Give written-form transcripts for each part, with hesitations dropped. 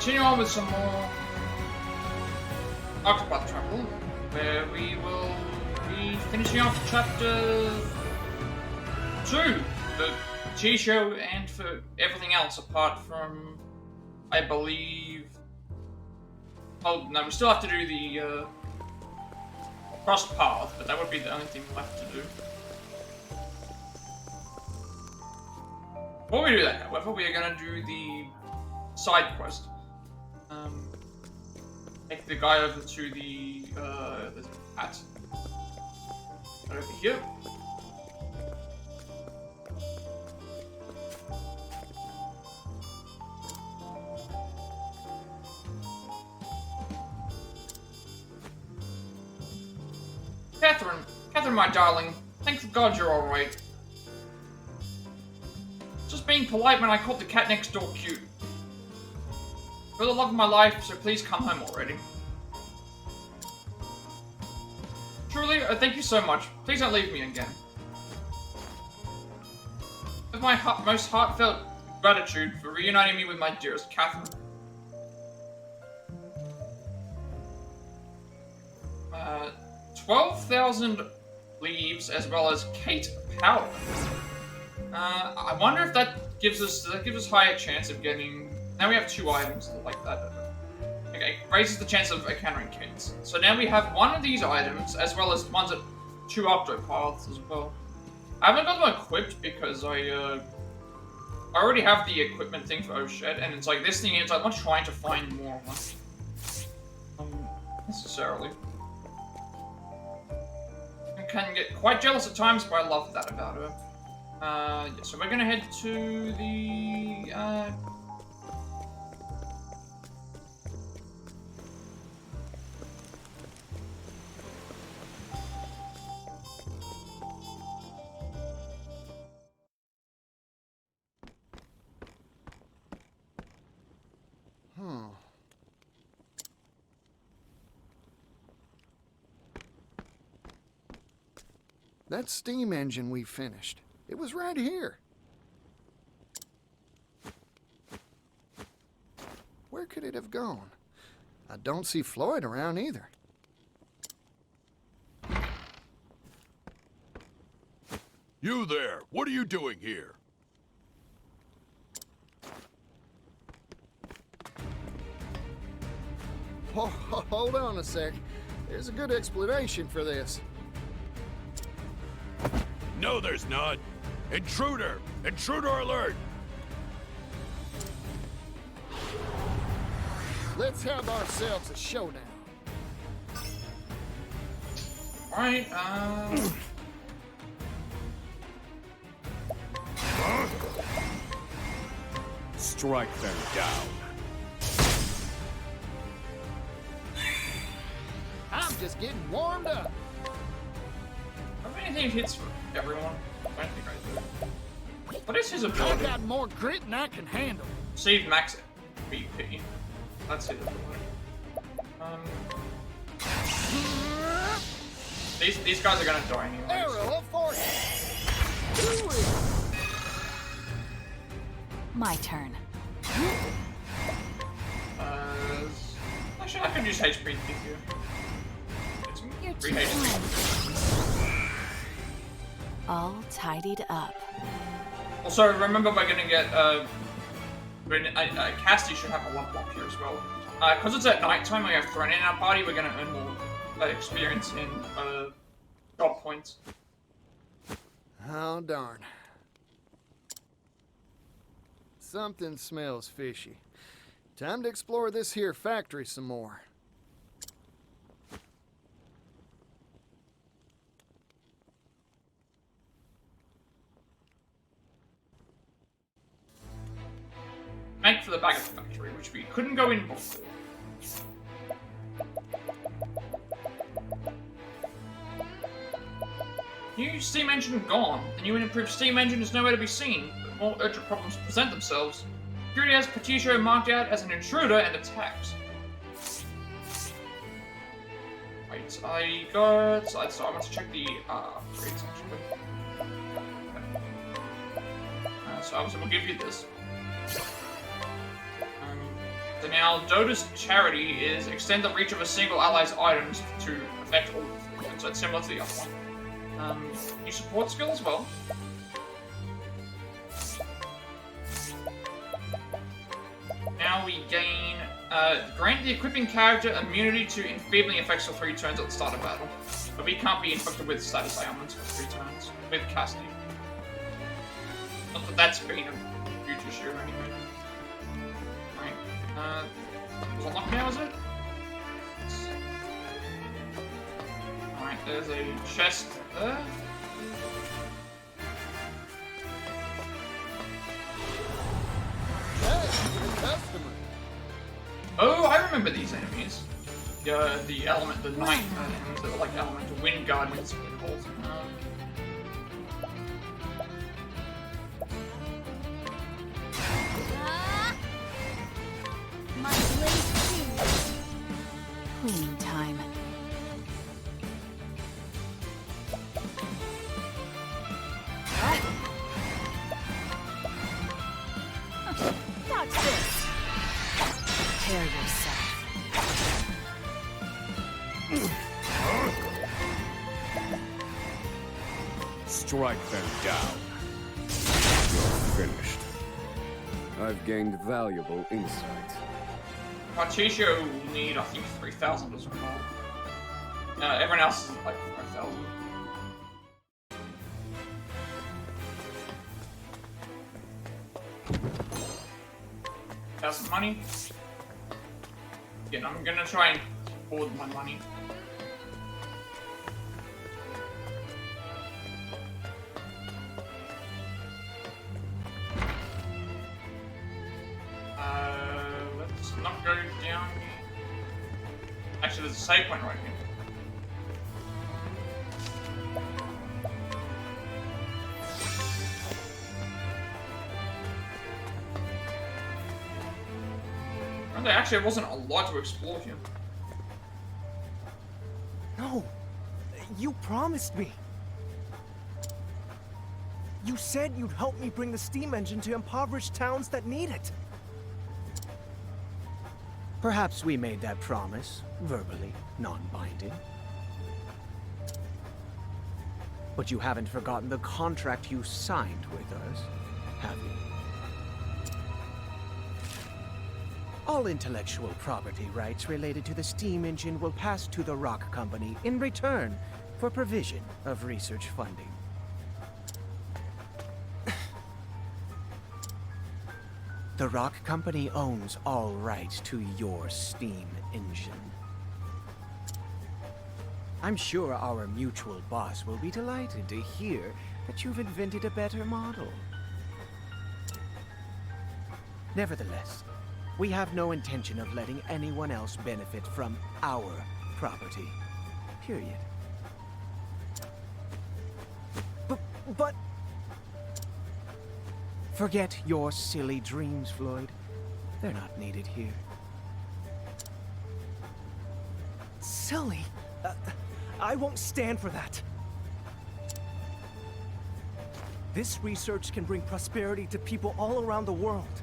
continue on with some more Octopath travel, where we will be finishing off chapter 2, the TV show, and for everything else apart from, I believe. Oh no, we still have to do the cross path, but that would be the only thing left to do. Before we do that, however, we are going to do the side quest. Take the guy over to the hat. Over here. Catherine, my darling, thank God you're alright. Just being polite when I called the cat next door cute. For the love of my life, so please come home already. Truly, thank you so much. Please don't leave me again. With my most heartfelt gratitude for reuniting me with my dearest Catherine. 12,000 leaves as well as Kate power. I wonder if that gives us higher chance of getting. Now we have 2 items like that. Okay, raises the chance of encountering Kates. So now we have one of these items as well as ones at 2 Octopaths as well. I haven't got them equipped because I already have the equipment thing for Oshed, and it's like this thing is I'm not trying to find more of them. Necessarily. I can get quite jealous at times, but I love that about her. Yeah, so we're gonna head to the That steam engine we finished. It was right here. Where could it have gone? I don't see Floyd around either. You there! What are you doing here? Oh, hold on a sec. There's a good explanation for this. No, there's not. Intruder! Intruder alert! Let's have ourselves a showdown. Alright, Strike them down. I'm just getting warmed up. how many hits for everyone? I don't think I do. What is his I've ability? got more grit than I can handle. Save max BP. That's his ability. These guys are gonna die anyway. Arrow of fortune. Do it. My turn. Actually, I can use HP here. It's You're 3 too HP. kind. All tidied up. Also, remember we're gonna get Casty should have a 1 block here as well. Because it's at night time, we have Threat in our party. We're gonna earn more experience in job points. Oh, darn. Something smells fishy. Time to explore this here factory some more. Make for the bag of the factory, which we couldn't go in before. New steam engine gone. The new and improved steam engine is nowhere to be seen, but more urgent problems present themselves. Security has Patricio marked out as an intruder and attacked. Right, I got... So I want to check the upgrades actually. Okay. So obviously we'll give you this. Now, Dota's charity is extend the reach of a single ally's items to affect all. So it's similar to the other one. You support skill as well. Now we gain, grant the equipping character immunity to enfeebling effects for 3 turns at the start of battle. But we can't be infected with status ailments for 3 turns, with casting. Not that that's been a huge issue anyway. Right, was it locked now, is it? Alright, there's a chest there. Customer. Oh, I remember these enemies. The element, the knight enemies that were like elemental wind guardians. My blade too. Cleaning time. Dodge this. Prepare yourself. Strike them down. You're finished. I've gained valuable insight. Particio will need, I think, 3,000 as well. Everyone else is like 5,000. Got some money. Again, I'm gonna try and hoard my money. Let's not go down here. Actually, there's a save point right here. Actually, there wasn't a lot to explore here. No, you promised me. You said you'd help me bring the steam engine to impoverished towns that need it. Perhaps we made that promise, verbally, non-binding. But you haven't forgotten the contract you signed with us, have you? All intellectual property rights related to the steam engine will pass to the Rock Company in return for provision of research funding. The Rock Company owns all rights to your steam engine. I'm sure our mutual boss will be delighted to hear that you've invented a better model. Nevertheless, we have no intention of letting anyone else benefit from our property. Period. But... Forget your silly dreams, Floyd. They're not needed here. Silly? I won't stand for that. This research can bring prosperity to people all around the world.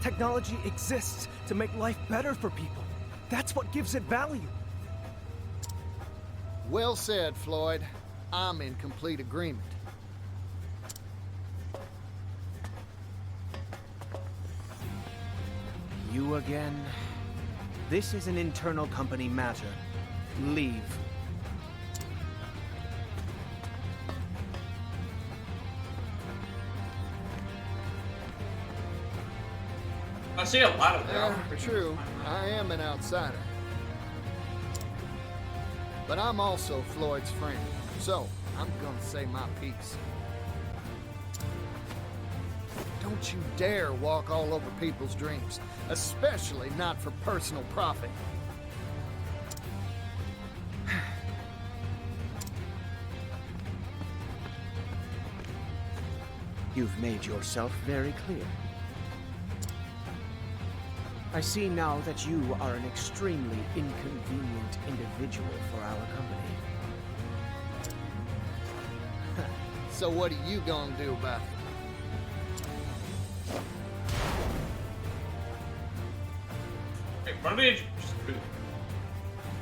Technology exists to make life better for people. That's what gives it value. Well said, Floyd. I'm in complete agreement. You again? This is an internal company matter. Leave. I see a lot of there. True, I am an outsider. But I'm also Floyd's friend, so I'm gonna say my piece. Don't you dare walk all over people's dreams, especially not for personal profit. You've made yourself very clear. I see now that you are an extremely inconvenient individual for our company. So what are you gonna do about it? Wait, what did they just do?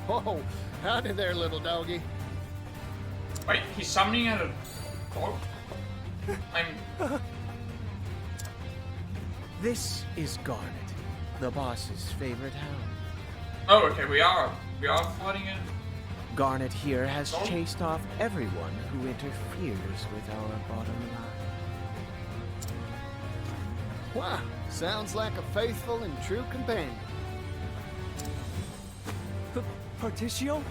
Whoa, howdy there, little doggy. Wait, he's summoning out a dog? This is Garnet, the boss's favorite hound. Oh, okay, we are fighting it. Garnet here has Oh. chased off everyone who interferes with our bottom line. Wow, sounds like a faithful and true companion. Particio?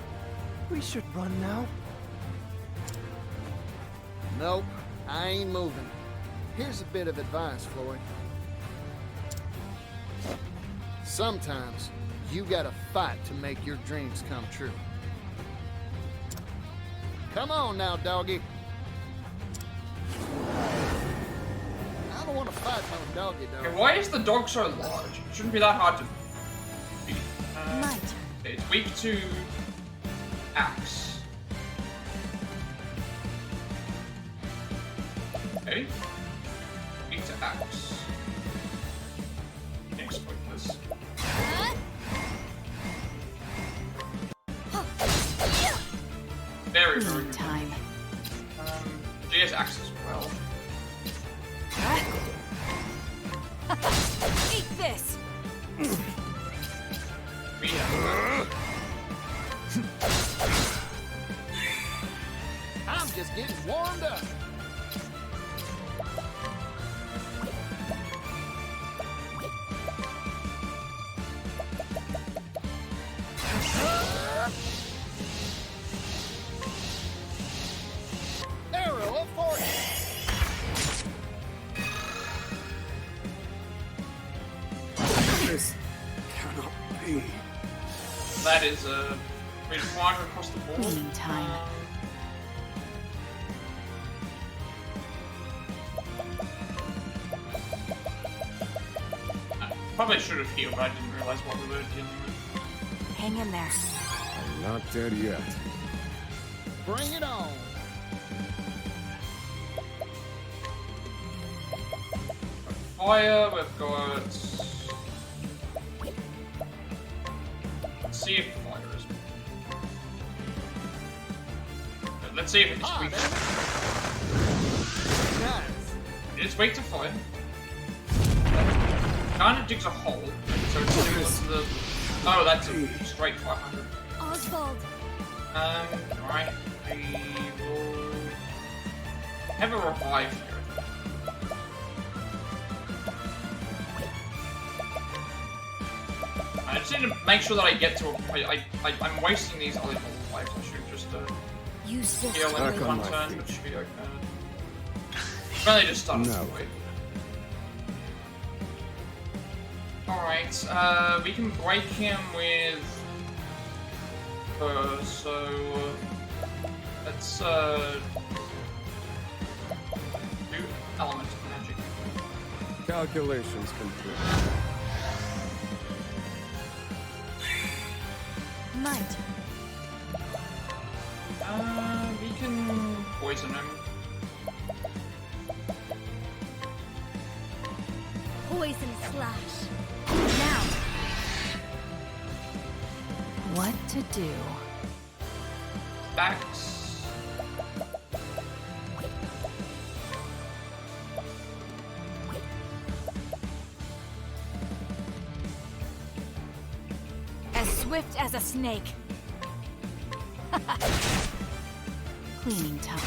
We should run now. Nope, I ain't moving. Here's a bit of advice, Floyd. Sometimes, you gotta fight to make your dreams come true. Come on now, doggy. I don't want to fight no doggy, Okay, dog. why is the dog so large? It shouldn't be that hard to beat. My turn. It's weak to axe. Okay. Weak to axe. Can exploit this. Very, very Cleaning good. time. She has axe as well. Eat this! We have I'm just getting warmed up. Arrow of fortune. This cannot be. that is pretty far across the board. Cleaning time. Probably should have healed, but I didn't realize what we were dealing with. Hang in there. I'm not dead yet. Bring it on. Fire, we've got. Let's see if fire is. Let's see if it's Ah, weak. Nice. It's weak to fire. Kind of digs a hole, so it's similar to the. Oh, that's a straight 500. Oswald! Alright. We will have a revive here. I just need to make sure that I get to I'm wasting these other level lives. I should just Use this heal to in Back on one my turn, feet. which should be okay. Really just started No. the way. Alright, we can break him with so let's do element of magic. Calculations complete. My turn. We can poison him. Poison slash. Now. What to do? Backs. As swift as a snake. Cleaning time.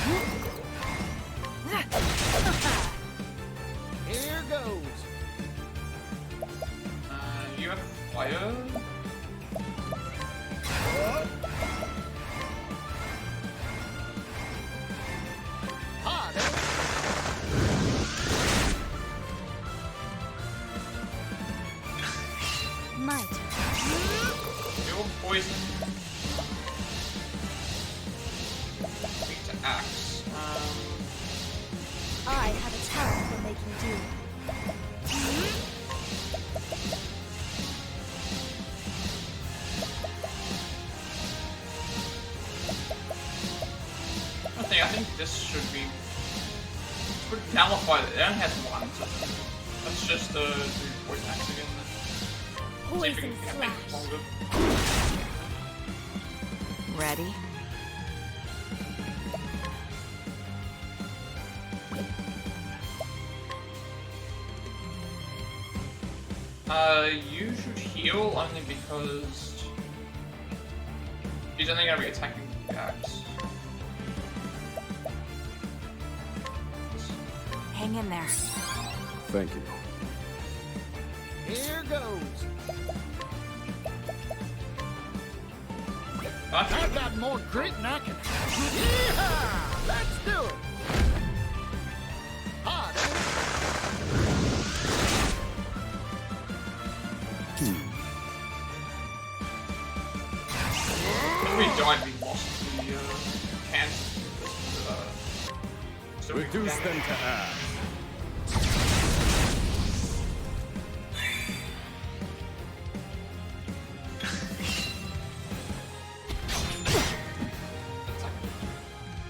Here goes. You have fire. Hot. My turn. You're poison. Weak to axe. I have a talent for making do. I think this should be. Would nullify it. It only has one, so let's just do poison axe again. See if we Poison can make it slash. longer. Ready? You should heal only because he's only gonna be attacking the axe. Hang in there. Thank you. Here goes. But I've got more grit than I can. Yeehaw! Let's do it. Hot. if we died, we lost the cancer. So we Reduce can- them to ash. That's like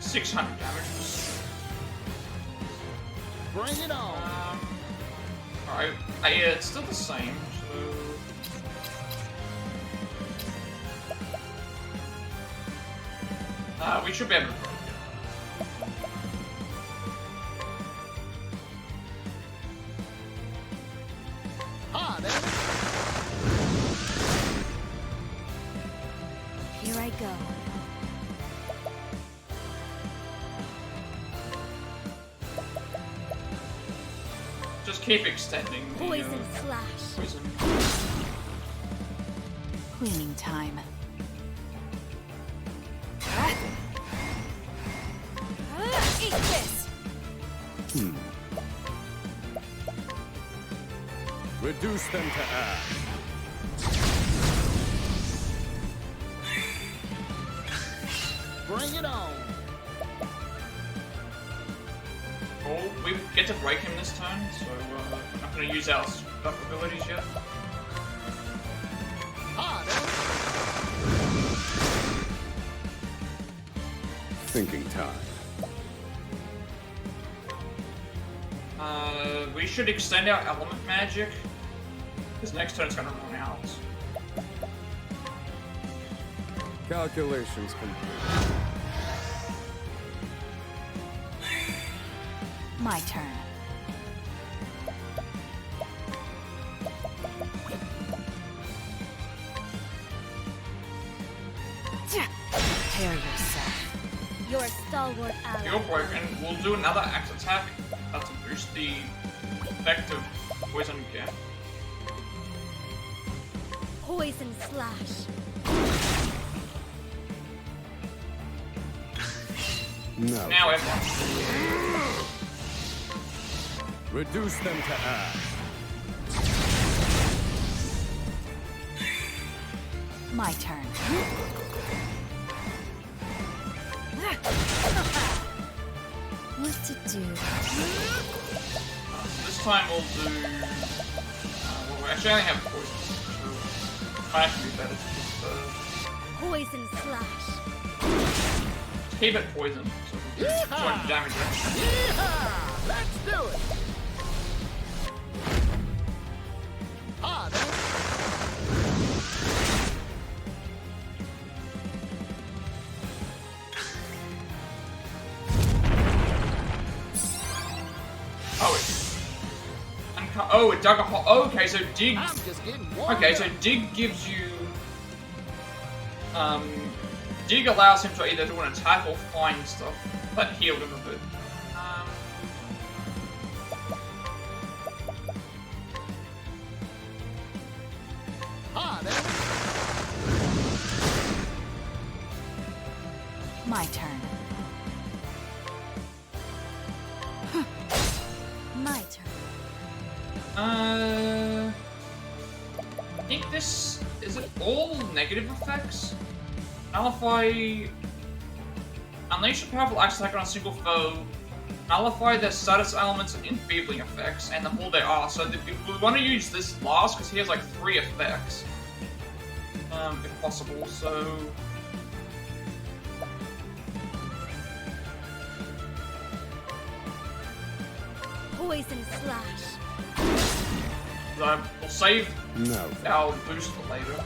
600 damage. Bring it on. Alright, yeah, it's still the same, so... we should be able to break it. Hot. Here I go. Just keep extending the Poison slash. poison. Cleaning time. Eat this! Reduce them to ash. Bring it on. Oh, we get to break him this turn, so we're not going to use our stuff abilities yet. Hot. Thinking time. We should extend our element magic, because next turn it's going to run out. Calculations complete. My turn. Prepare yourself. Your stalwart ally. You're broken. We'll do another axe attack to boost the effect of poison again. Poison slash. No. Now everyone. Reduce them to ash. My turn. What to do? This time we'll do... well, we actually only have poison, so it might actually be better to just Poison slash. keep it poison, so we can do 200 damage. Yeehaw! Let's do it. Hot. Oh, it dug a hole. Oh, okay, so dig. I'm just getting warmed Okay, so up. dig gives you. Dig allows him to either do an attack or find stuff. That healed him a bit. Hot. My turn. My turn. I think this is it. All negative effects. Nullify. Unleash a powerful axe attack on a single foe. Nullify their status elements and enfeebling effects, and the more they are. So we want to use this last because he has like 3 effects, if possible. So. Poison slash. we'll save No. our boost for later.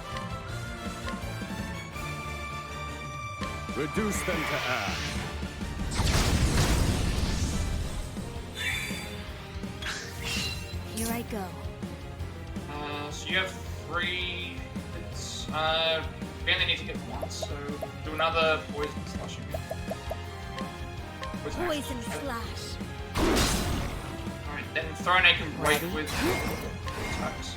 Reduce them to ash. Here I go. So you have 3 hits. We only need to hit once, so do another poison slashing. Poison slash. Alright, then Throne can break Ready? with attacks.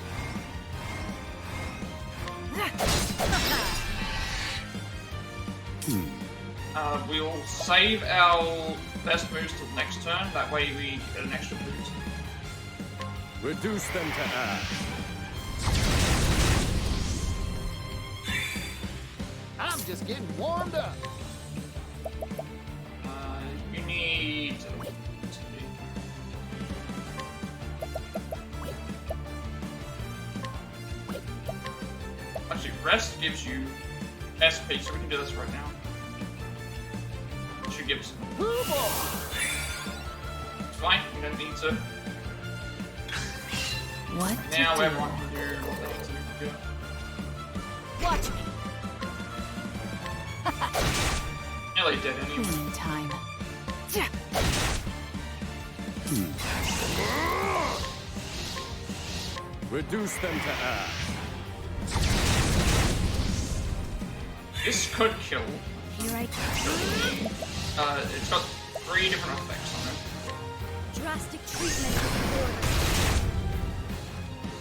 We'll save our best moves till next turn, that way we get an extra boost. Reduce them to ash. I'm just getting warmed up. You need... Actually, rest gives you SP, so we can do this right now. It should give us... It's fine, we don't need to. What Now to do? everyone can do what they need to do. Watch me. Nearly dead anyway. Cleaning time. Reduce them to ash. This could kill. Here I go. It's got 3 different effects on it. Drastic treatment of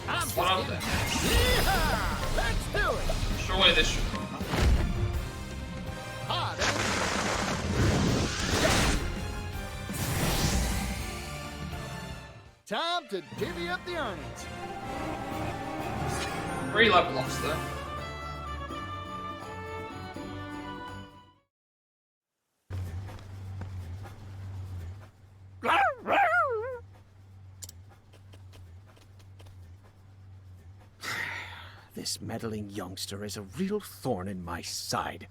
I'm What just of them? Yeehaw! Let's do it. Surely this should be enough. Hot, Time to divvy up the earnings. 3 level ups there. This meddling youngster is a real thorn in my side.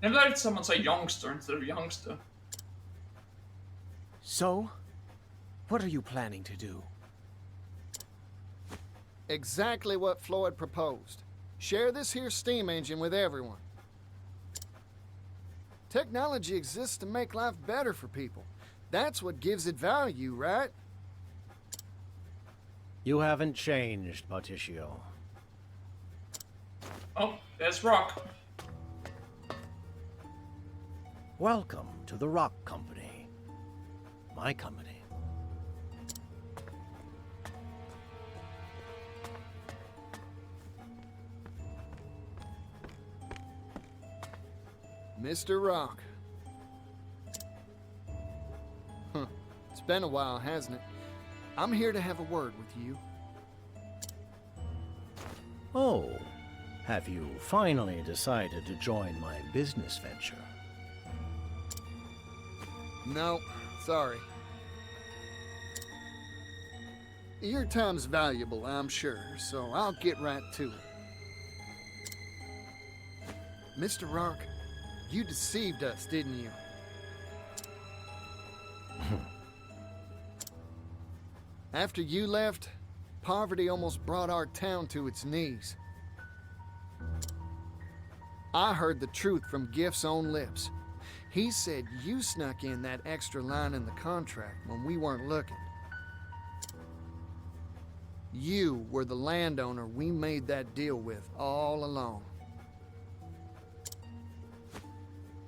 Never heard someone say youngster instead of youngster. So, what are you planning to do? Exactly what Floyd proposed. Share this here steam engine with everyone. Technology exists to make life better for people. That's what gives it value, right? You haven't changed, Patricio. Oh, there's Rock. Welcome to the Rock Company. My company. Mr. Rock. It's been a while, hasn't it? I'm here to have a word with you. Oh, have you finally decided to join my business venture? No, sorry. Your time's valuable, I'm sure, so I'll get right to it. Mr. Rock, you deceived us, didn't you? After you left, poverty almost brought our town to its knees. I heard the truth from Gift's own lips. He said you snuck in that extra line in the contract when we weren't looking. You were the landowner we made that deal with all along.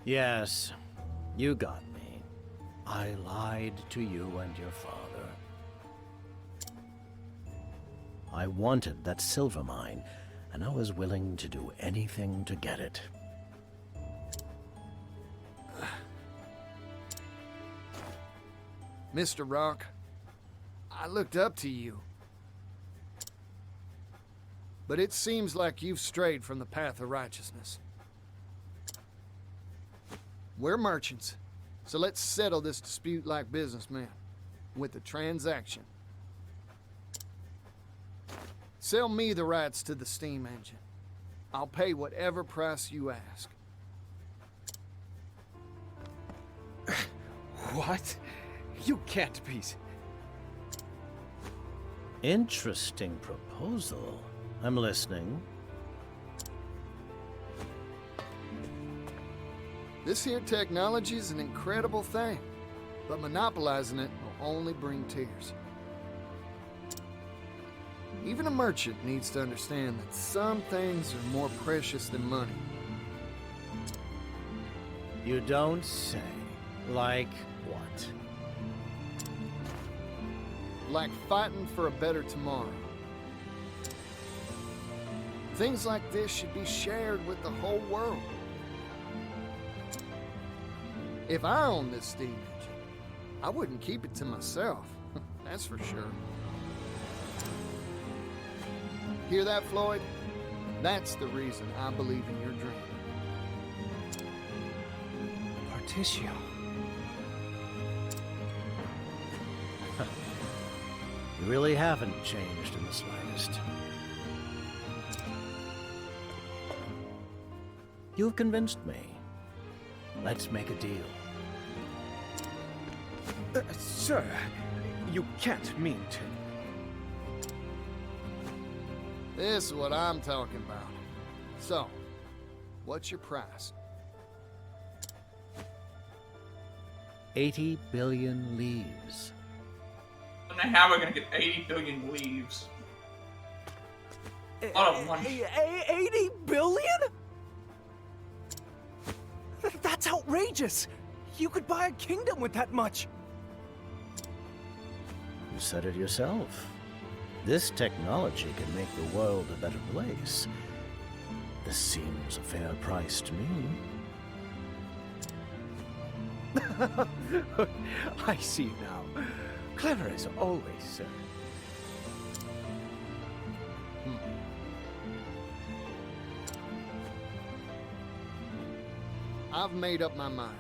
Yes, you got me. I lied to you and your father. I wanted that silver mine, and I was willing to do anything to get it. Mr. Rock, I looked up to you. But it seems like you've strayed from the path of righteousness. We're merchants, so let's settle this dispute like businessmen, with a transaction. Sell me the rights to the steam engine. I'll pay whatever price you ask. What? You can't be... Interesting proposal. I'm listening. This here technology is an incredible thing, but monopolizing it will only bring tears. Even a merchant needs to understand that some things are more precious than money. You don't say. Like what? Like fighting for a better tomorrow. Things like this should be shared with the whole world. If I owned this steam engine, I wouldn't keep it to myself. That's for sure. Hear that, Floyd? That's the reason I believe in your dream. Particio. You really haven't changed in the slightest. You've convinced me. Let's make a deal. Sir, you can't mean to. This is what I'm talking about. So, what's your price? 80 billion leaves. I don't know how we're gonna get 80 billion leaves. A lot of money. 80 billion? That's outrageous! You could buy a kingdom with that much! You said it yourself. This technology can make the world a better place. This seems a fair price to me. I see now. Clever as always, sir. I've made up my mind.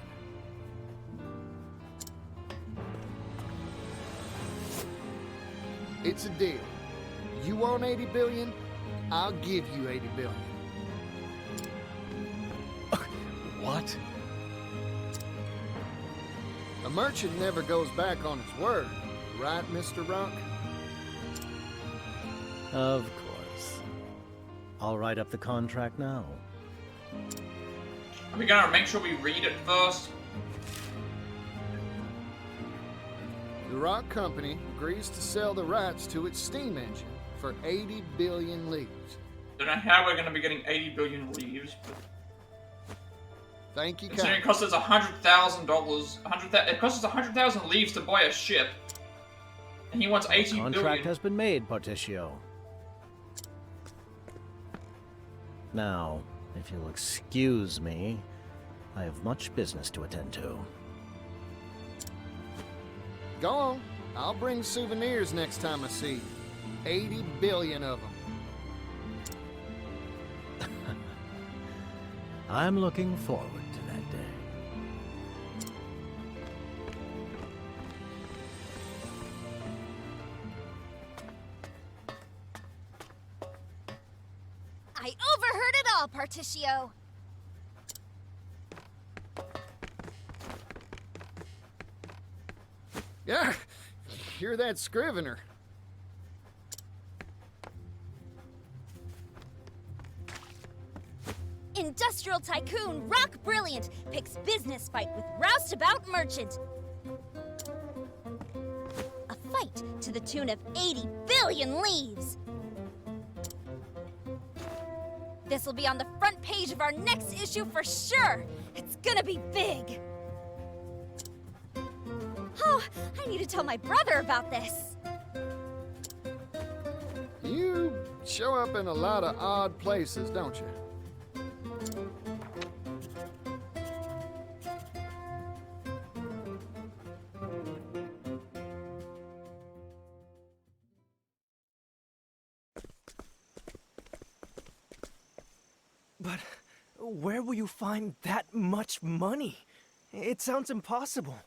It's a deal. You want 80 billion? I'll give you 80 billion. What? A merchant never goes back on his word, right, Mr. Rock? Of course. I'll write up the contract now. Are we gonna make sure we read it first? The Rock Company agrees to sell the rights to its steam engine for 80 billion leaves. Don't know how we're gonna be getting 80 billion leaves, but Thank you, considering it Captain. costs us $100,000, it costs us 100,000 leaves to buy a ship, and he wants 80 Contract billion. has been made, Particio. Now, if you'll excuse me, I have much business to attend to. Go on. I'll bring souvenirs next time I see you. 80 billion of them. I'm looking forward to that day. I overheard it all, Particio. Yeah, hear that, Scrivener? Industrial tycoon Rock Brilliant picks business fight with roustabout merchant. A fight to the tune of 80 billion leaves. This'll be on the front page of our next issue for sure. It's gonna be big. Oh, I need to tell my brother about this. You show up in a lot of odd places, don't you? But where will you find that much money? It sounds impossible.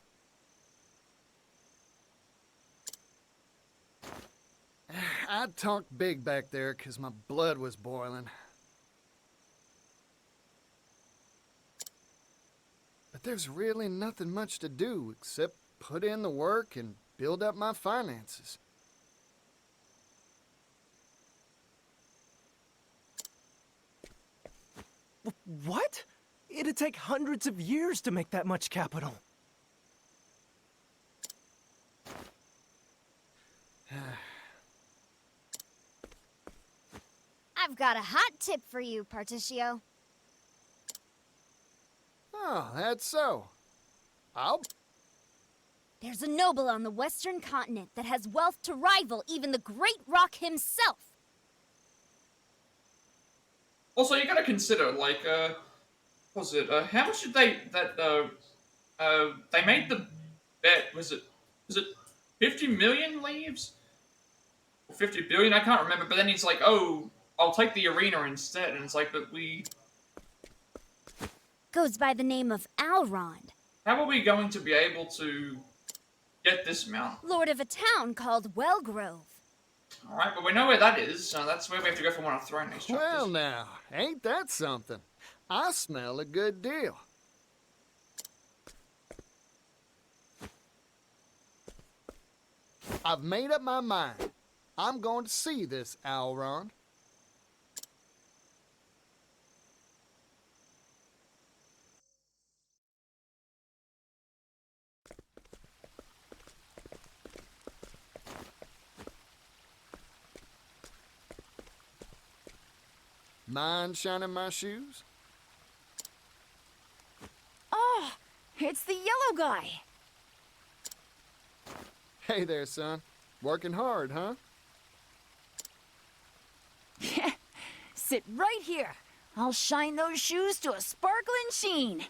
I talked big back there because my blood was boiling. But there's really nothing much to do except put in the work and build up my finances. What? It'd take hundreds of years to make that much capital. I've got a hot tip for you, Particio. Oh, that's so. I'll... There's a noble on the western continent that has wealth to rival even the Great Rock himself. Also, you gotta consider, like, what was it, how much did they made the bet, was it 50 million leaves? Or 50 billion, I can't remember, but then he's like, oh, I'll take the arena instead, and it's like, but we... Goes by the name of Alrond, How are we going to be able to get this mount? lord of a town called Wellgrove. Alright, but we know where that is, so that's where we have to go for one of Throne's chapters. Well now, ain't that something? I smell a good deal. I've made up my mind. I'm going to see this Alrond. Mind shining my shoes? Oh, it's the yellow guy. Hey there, son. Working hard, huh? Sit right here. I'll shine those shoes to a sparkling sheen.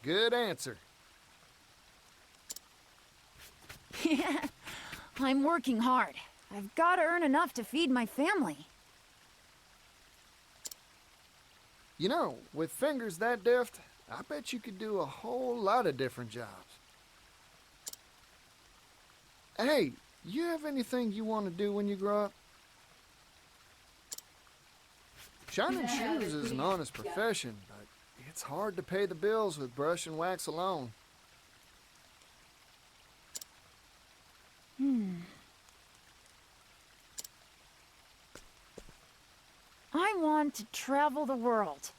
Good answer. Yeah, I'm working hard. I've got to earn enough to feed my family. You know, with fingers that deft, I bet you could do a whole lot of different jobs. Hey, you have anything you want to do when you grow up? Shining shoes is an honest profession, but it's hard to pay the bills with brush and wax alone. I want to travel the world.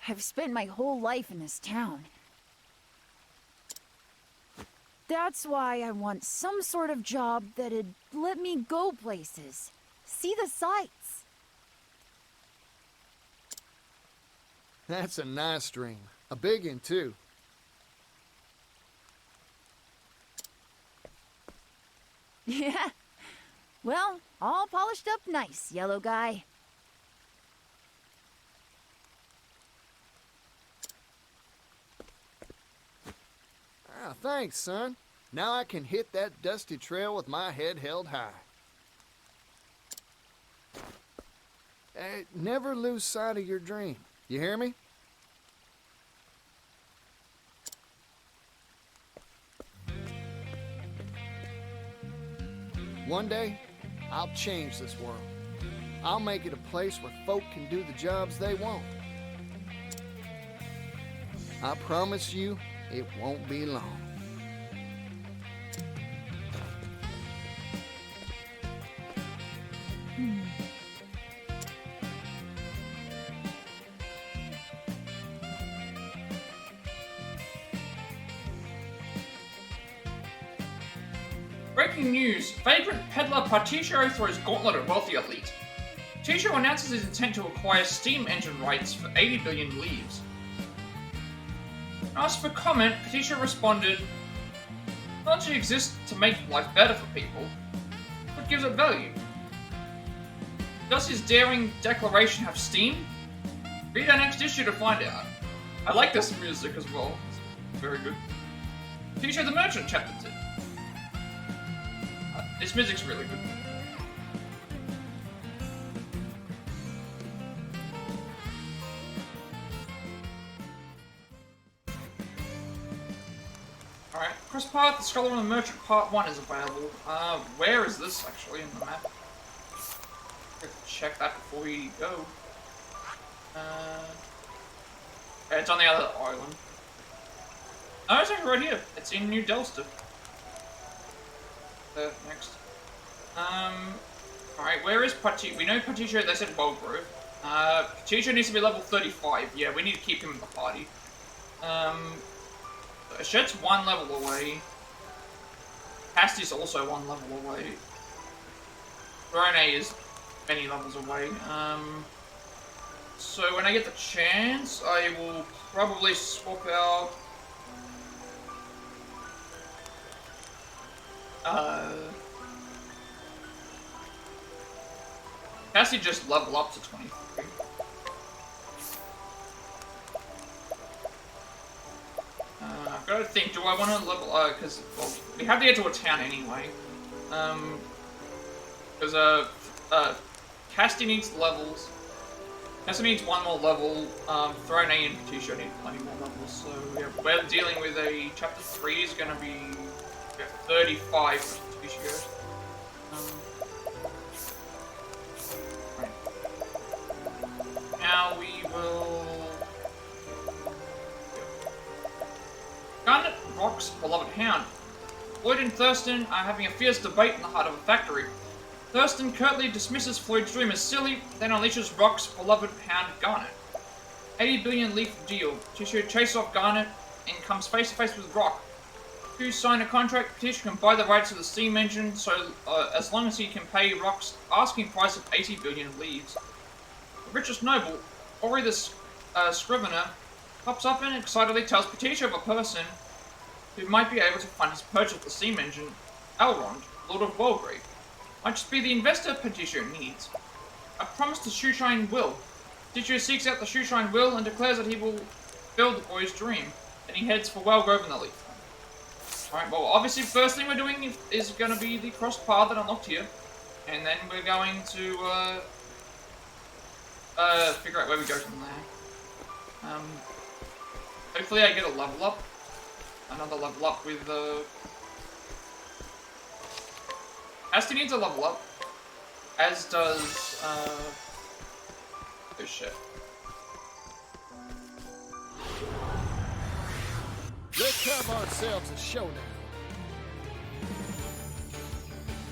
I've spent my whole life in this town. That's why I want some sort of job that'd let me go places, see the sights. That's a nice dream. A big one, too. Yeah. Well, all polished up nice, yellow guy. Ah, thanks, son. Now I can hit that dusty trail with my head held high. Never lose sight of your dream. You hear me? One day, I'll change this world. I'll make it a place where folk can do the jobs they want. I promise you, it won't be long. Breaking news! Vagrant peddler Particio throws gauntlet at wealthy elite. Particio announces his intent to acquire steam engine rights for 80 billion leaves. Asked for comment, Particio responded, "Technology exists to make life better for people. What gives it value? Does his daring declaration have steam? Read our next issue to find out." I like this music as well. It's very good. Particio the Merchant, Chapter 2. This music's really good. Alright, Cross Path, the Scholar and the Merchant Part 1 is available. Where is this actually in the map? Check that before we go. Yeah, it's on the other island. Oh, it's actually right here. It's in New Delster. Next. Alright, where is Patricio? We know Patricio, they said Wellgrove. Patricio needs to be level 35. Yeah, we need to keep him in the party. Shet's 1 level away. Casty's also 1 level away. Rone is many levels away. So when I get the chance, I will probably swap out... Cassie just level up to 23. I've got to think, do I want to level, because, well, we have to get to a town anyway. Because, Cassie needs levels. Cassie needs 1 more level, Throne A and Patricio need plenty more levels, so yeah, we're dealing with a, chapter 3 is going to be 35 for Patricio. Now we will... Garnet Rock's beloved hound. Floyd and Thurston are having a fierce debate in the heart of a factory. Thurston curtly dismisses Floyd's dream as silly, then unleashes Rock's beloved hound Garnet. 80 billion leaf deal. Patricio chases off Garnet and comes face to face with Rock. Two sign a contract. Patricio can buy the rights to the steam engine, so as long as he can pay Rock's asking price of 80 billion leaves. The richest noble, Ori the Scrivener, pops up and excitedly tells Patricio of a person who might be able to fund his purchase of the steam engine, Elrond, Lord of Wellgrave. Might just be the investor Patricio needs. A promise to Shoeshine Will. Patricio seeks out the Shoeshine Will and declares that he will fulfill the boy's dream. Then he heads for Wellgrove in the Leaf. Alright, well, obviously, first thing we're doing is going to be the crossed path that unlocked here. And then we're going to, figure out where we go from there. Hopefully I get a level up. Another level up with, Asti needs a level up. As does, oh shit. Let's have ourselves a showdown.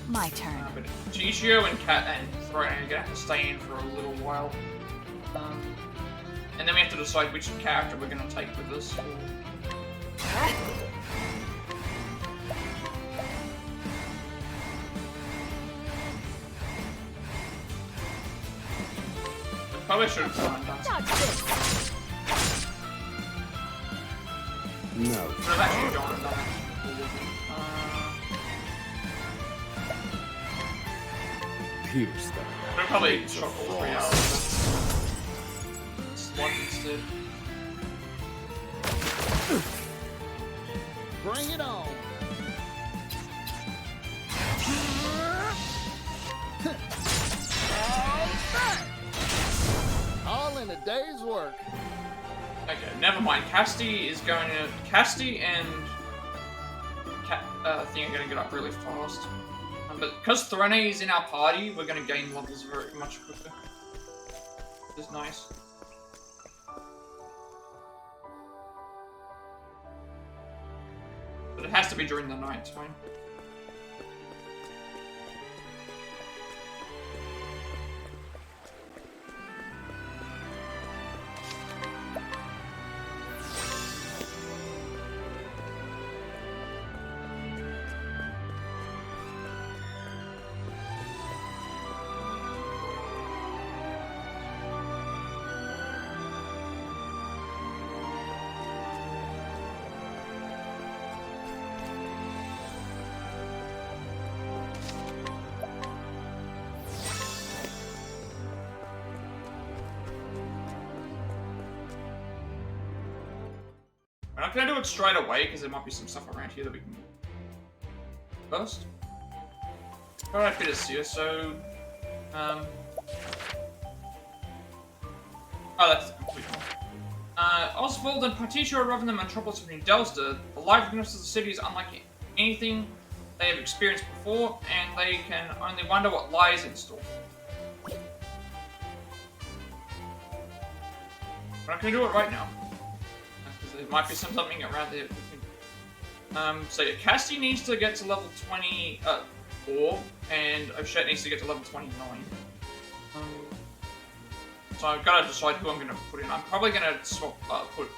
My turn. But Patricio and Kat and Throne are gonna have to stay in for a little while. And then we have to decide which character we're gonna take with us. I probably should have done that. No. Should have actually gone and done it. Pierce them. Should have probably shot all 3 hours. One instead. Bring it on. All in a day's work. Okay, never mind. Casti is going to... Casti and... Thing are going to get up really fast. But because Throne is in our party, we're going to gain levels very much quicker. Which is nice. But it has to be during the night time. We're not going to do it straight away, because there might be some stuff around here that we can first. Alright, bit of Seer, so... Oh, that's the complete one. Oswald and Patricio arrive in the metropolis of New Delster. The liveliness of the city is unlike anything they have experienced before, and they can only wonder what lies in store. We're not going to do it right now. There might be something around there. So yeah, Cassie needs to get to level 24, and Oshette needs to get to level 29. So I've got to decide who I'm going to put in. I'm probably going to swap, put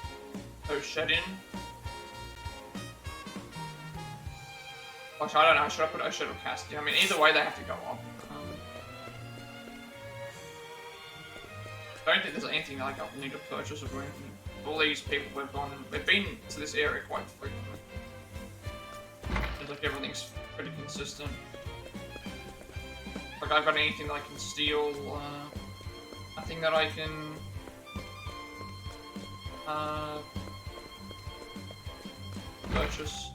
Oshette in. Gosh, I don't know. Should I put Oshette or Cassie? I mean, either way, they have to go up. I don't think there's anything like I need to purchase or do anything. All these people they've been to this area quite frequently. Seems like everything's pretty consistent. Like I've got anything that I can steal, nothing that I can purchase.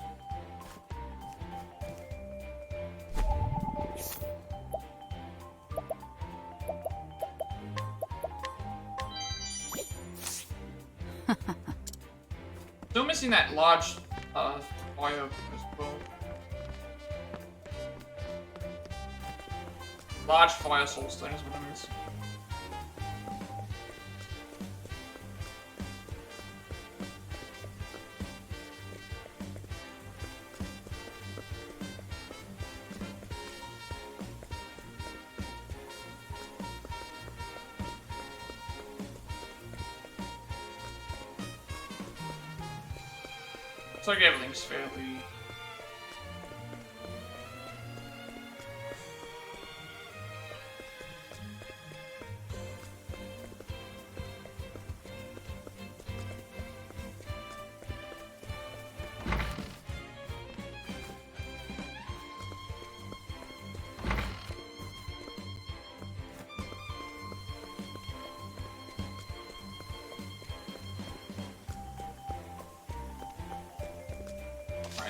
Still missing that large fire as well. Large fire soul stone is what I'm missing. Looks like everything's fairly...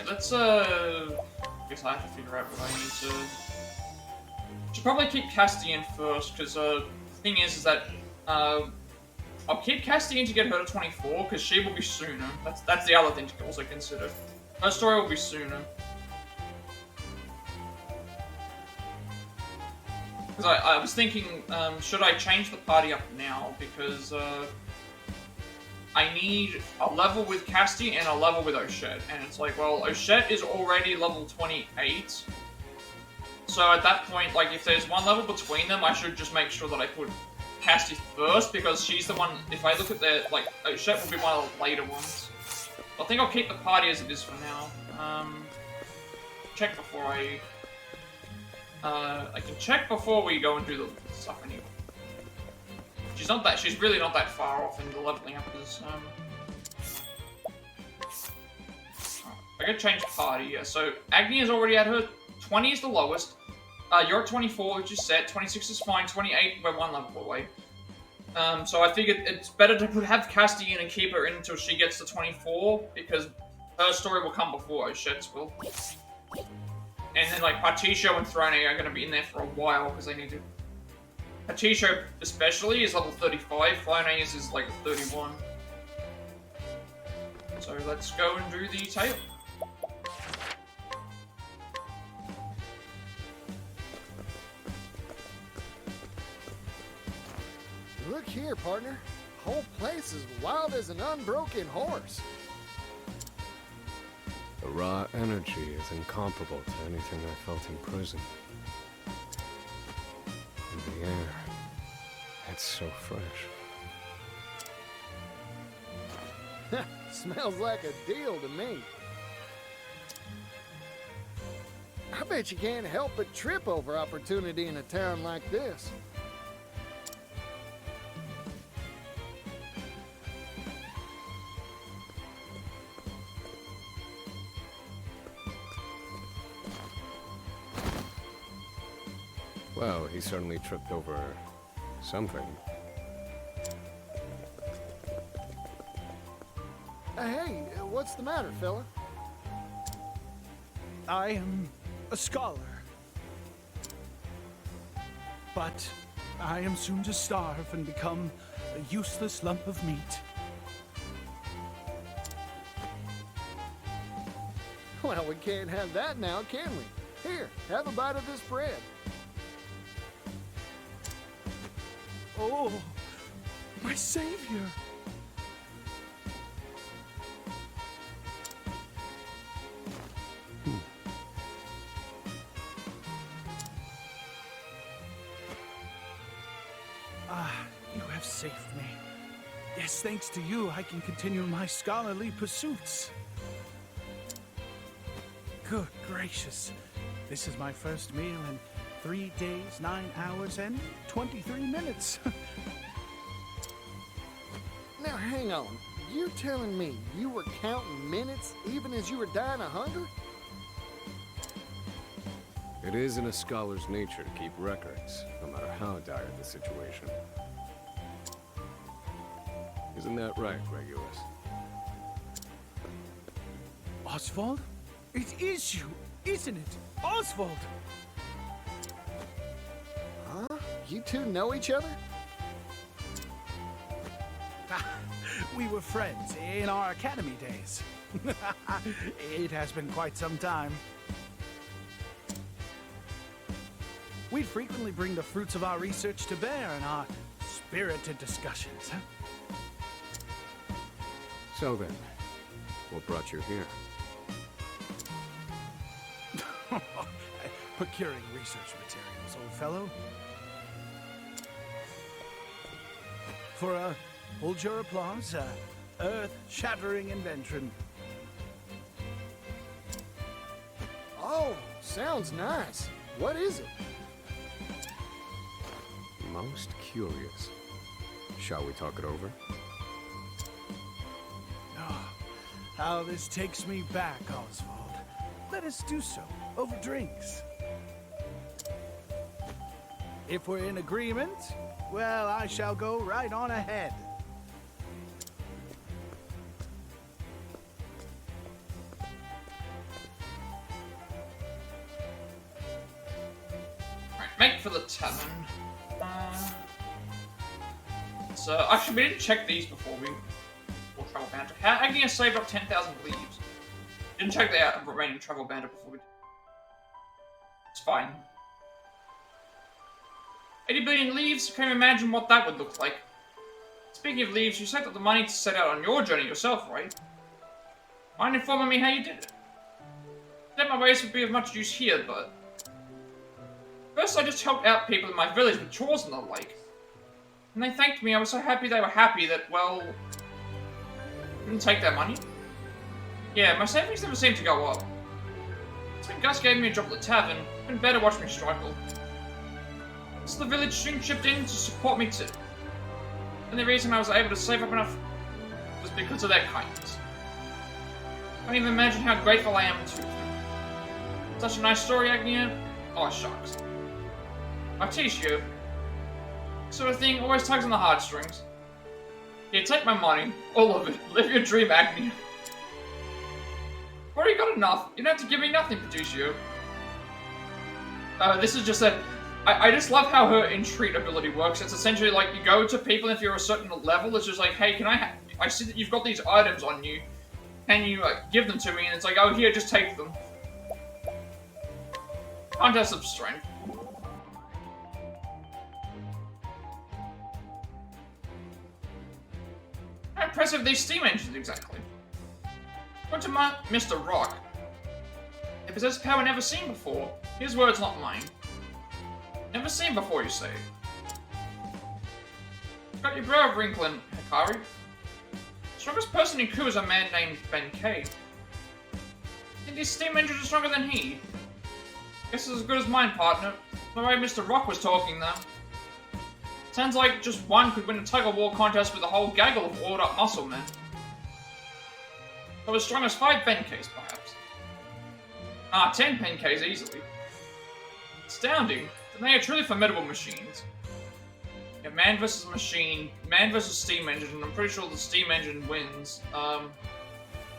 Let's, I guess I have to figure out what I need to... Should probably keep Castian first, because, the thing is that, I'll keep Castian to get her to 24, because she will be sooner. That's the other thing to also consider. Her story will be sooner. Because I was thinking, should I change the party up now, because, I need a level with Casti and a level with Oshette. And it's like, well, Oshette is already level 28. So at that point, like, if there's one level between them, I should just make sure that I put Casti first, because she's the one, if I look at their, like, Oshette will be one of the later ones. I think I'll keep the party as it is for now. Check before I can check before we go and do the stuff anyway. She's really not that far off in the leveling up as, I gotta change party, yeah. So, Agni is already at her, 20 is the lowest, you're at 24, which is set, 26 is fine, 28, we're one level away. So I figured it's better to have Casti in and keep her in until she gets to 24, because her story will come before Oshette's will. And then, like, Patricio and Throne are gonna be in there for a while, because they need to... Patricio, especially, is level 35. Flonase is like 31. So let's go and do the tail. Look here, partner. Whole place is wild as an unbroken horse. The raw energy is incomparable to anything I felt in prison. And the air, it's so fresh. Smells like a deal to me. I bet you can't help but trip over opportunity in a town like this. Well, he certainly tripped over something. Hey, what's the matter, fella? I am a scholar. But I am soon to starve and become a useless lump of meat. Well, we can't have that now, can we? Here, have a bite of this bread. Oh, my savior! You have saved me. Yes, thanks to you, I can continue my scholarly pursuits. Good gracious. This is my first meal in 3 days, 9 hours, and 23 minutes. Now hang on. You're telling me you were counting minutes even as you were dying of hunger? It is in a scholar's nature to keep records, no matter how dire the situation. Isn't that right, Regulus? Oswald? It is you, isn't it? Oswald! Huh? You two know each other? We were friends in our academy days. It has been quite some time. We'd frequently bring the fruits of our research to bear in our spirited discussions. So then, what brought you here? Procuring research materials, old fellow. For a, hold your applause, earth-shattering invention. Oh, sounds nice. What is it? Most curious. Shall we talk it over? Oh, how this takes me back, Oswald. Let us do so, over drinks. If we're in agreement, well, I shall go right on ahead. Right, make for the tavern. So, actually, we didn't check these before travel banter. How can you save up 10,000 leaves? Didn't check the remaining travel banter before we did. It's fine. 80 billion leaves? Can't imagine what that would look like. Speaking of leaves, you saved up the money to set out on your journey yourself, right? Mind informing me how you did it? That my ways would be of much use here, but... First, I just helped out people in my village with chores and the like. And they thanked me. I was so happy they were happy that, well... Didn't take that money. Yeah, my savings never seem to go up. So Gus gave me a job at the tavern. Been better watch me struggle. So the village soon chipped in to support me too. And the reason I was able to save up enough was because of their kindness. I can't even imagine how grateful I am to them. Such a nice story, Agnia. Oh, shucks. I teach you. Sort of thing always tugs on the heartstrings. Here, take my money. All of it. Live your dream, Agnia. I've already got enough. You don't have to give me nothing, Petruchio. This is just that... I just love how her entreat ability works. It's essentially like you go to people if you're a certain level. It's just like, hey, can I see that you've got these items on you. Can you give them to me? And it's like, oh, here, just take them. Contest of strength. How impressive these steam engines, exactly. According to Mr. Rock, they possess power never seen before. His words, not mine. Never seen before, you say? Got your brow wrinkling, Hikari. Strongest person in Ku is a man named Ben K. Think these steam engines are stronger than he? Guess it's as good as mine, partner. The way Mr. Rock was talking, though. Sounds like just one could win a tug-of-war contest with a whole gaggle of oiled-up muscle men. So as strong as 5 Benkeis, perhaps. 10 Benkeis easily. Astounding. Then they are truly formidable machines. Yeah, man versus machine, man versus steam engine, and I'm pretty sure the steam engine wins.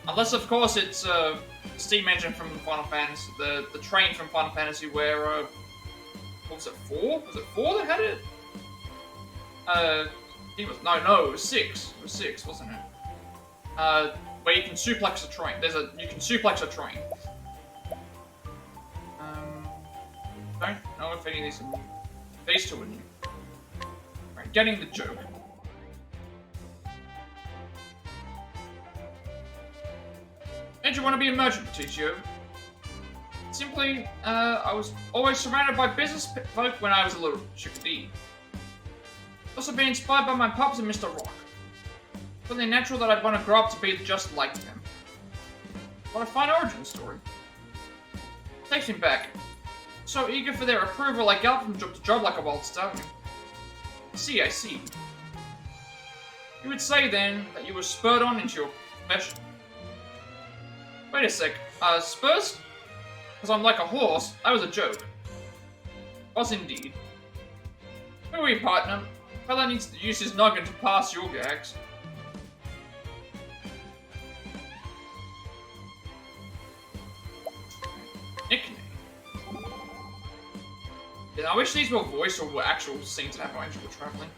Unless, of course, it's steam engine from Final Fantasy, the train from Final Fantasy where, what was it, 4? Was it 4 that had it? It was 6. It was 6, wasn't it? Where you can suplex a train. You can suplex a train. Don't know if any of these are new. These two are new. Right, getting the joke. Did you want to be a merchant, Petruchio? Simply, I was always surrounded by business folk when I was a little chickadee. Also being inspired by my pops and Mr. Rock. It's only natural that I'd want to grow up to be just like them. What a fine origin story. Takes me back. So eager for their approval, I galloped from job to job like a wild stallion. I see. You would say, then, that you were spurred on into your profession. Wait a sec, spurs? Because I'm like a horse, that was a joke. Was indeed. Who are you, partner? Fella needs to use his noggin to pass your gags. Nickname. Yeah, I wish these were voice or were actual scenes that happened while we're traveling.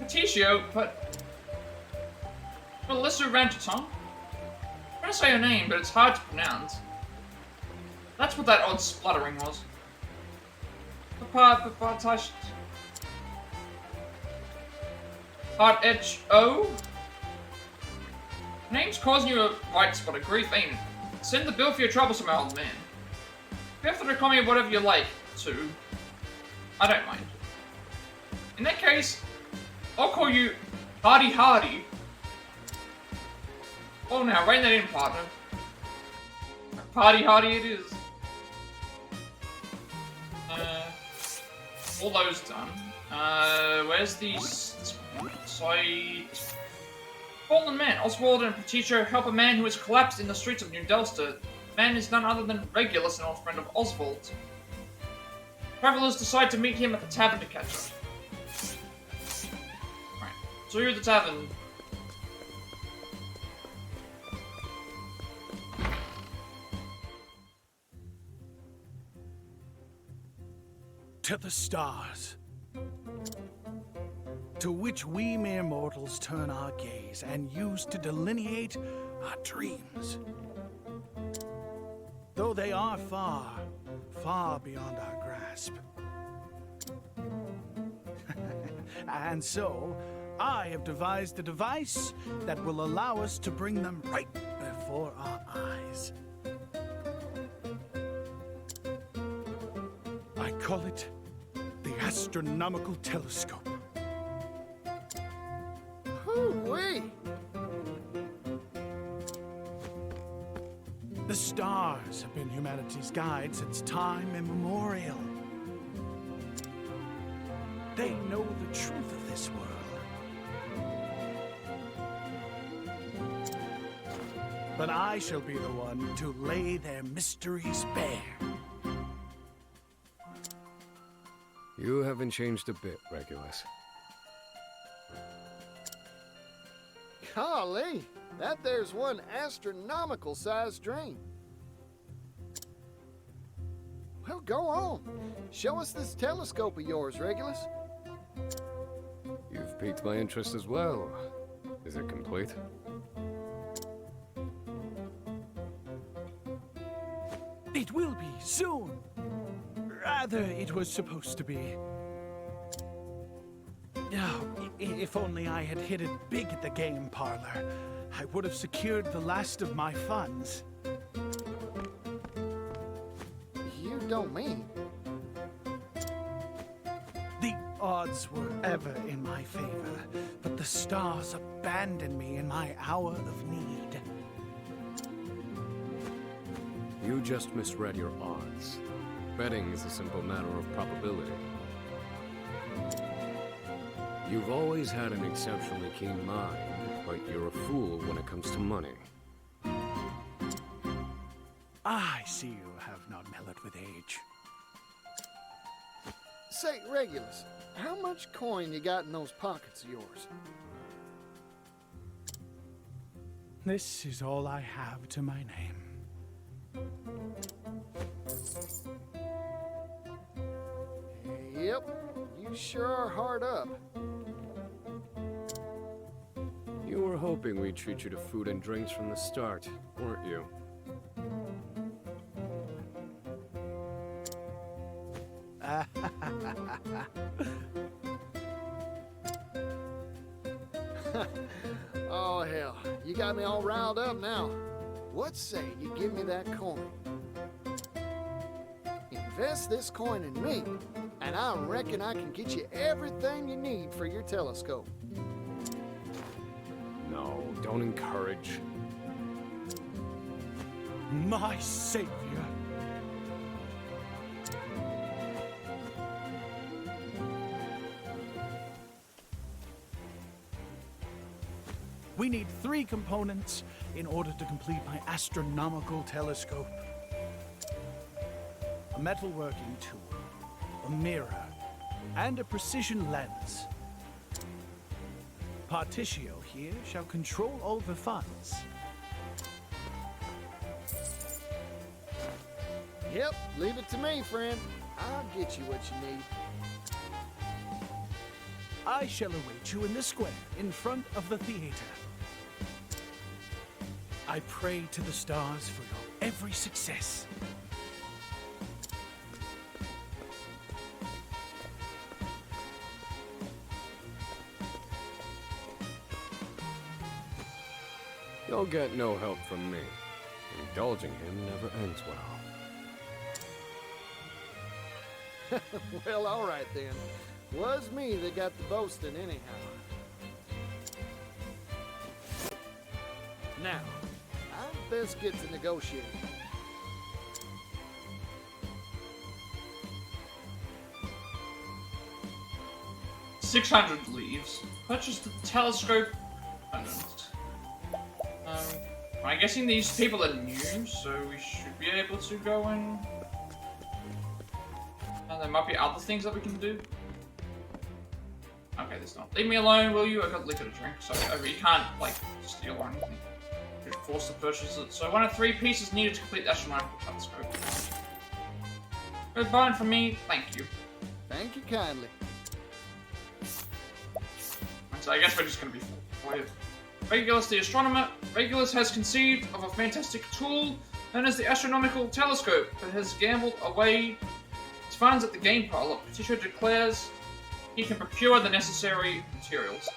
Petitio, but... Melissa Rantaton? I'm trying to say her name, but it's hard to pronounce. That's what that odd spluttering was. Part H-O? Name's causing you a right spot of grief, ain't it? Send the bill for your troubles, my old man. You have to call me whatever you like, too. I don't mind. In that case, I'll call you Hardy Hardy. Oh, now, rein that in, partner. Party Hardy it is. All those done. Where's the site? Fallen man. Oswald and Petitio help a man who has collapsed in the streets of New Delster. The man is none other than Regulus, an old friend of Oswald's. Travelers decide to meet him at the tavern to catch up. Right. So you're at the tavern. To the stars, to which we mere mortals turn our gaze and use to delineate our dreams. Though they are far, far beyond our grasp. And so, I have devised a device that will allow us to bring them right before our eyes. I call it the astronomical telescope. Hoo-wee! The stars have been humanity's guide since time immemorial. They know the truth of this world. But I shall be the one to lay their mysteries bare. You haven't changed a bit, Regulus. Golly, that there's one astronomical-sized dream. Well, go on. Show us this telescope of yours, Regulus. You've piqued my interest as well. Is it complete? It will be soon. Rather, it was supposed to be. Oh, if only I had hit it big at the game parlor, I would have secured the last of my funds. You don't mean? The odds were ever in my favor, but the stars abandoned me in my hour of need. You just misread your odds. Betting is a simple matter of probability. You've always had an exceptionally keen mind, but you're a fool when it comes to money. I see you have not mellowed with age. Say, Regulus, how much coin you got in those pockets of yours? This is all I have to my name. Yep, you sure are hard up. You were hoping we'd treat you to food and drinks from the start, weren't you? Oh, hell, you got me all riled up now. What say you give me that coin? Invest this coin in me, and I reckon I can get you everything you need for your telescope. No, don't encourage. My savior. We need 3 components in order to complete my astronomical telescope. A metalworking tool, a mirror, and a precision lens. Particio here shall control all the funds. Yep, leave it to me, friend. I'll get you what you need. I shall await you in the square in front of the theater. I pray to the stars for your every success. You'll get no help from me. Indulging him never ends well. Well, all right then. Was me that got the boasting anyhow. Now, I'd best get to negotiating. $600 leaves. Purchase the telescope. I'm guessing these people are new, so we should be able to go and... there might be other things that we can do. Okay, there's not. Leave me alone, will you? I got liquor to drink, so you can't, like, steal or anything. You're forced to purchase it. So 1 of 3 pieces needed to complete the astronomical telescope. Good buying from me, thank you. Thank you kindly. So I guess we're just gonna be full. Regulus the astronomer. Regulus has conceived of a fantastic tool known as the astronomical telescope, but has gambled away his funds at the game pile. Petitia declares he can procure the necessary materials.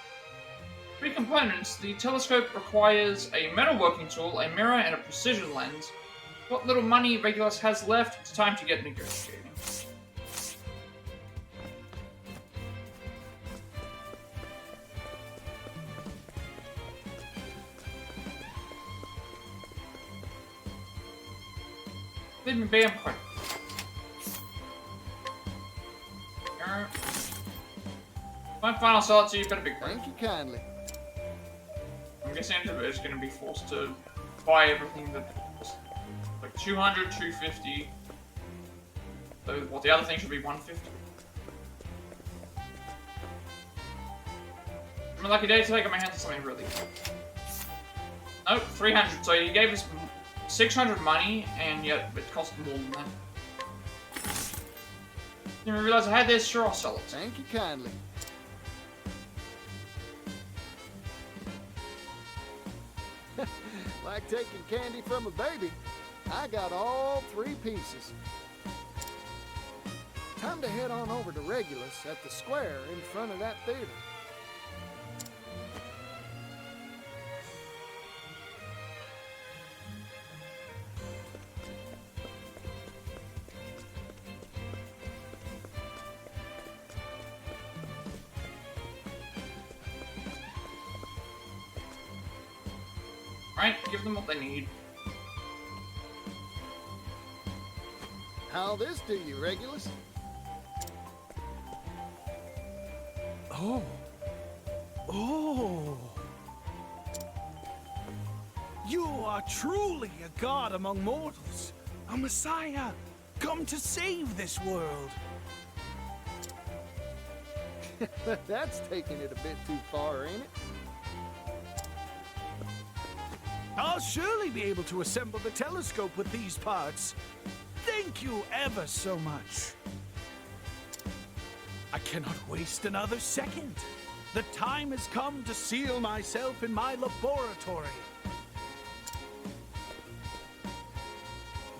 3 components. The telescope requires a metalworking tool, a mirror, and a precision lens. What little money Regulus has left, it's time to get negotiating. Leave me be, I'm quick. My final sell it to you, better be quick. Thank you kindly. I'm guessing is going to be forced to buy everything that costs like 200, 250. So what the other thing should be 150. I'm a lucky day to take my hands on something really good. Nope, 300. So you gave us 600 money, and yet it cost more than that. Didn't realize I had this. Sure, I'll sell it. Thank you kindly. Like taking candy from a baby. I got all 3 pieces. Time to head on over to Regulus at the square in front of that theater. Alright, give them what they need. How'll this do you, Regulus? Oh. Oh. You are truly a god among mortals. A messiah, come to save this world. That's taking it a bit too far, ain't it? I'll surely be able to assemble the telescope with these parts. Thank you ever so much. I cannot waste another second. The time has come to seal myself in my laboratory.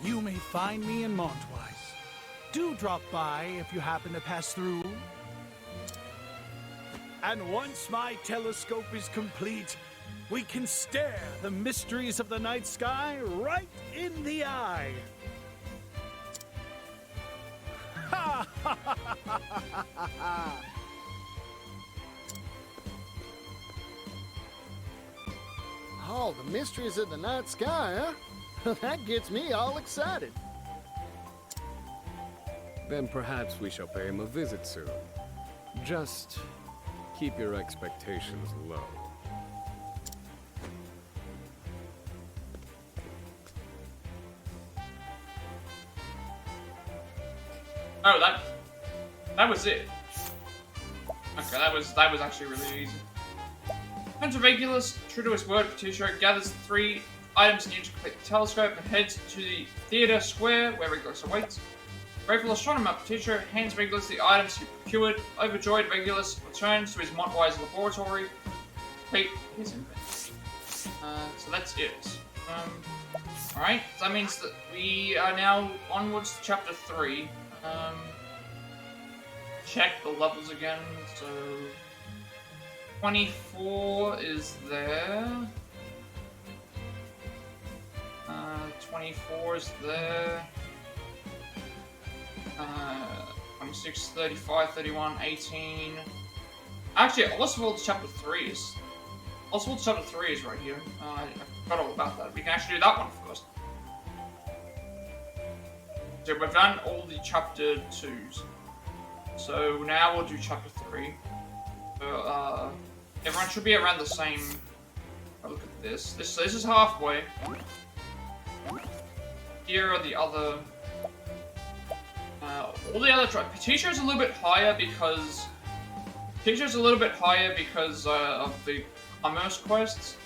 You may find me in Montwise. Do drop by if you happen to pass through. And once my telescope is complete, we can stare the mysteries of the night sky right in the eye. Ha! Oh, the mysteries of the night sky, huh? That gets me all excited. Then perhaps we shall pay him a visit soon. Just keep your expectations low. Oh, that was it. Okay, that was actually really easy. Turns to Regulus, true to his word, Petitio gathers the 3 items needed to complete the telescope and heads to the theater square where Regulus awaits. Grateful astronomer Petitio hands Regulus the items he procured. Overjoyed, Regulus returns to his Montwise laboratory. Wait, here's him. So that's it. Alright, so that means that we are now onwards to chapter 3. Check the levels again, so 24 is there. 24 is there. 26, 35, 31, 18. Actually, Oswald's chapter 3 is... Oswald's chapter 3 is right here. I forgot all about that. We can actually do that one first. So we've done all the chapter 2s. So now we'll do chapter 3. So, everyone should be around the same... Oh, look at this. This is halfway. Here are the other... all the other... Petitio's a little bit higher because... Petitio's a little bit higher because of the commerce quests.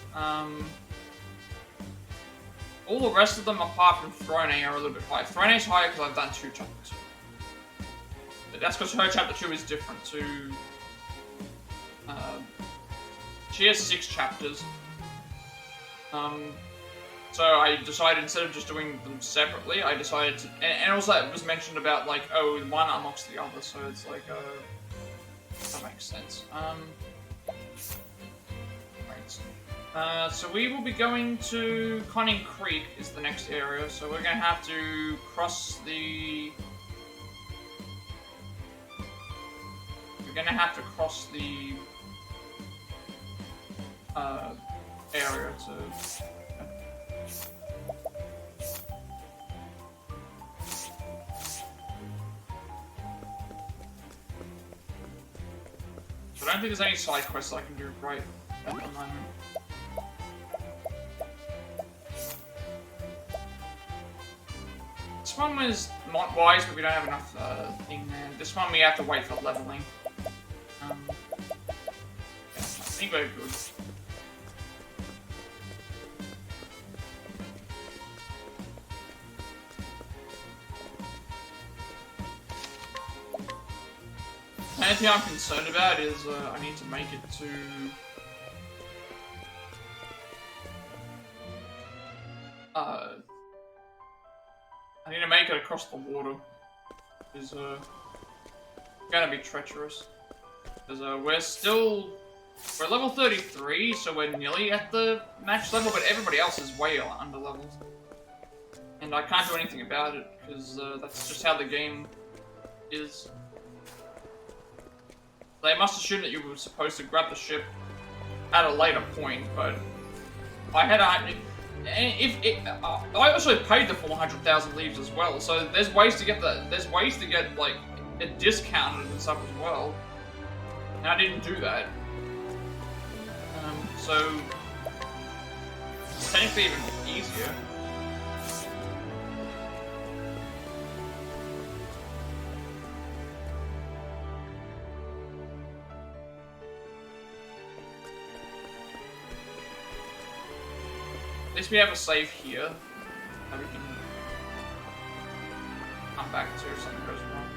All the rest of them, apart from Throne are a little bit higher. Throne's higher because I've done 2 chapters. But that's because her chapter 2 is different to... she has 6 chapters. So I decided, instead of just doing them separately, I decided to... And also it was mentioned about, like, oh, one unlocks the other, so it's like, that makes sense. Right. So we will be going to Conning Creek is the next area, so we're gonna have to cross the... We're gonna have to cross the... area to... I don't think there's any side quests I can do right at the moment. This one was Montwise, but we don't have enough thing there. This one we have to wait for leveling. Yeah, I think we're good. The only thing I'm concerned about is I need to make it to... I need to make it across the water. It's gonna be treacherous. Because we're level 33, so we're nearly at the max level, but everybody else is way under leveled. And I can't do anything about it, because that's just how the game is. They must assume that you were supposed to grab the ship at a later point, but I had I also paid the 400,000 leaves as well, so there's ways to get like it discounted and stuff as well. And I didn't do that, so it's technically even easier. At least we have a save here that we can come back to if something goes wrong.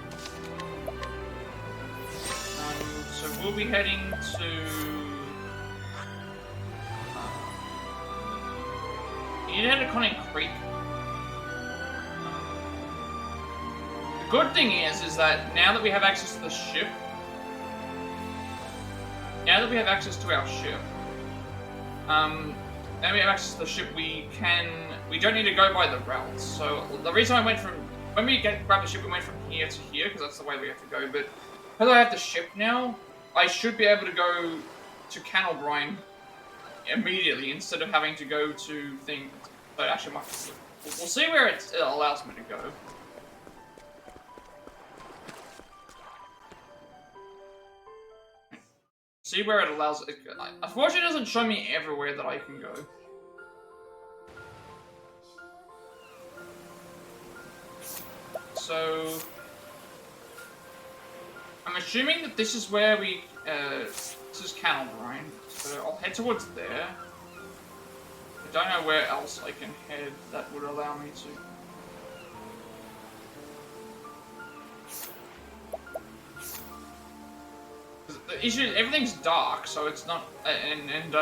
So we'll be heading to... you need to head to Conning Creek. The good thing is that now that we have access to the ship, now that we have access to our ship, now we have access to the ship, we don't need to go by the routes. So the reason I went when we grab the ship, we went from here to here because that's the way we have to go. But because I have the ship now, I should be able to go to Canal Grind immediately instead of having to go to thing. But actually, we'll see where it allows me to go. See where it allows. Unfortunately, it doesn't show me everywhere that I can go. So I'm assuming that this is where we. This is Canal Grind. So I'll head towards there. I don't know where else I can head that would allow me to. The issue is everything's dark, so it's not, and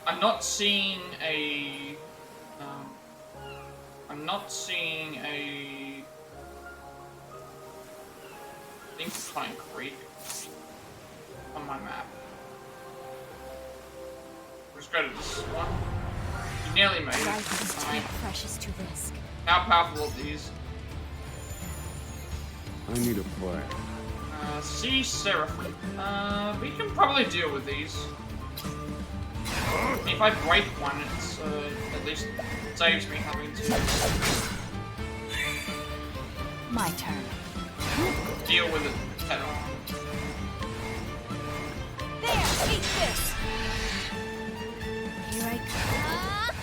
I'm not seeing a, I'm not seeing a thing for Pine Creek on my map. Let's go to this one. You nearly made it. Life is too precious to risk. How powerful are these? I need a plan. Sea Seraphim. We can probably deal with these. If I break one, it's, at least saves me having to My turn. deal with it head on. There, eat this. Here I come.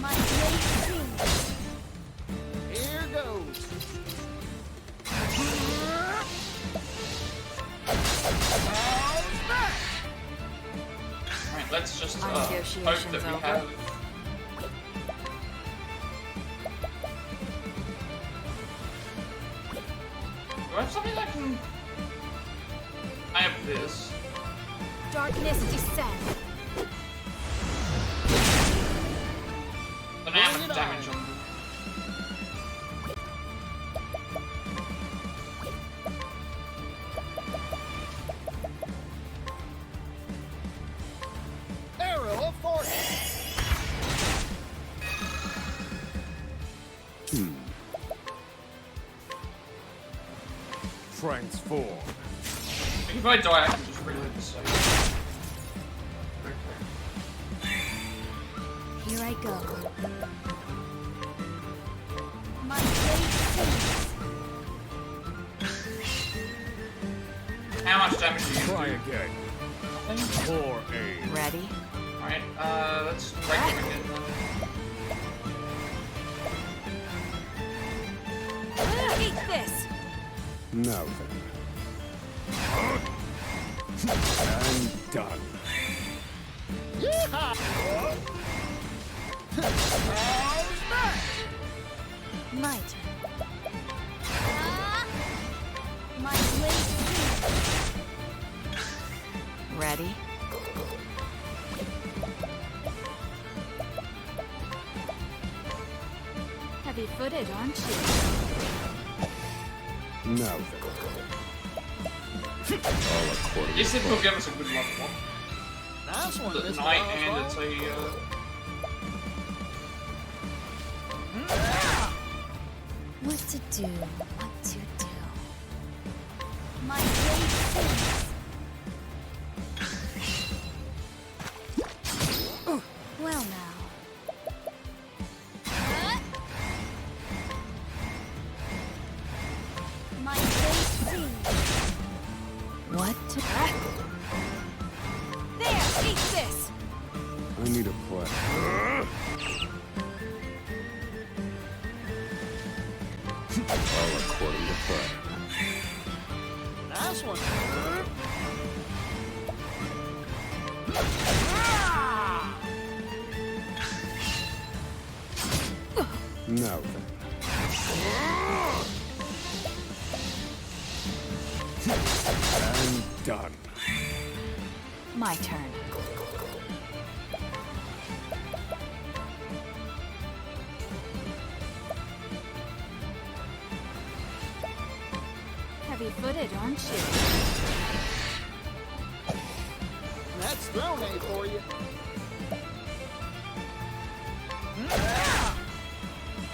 My blade sings. Here goes. Alright, let's just Our hope negotiations that we over. have. Do I have something that can. I have this. Darkness descend. Then I have enough damage on them. Arrow of fortune. Transform. If I die, I can just reload the save. Here I go. My blade sings. How much damage do you Try do? again. Poor aim. Ready? Alright, let's break him again then. Eat this. Now then. And done. My turn. My blade sings. Ready? Heavy-footed, aren't you? Now then. All according Yes, to it will give us a good level one. Nice one, The Mr. knight and Oswald. it's a, What to do, what to do. My blade sings. Well now. My blade sings. What to There, eat this. I need a plan. All according to plan. Nice one. Now then. And done. My turn. Heavy-footed, aren't you? That's throne aid for you.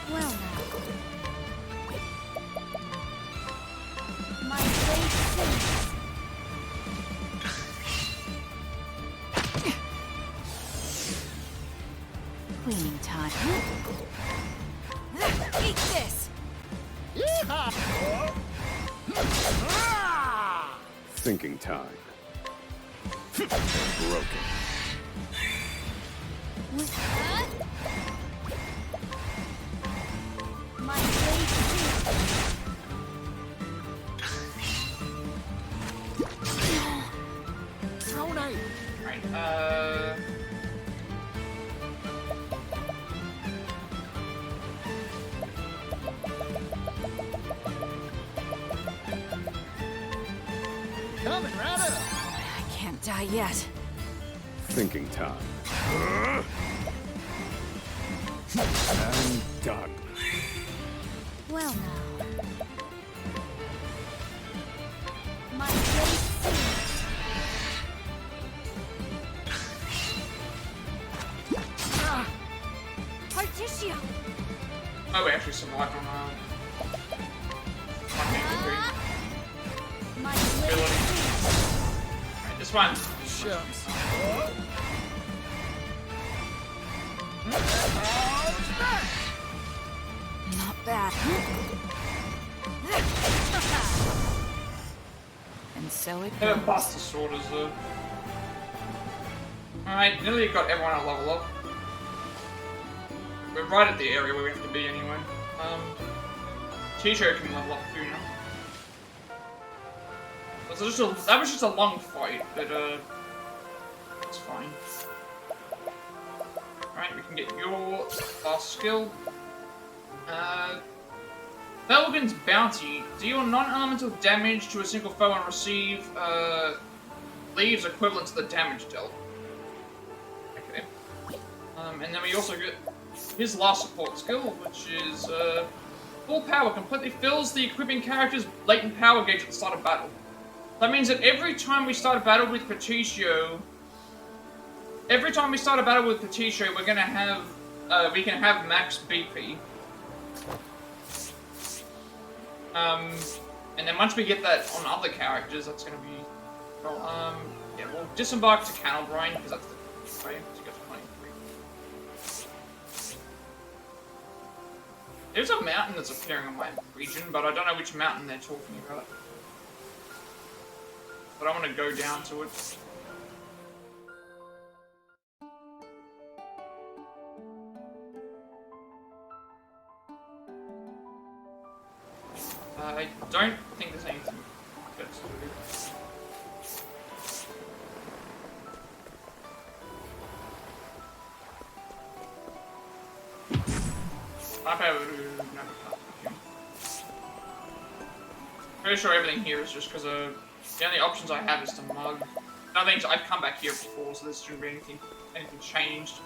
Well now. My blade sings. Cleaning time. Eat this! Thinking time. Broken. My blade sings. Tony! Right, Coming right up! I can't die yet. Thinking time. And done. Well now. My blade sings. Particio! oh, we actually survived on one hit My blade ability. sings. Right, this one. Shucks. Not bad. And so it Never goes. bust the sword as a... Alright, nearly got everyone a level up. We're right at the area where we have to be anyway. T-shirt can level up too now. That was just a long fight, but it's fine. Alright, we can get your last skill. Belgan's Bounty. Deal non-elemental damage to a single foe and receive leaves equivalent to the damage dealt. Okay. And then we also get his last support skill, which is full power. Completely fills the equipping character's latent power gauge at the start of battle. That means that every time we start a battle with Particio, we're gonna have we can have max BP. And then once we get that on other characters, that's gonna be well. Yeah, we'll disembark to Cannelbrine because that's the way to get to 23. There's a mountain that's appearing in my region, but I don't know which mountain they're talking about. But I want to go down to it. I don't think there's anything good to do. Pretty sure everything here is just because the only options I have is to mug. I think I've come back here before, so there shouldn't be anything changed.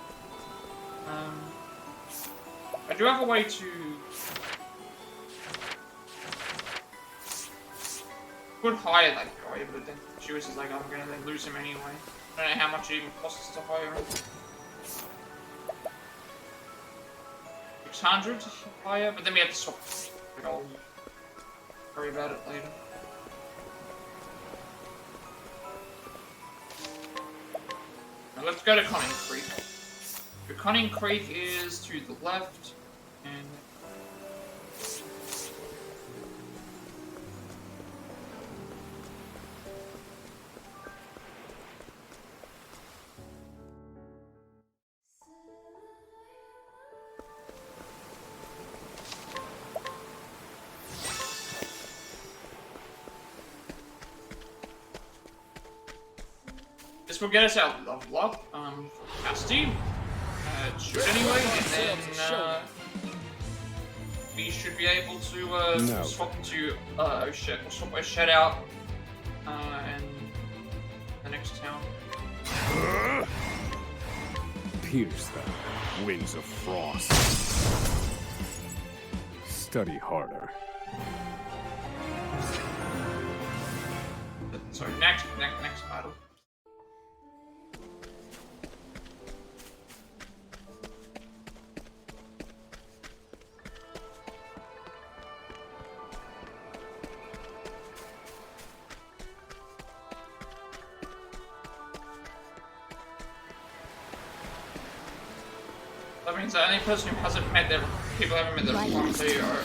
I do have a way to could hire that guy, but then she was just like, I'm gonna then lose him anyway. I don't know how much it even costs to hire him. 600 to hire, but then we have to swap. I'll worry about it later. Now let's go to Cunning Creek. The Cunning Creek is to the left, and this will get us out level up, capacity. It should anyway, and then we should be able to swap to oh shit, we'll swap our shed out and the next town. Pierce them, winds of frost. Study harder. Sorry, next battle. That means the only person who hasn't met their people who haven't met their requirements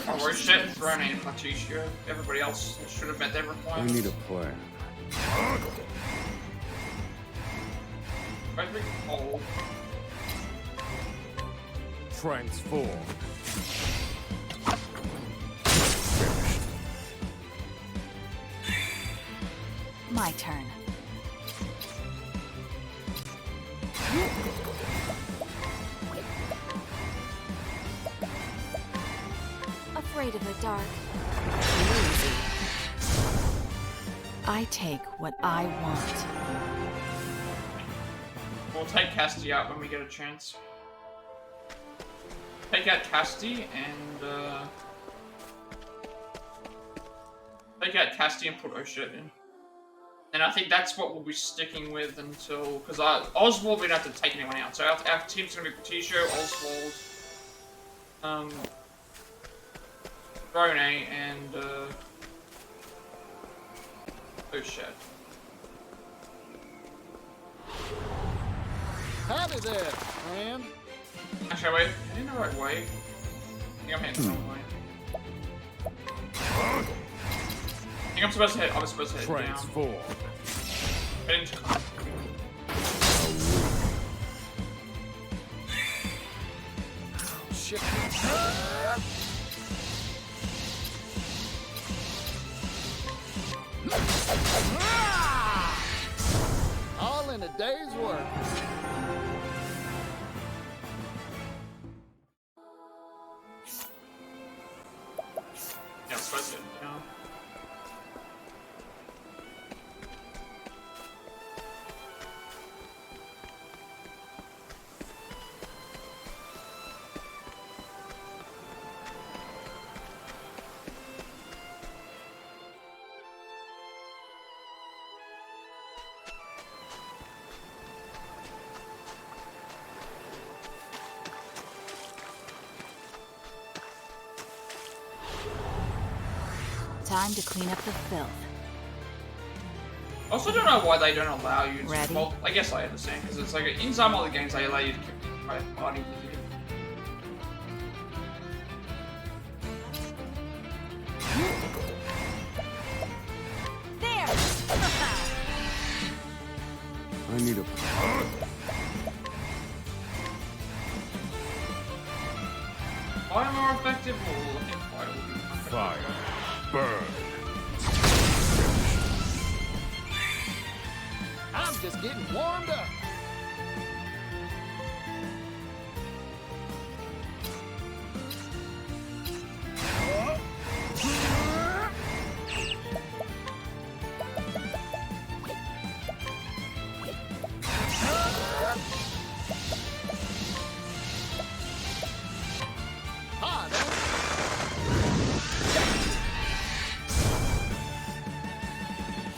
are Rosette, Throne, and Platisio. Everybody else should have met their We requirements. need a plan. Frederick Cole. Transform. My turn. Afraid of the dark. Easy. I take what I want. We'll take Casti out when we get a chance. Take out Casti and take out Casti and put Rosette in. And I think that's what we'll be sticking with until, because Oswald, we don't have to take anyone out. So our team's gonna be Patricio, Oswald, Rone, and Rosette. Howdy there, friend. Actually, wait, heading the right way. I think I'm heading the wrong way. I think I'm supposed to head. I was supposed to head down. Transform. Heading to Shit. All in a day's work. Yeah, I'm supposed to head down. Time to clean up the filth. I also don't know why they don't allow you to. Ready? Well, I guess I understand because it's like in some other games they allow you to keep the party with you. There! I need a Fire more effective, or I think fire will be more effective. Fire. Burn. I'm just getting warmed up.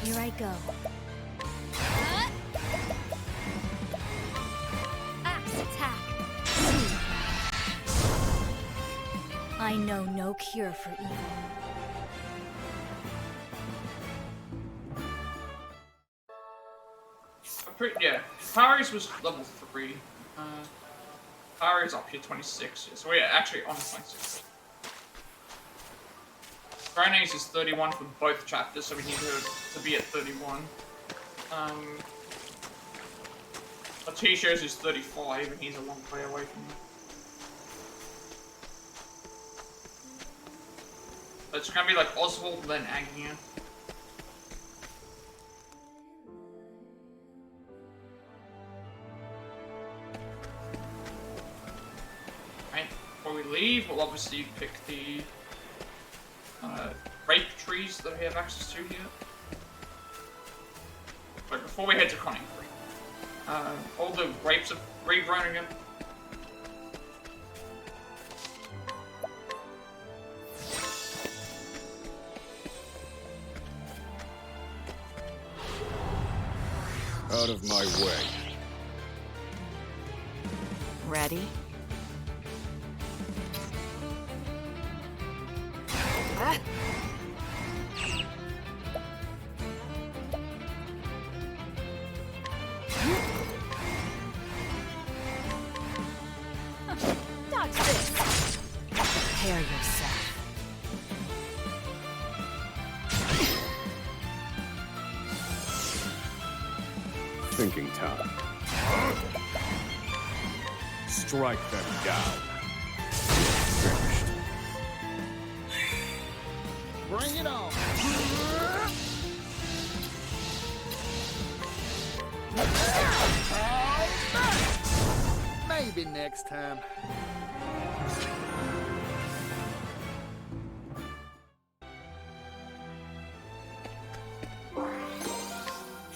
Here I go. Axe attack. I know no cure for evil. Yeah, Pari's was level 3. Pari's up here 26, so we're actually on 26. Gronace is 31 for both chapters, so we need her to be at 31. Laticio's is 35, and he's a long way away from me. So it's gonna be like Oswald, then Agnia. Right, before we leave, we'll obviously pick the grape trees that we have access to here. But before we head to Conning Creek, all the grapes have regrown again. out of my way. Ready? Ah. thinking time. Strike them down. Finished. Bring it on. Maybe next time.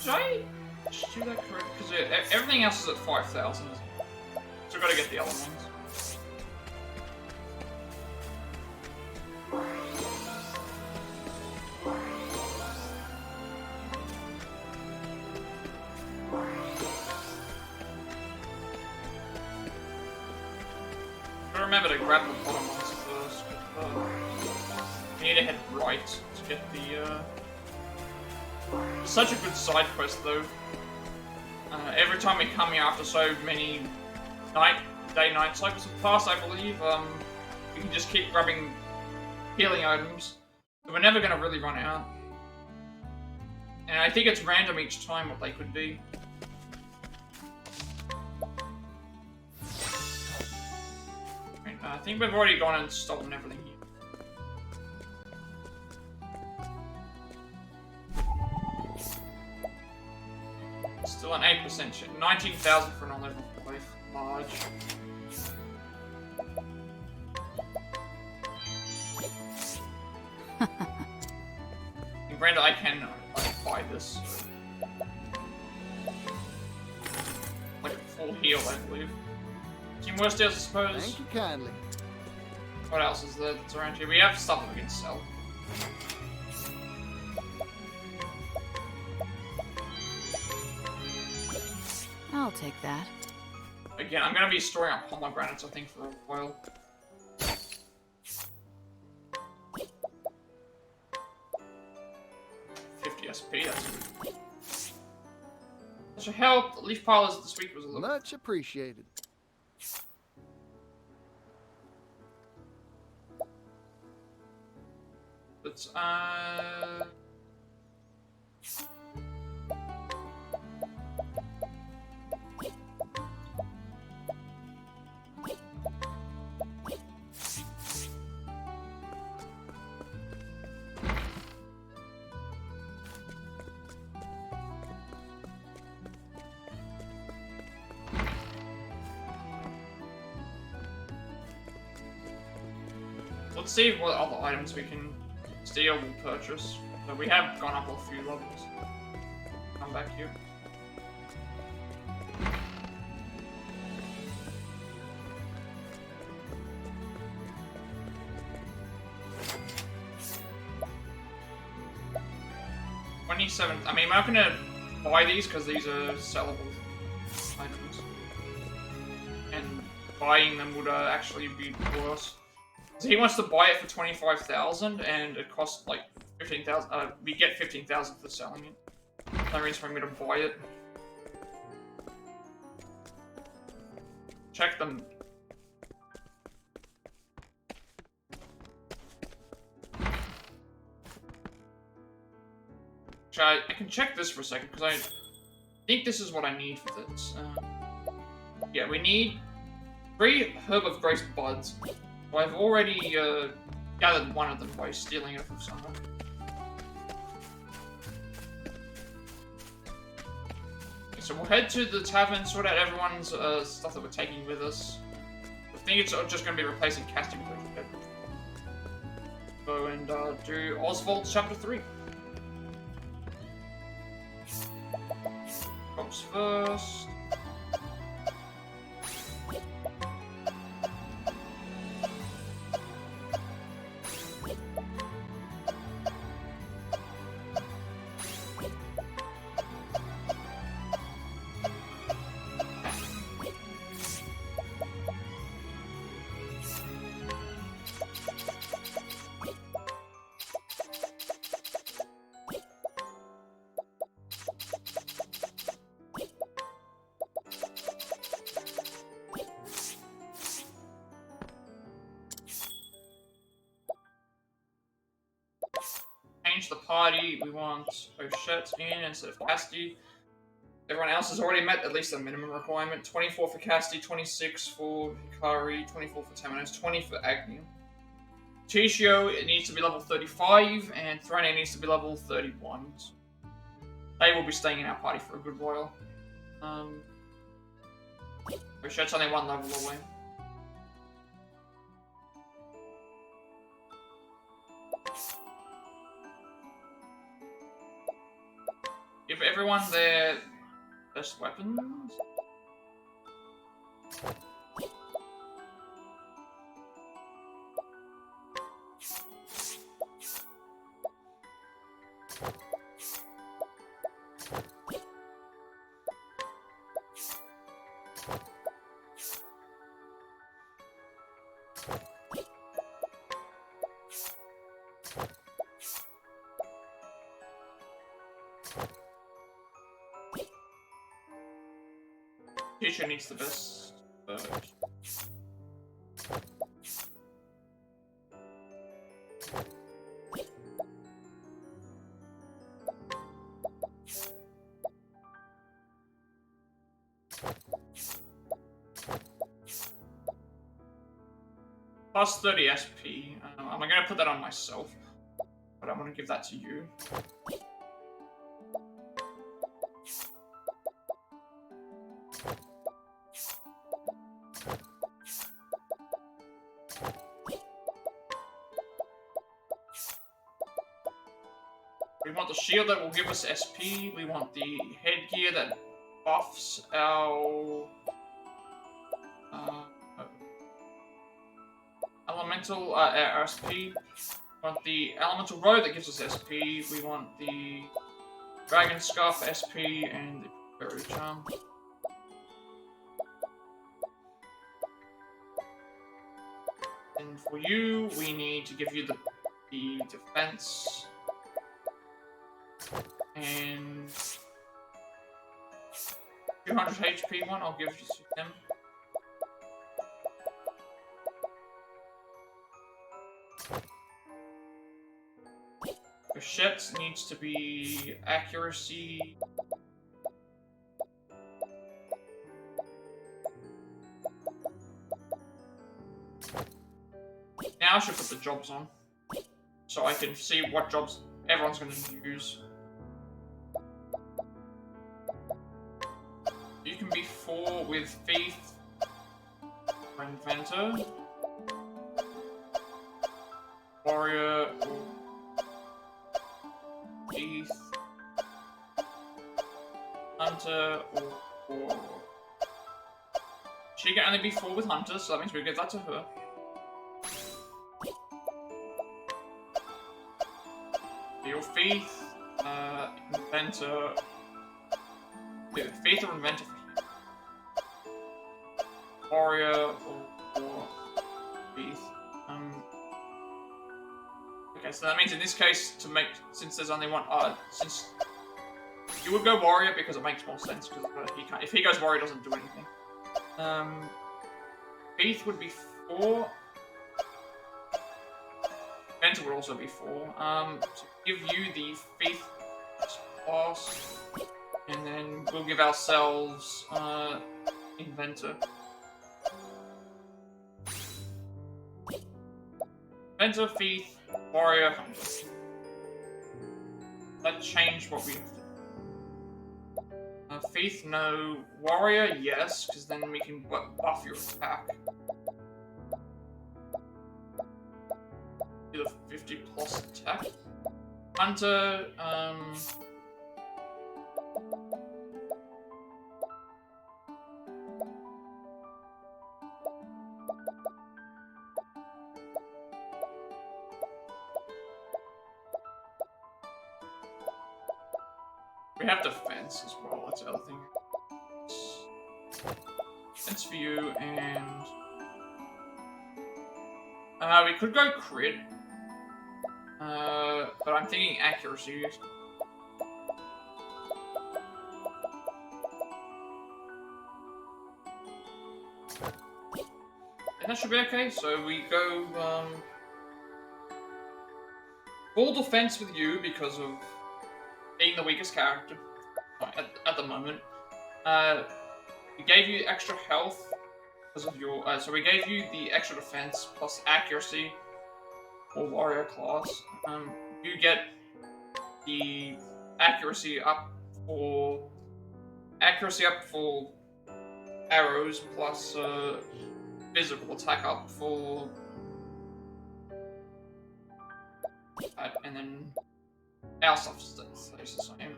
Should I just do that correct? Because everything else is at 5,000. So I've got to get the other ones. Remember to grab the bottom ones first. We need to head right to get the. Such a good side quest though. Every time we come here after so many day-night cycles have passed, I believe, we can just keep grabbing healing items. So we're never gonna really run out. And I think it's random each time what they could be. I think we've already gone and stolen everything here. Still an 8% shit. 19,000 for an 11th life. Large. And granted, I can buy this. Like a full heal, I believe. Team worst deals, I suppose. Thank you kindly. What else is there that's around here? We have stuff that we can sell. I'll take that. Again, I'm gonna be storing up pomegranates, I think, for a while. SP, that's good. That should help. The leaf piles this week was a little. Much appreciated. But, let's see what other items we can steal or purchase. So we have gone up a few levels. Come back here. $27. I mean, I'm not gonna buy these because these are sellable items, and buying them would actually be worse. So he wants to buy it for 25,000, and it costs like 15,000. We get 15,000 for selling it. No reason for me to buy it. Check them. I can check this for a second because I think this is what I need for this. Yeah, we need 3 Herb of Grace buds. Well, I've already gathered one of them by stealing it from someone. Okay, so we'll head to the tavern, sort out everyone's stuff that we're taking with us. I think it's just going to be replacing casting with it. Go and do Oswald Chapter 3. Props first. Change the party. We want Ochette in instead of Casti. Everyone else has already met at least the minimum requirement. 24 for Cassidy, 26 for Hikari, 24 for Temenos, 20 for Agnew. Chichio, it needs to be level 35, and Throne needs to be level 31. They will be staying in our party for a good while. Which that's only one level away. Give everyone their best weapons. Teacher needs the best. Plus 30 SP. I'm gonna put that on myself, but I'm gonna give that to you. We want the shield that will give us SP. We want the headgear that buffs our elemental our SP. We want the elemental robe that gives us SP. We want the dragon scarf SP and the fairy charm. And for you, we need to give you the defense. And 200 HP one, I'll give you to him. Bichette needs to be accuracy. Now I should put the jobs on, so I can see what jobs everyone's going to use. You can be 4 with Thief or Inventor, Warrior, Thief, Hunter, or... She can only be 4 with Hunter, so that means we give that to her. Your Thief, Inventor... Yeah, Thief or Inventor for Warrior or Thief. Okay, so that means in this case, to make, since there's only one, since you would go Warrior because it makes more sense, because he can't, if he goes Warrior, it doesn't do anything. Thief would be 4. Inventor would also be 4. To give you the Thief class, and then we'll give ourselves Inventor. Inventor, Thief, Warrior, Hunter. Let's change what we have to do. Thief, no. Warrior, yes, because then we can buff your attack. Do the 50 plus attack. Hunter, we have defense as well, that's the other thing. Defense for you, and... we could go crit. But I'm thinking accuracy. And that should be okay, so we go, full defense with you because of being the weakest character at the moment. We gave you extra health because of your. So we gave you the extra defense plus accuracy for warrior class. You get the accuracy up for arrows plus physical attack up for that, and then our stuff stays the same.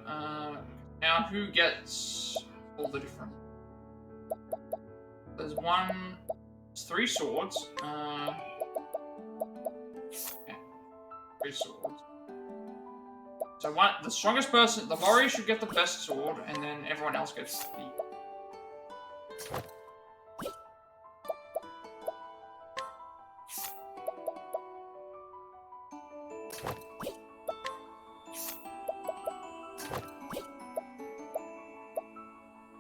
Now who gets all the different? There's 3 swords. Yeah, 3 swords. So the strongest person, the warrior should get the best sword, and then everyone else gets the.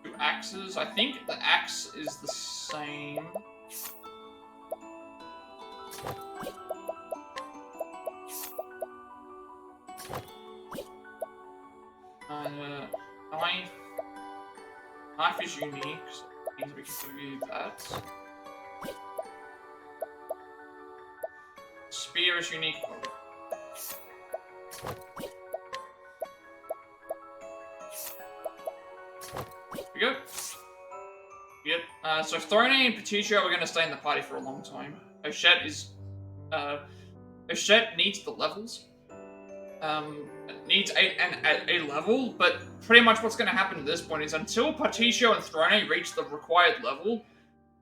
Two axes. I think the axe is the same. Knife is unique, so that means we can give you that. Spear is unique. Here we go. Yep. So Throne and Petitio are going to stay in the party for a long time. Ochette needs the levels. Needs a level, but pretty much what's going to happen at this point is until Petitio and Throne reach the required level,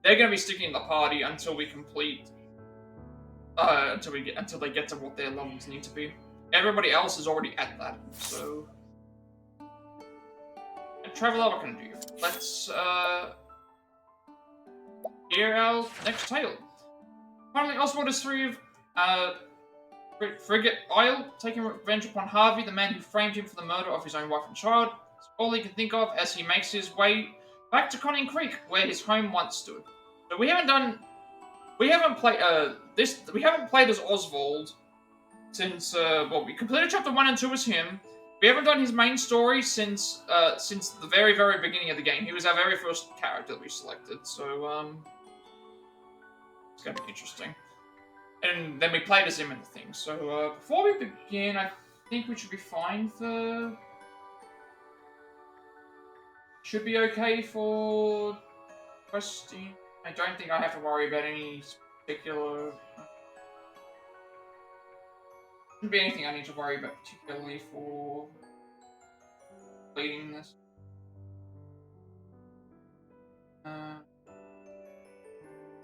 they're going to be sticking in the party until we complete, until they get to what their levels need to be. Everybody else is already at that, so. And Traveler, what can I do? Let's hear our next tale. Finally, Oswald is free of Frigate Isle, taking revenge upon Harvey, the man who framed him for the murder of his own wife and child. It's all he can think of as he makes his way back to Conning Creek, where his home once stood. So we haven't played as Oswald since we completed chapter 1 and 2 as him. We haven't done his main story since the very, very beginning of the game. He was our very first character that we selected, so it's gonna be interesting. And then we played as him in the thing. So before we begin, I think we should be fine for. Should be okay for questing. I don't think I have to worry about any particular. Shouldn't be anything I need to worry about particularly for completing this.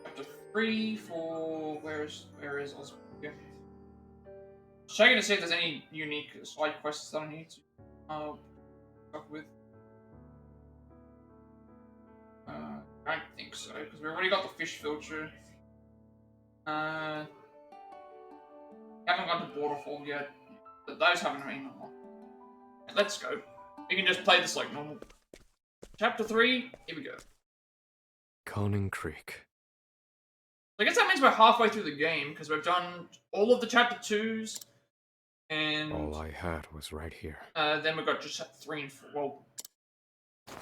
Chapter 3 for where is Oswald? Yeah. Checking to see if there's any unique side quests that I need to talk with. I don't think so because we already got the fish filter. Haven't gone to Waterfall yet. But those haven't been normal. Let's go. We can just play this like normal. Chapter 3, here we go. Conning Creek. I guess that means we're halfway through the game, because we've done all of the chapter 2s, and... All I had was right here. Then we've got just chapter 3 and 4, well...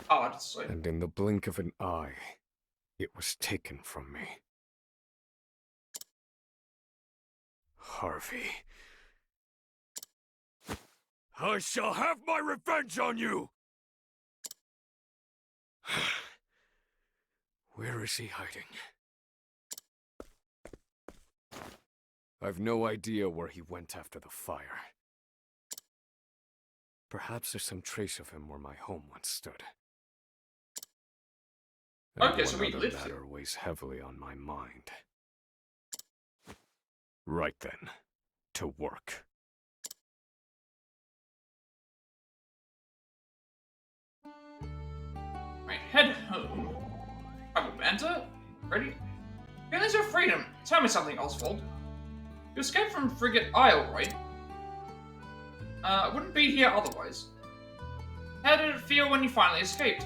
hard, so... And in the blink of an eye, it was taken from me. Harvey. I shall have my revenge on you! Where is he hiding? I've no idea where he went after the fire. Perhaps there's some trace of him where my home once stood. And okay, so we one lived other here. matter weighs heavily on my mind. Right then, to work. Right, head home. Travel banter? Ready? Feelings of freedom. Tell me something, Oswald. You escaped from Frigate Isle, right? Wouldn't be here otherwise. How did it feel when you finally escaped?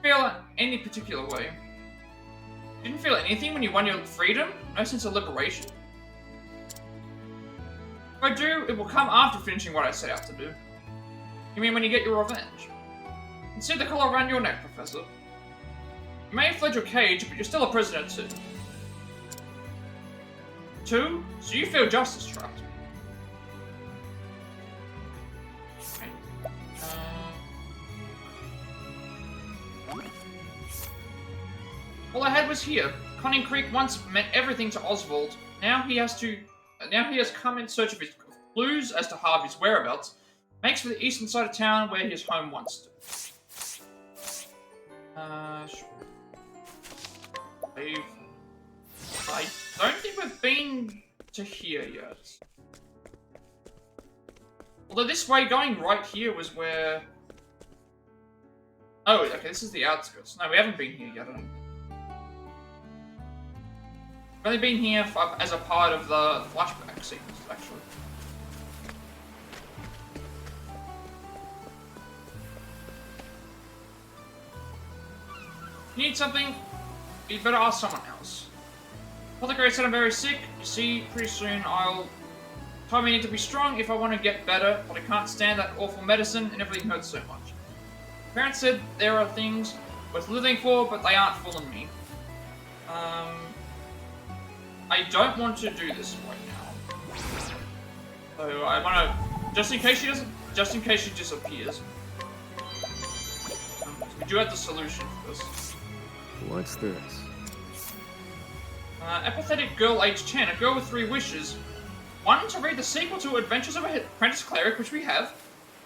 Feel any particular way? Didn't feel anything when you won your freedom? No sense of liberation? If I do, it will come after finishing what I set out to do. You mean when you get your revenge? can see the collar around your neck, Professor. You may have fled your cage, but you're still a prisoner too. 2. So you feel justice trapped. Okay. All I had was here. Conning Creek once meant everything to Oswald. Now he has come in search of his clues as to Harvey's whereabouts. Makes for the eastern side of town where his home once stood. Sure. I don't think we've been to here yet. Although this way, going right here was where... Oh, okay, this is the outskirts. No, we haven't been here yet, I don't think. We've only been here as a part of the flashback sequence, actually. If you need something, you'd better ask someone else. Apothecary said I'm very sick. You see, pretty soon I'll... Told me I need to be strong if I want to get better, but I can't stand that awful medicine and everything hurts so much. Parents said there are things worth living for, but they aren't fooling me. I don't want to do this right now. So I want to, just in case she disappears. We do have the solution for this. What's this? Apathetic girl aged 10, a girl with 3 wishes. 1, to read the sequel to Adventures of a Apprentice Cleric, which we have.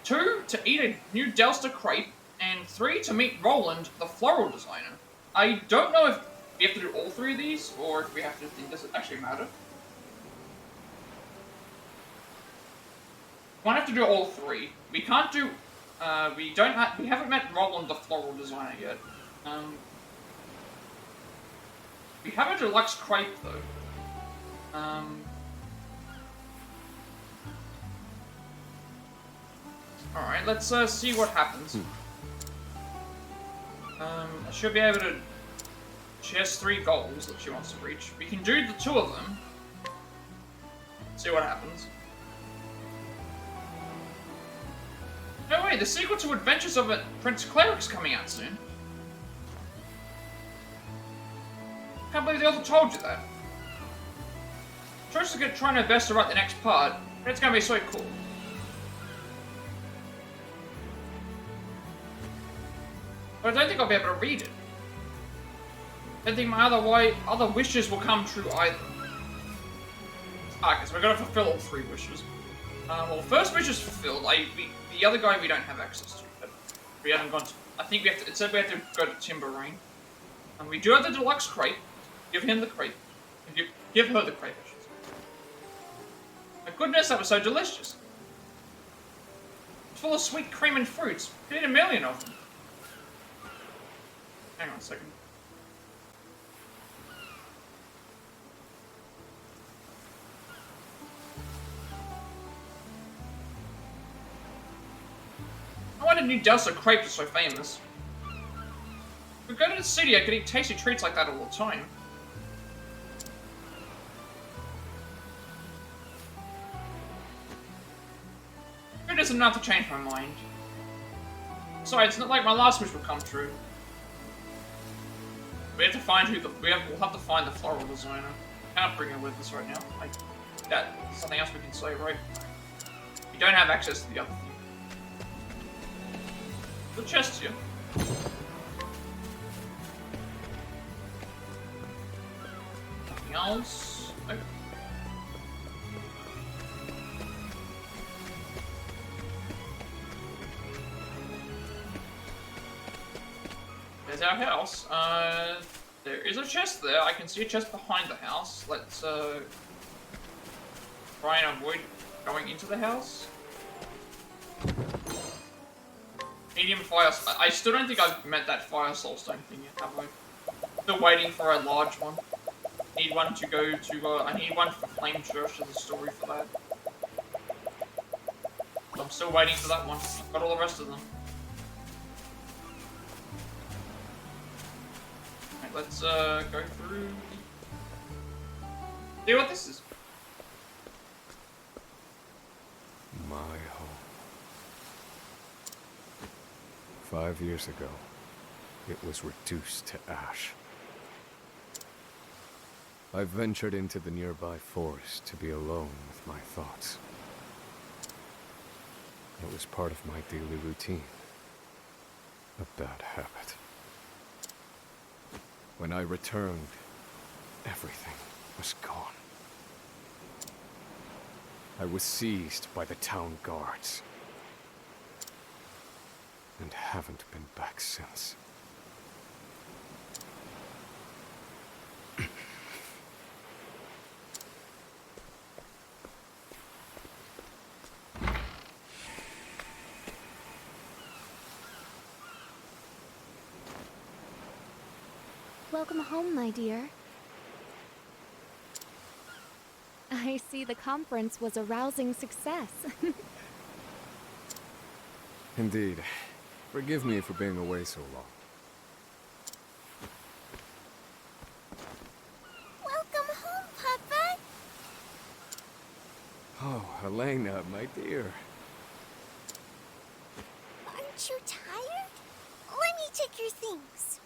2, to eat a new Delster crepe. And 3, to meet Roland, the floral designer. I don't know if we have to do all 3 of these, or if we have to think, does it actually matter? We might have to do all 3. We can't do, we haven't met Roland, the floral designer yet. We have a deluxe crepe, though. Alright, let's see what happens. I should be able to... She has 3 goals that she wants to reach. We can do the 2 of them. See what happens. No way, the sequel to Adventures of a Prince Cleric's coming out soon. Can't believe the author told you that. Trish is trying her best to write the next part, but it's gonna be so cool. But I don't think I'll be able to read it. I don't think my other wishes will come true either. Okay, so we're gonna fulfill all 3 wishes. Well, first wish is fulfilled. The other guy we don't have access to. But we haven't gone to... I think we have to... It said we have to go to Timber Rain. And we do have the deluxe crepe. Give him the crepe. And give her the crepe, I should say. My goodness, that was so delicious. It's full of sweet cream and fruits. You need a million of them. Hang on a second. I wonder New Delsa crepes are so famous. If we go to the city, I could eat tasty treats like that all the time. It isn't enough to change my mind. Sorry, it's not like my last wish will come true. We have to find we'll have to find the floral designer. Can't bring her with us right now. That's something else we can say, right? We don't have access to the other thing. The chest here. Nothing else. Nope. There's our house. There is a chest there. I can see a chest behind the house. Let's try and avoid going into the house. Medium fire. I still don't think I've met that fire soulstone thing yet, have I? Still waiting for a large one. Need one to go to. I need one for Flame Church as a story for that. I'm still waiting for that one. I've got all the rest of them. Right, let's go through. See what this is. My home. 5 years ago, it was reduced to ash. I ventured into the nearby forest to be alone with my thoughts. It was part of my daily routine. A bad habit. When I returned, everything was gone. I was seized by the town guards. And haven't been back since. Welcome home, my dear. I see the conference was a rousing success. Indeed. Forgive me for being away so long. Welcome home, Papa. Oh, Elena, my dear. Aren't you tired? Let me take your things.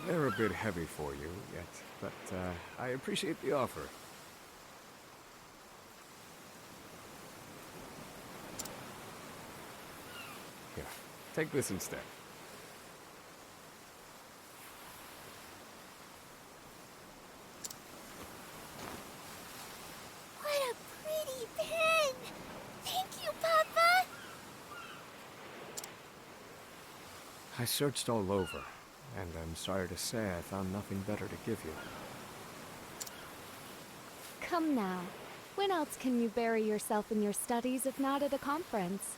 They're a bit heavy for you yet, but I appreciate the offer. Here, take this instead. What a pretty pen! Thank you, Papa! I searched all over, and I'm sorry to say I found nothing better to give you. Come now. When else can you bury yourself in your studies if not at a conference?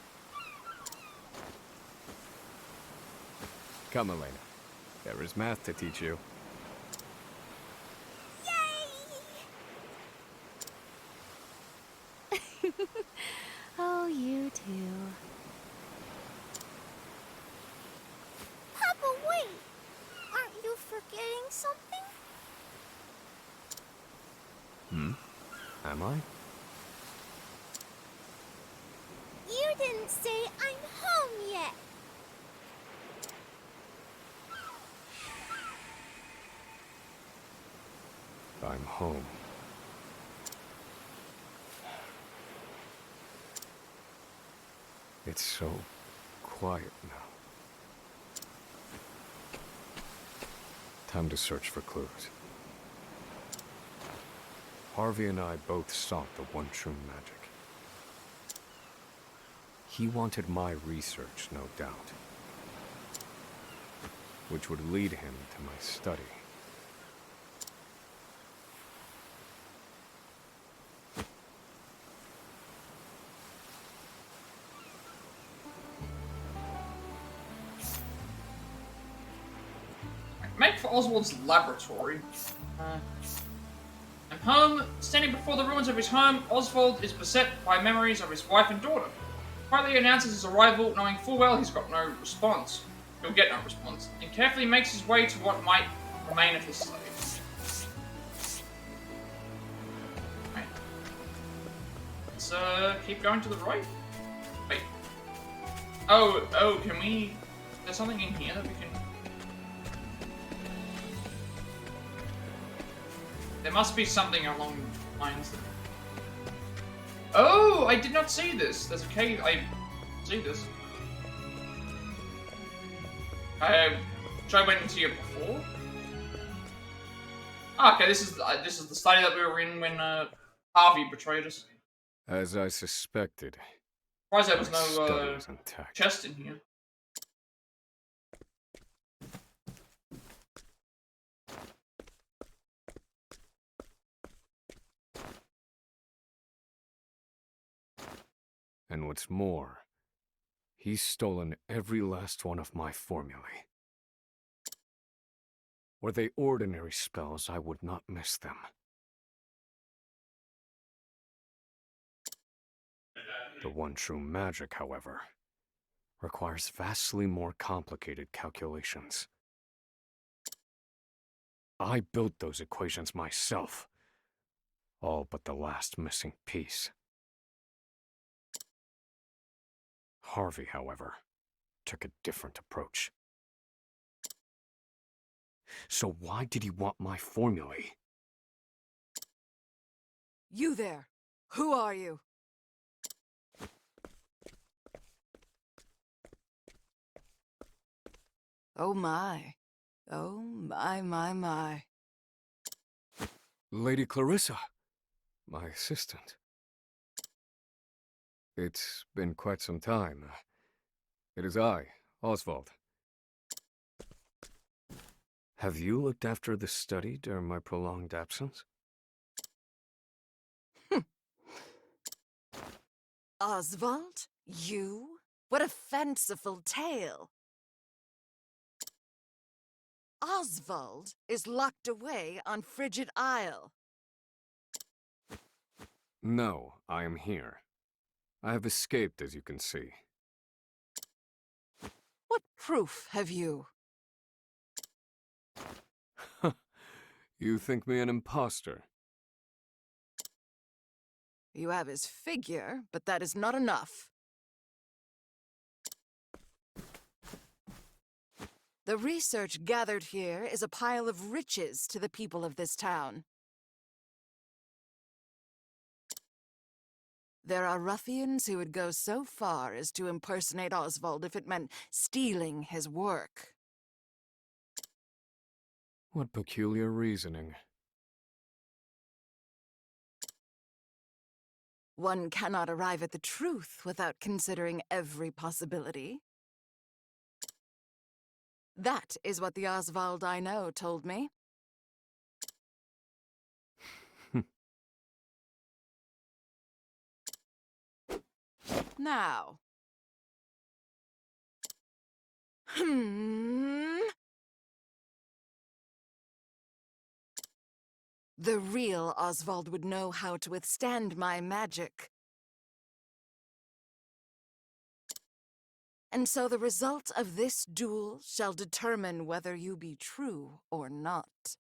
Come, Elena. There is math to teach you. Yay! Oh, you too. Papa, wait! Aren't you forgetting something? Am I? You didn't say I'm home yet. I'm home. It's so quiet now. Time to search for clues. Harvey and I both sought the one true magic. He wanted my research, no doubt, which would lead him to my study. Make for Oswald's laboratory. And home, standing before the ruins of his home, Oswald is beset by memories of his wife and daughter. Quietly announces his arrival, knowing full well he's got no response. He'll get no response, and carefully makes his way to what might remain of his study. Right. Let's keep going to the right. Wait. Oh, can we... There's something in here that we can... There must be something along the lines that... Oh, I did not see this. There's a cave. I see this. I went into here before. Ah, okay, this is the study that we were in when Harvey betrayed us. As I suspected. Surprised there was my no study was intact. chest in here. And what's more, he's stolen every last one of my formulae. Were they ordinary spells, I would not miss them. The one true magic, however, requires vastly more complicated calculations. I built those equations myself, all but the last missing piece. Harvey, however, took a different approach. So why did he want my formulae? You there! Who are you? Oh my. Oh my. Lady Clarissa, my assistant. It's been quite some time. It is I, Oswald. Have you looked after the study during my prolonged absence? Oswald? You? What a fanciful tale. Oswald is locked away on Frigid Isle. No, I am here. I have escaped, as you can see. What proof have you? You think me an imposter? You have his figure, but that is not enough. The research gathered here is a pile of riches to the people of this town. There are ruffians who would go so far as to impersonate Oswald if it meant stealing his work. What peculiar reasoning. One cannot arrive at the truth without considering every possibility. That is what the Oswald I know told me. Now. The real Oswald would know how to withstand my magic. And so the result of this duel shall determine whether you be true or not.